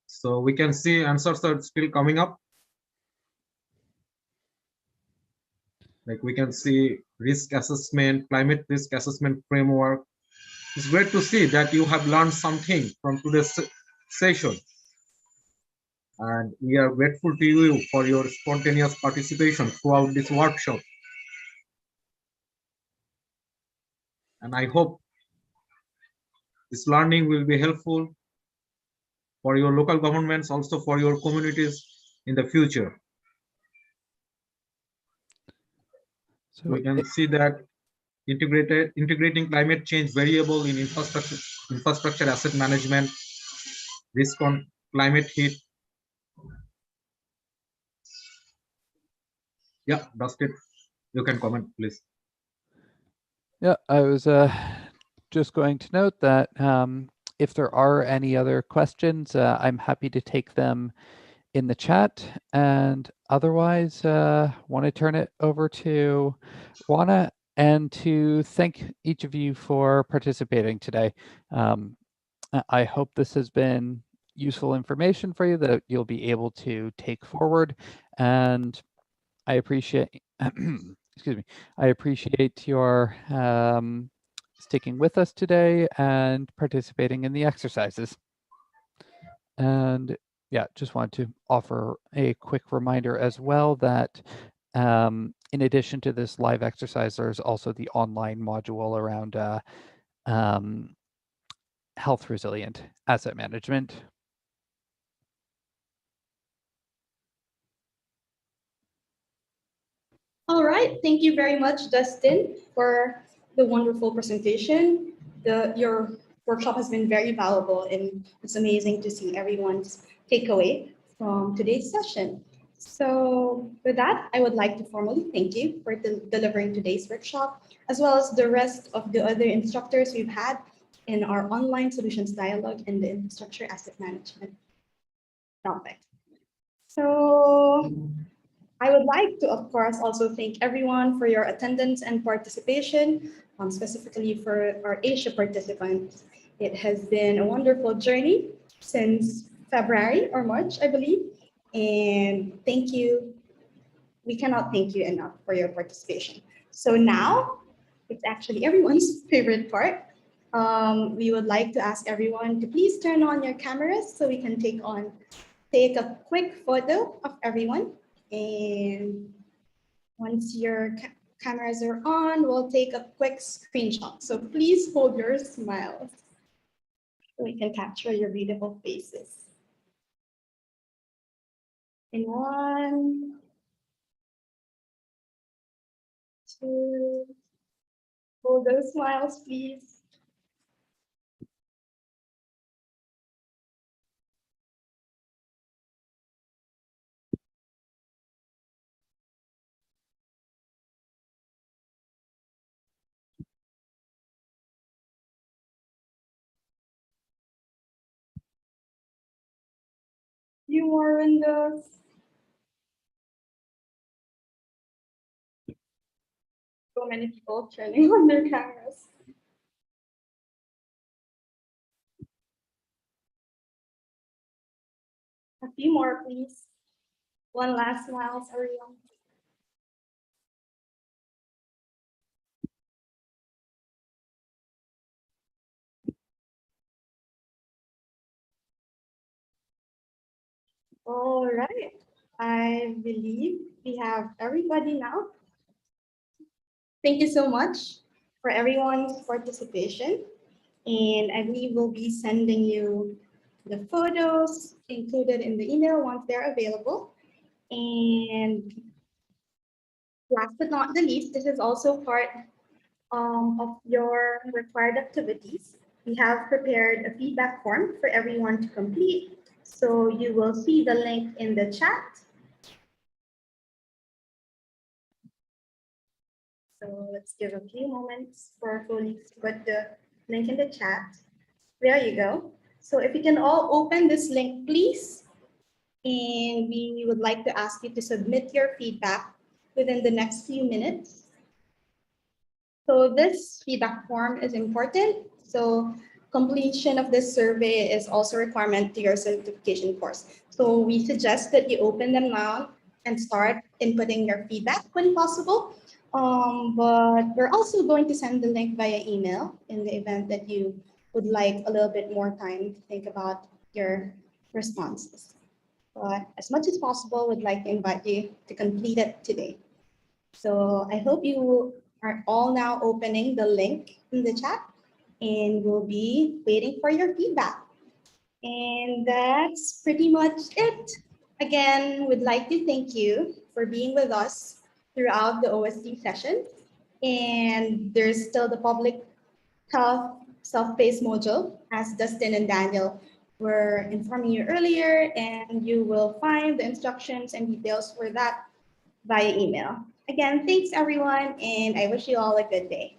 So we can see answers are still coming up. Like we can see risk assessment, climate risk assessment framework. It's great to see that you have learned something from today's session. And we are grateful to you for your spontaneous participation throughout this workshop. And I hope this learning will be helpful for your local governments, also for your communities in the future. So we can see that integrating climate change variable in infrastructure asset management, risk on climate heat. Yeah, Dustin, you can comment, please. Yeah, I was just going to note that if there are any other questions, I'm happy to take them in the chat. And otherwise, want to turn it over to Juana and to thank each of you for participating today. I hope this has been useful information for you that you'll be able to take forward. And I appreciate, excuse me, I appreciate your sticking with us today and participating in the exercises. And yeah, just want to offer a quick reminder as well that in addition to this live exercise, there's also the online module around health resilient asset management. All right, thank you very much, Dustin, for the wonderful presentation. Your workshop has been very valuable, and it's amazing to see everyone's takeaway from today's session. So with that, I would like to formally thank you for delivering today's workshop, as well as the rest of the other instructors we've had in our online solutions dialogue in the infrastructure asset management topic. So I would like to, of course, also thank everyone for your attendance and participation, specifically for our Asia participants. It has been a wonderful journey since February or March, I believe. And thank you. We cannot thank you enough for your participation. So now it's actually everyone's favorite part. We would like to ask everyone to please turn on your cameras so we can take a quick photo of everyone. And once your cameras are on, we'll take a quick screenshot. So please hold your smiles so we can capture your beautiful faces. In 1, 2, hold those smiles, please. Few more windows. So many people turning on their cameras. A few more, please. One last smile, everyone. All right. I believe we have everybody now. Thank you so much for everyone's participation. And I believe we'll be sending you the photos included in the email once they're available. And last but not the least, this is also part of your required activities. We have prepared a feedback form for everyone to complete. So you will see the link in the chat. So let's give a few moments for our colleagues to put the link in the chat. There you go. So if you can all open this link, please. And we would like to ask you to submit your feedback within the next few minutes. So this feedback form is important. So completion of this survey is also a requirement to your certification course. So we suggest that you open them now and start inputting your feedback when possible. But we're also going to send the link via email in the event that you would like a little bit more time to think about your responses. But as much as possible, would like to invite you to complete it today. So I hope you are all now opening the link in the chat, and we'll be waiting for your feedback. And that's pretty much it. Again, would like to thank you for being with us throughout the OSD session. And there's still the public health self-paced module, as Dustin and Daniel were informing you earlier, and you will find the instructions and details for that via email. Again, thanks everyone, and I wish you all a good day.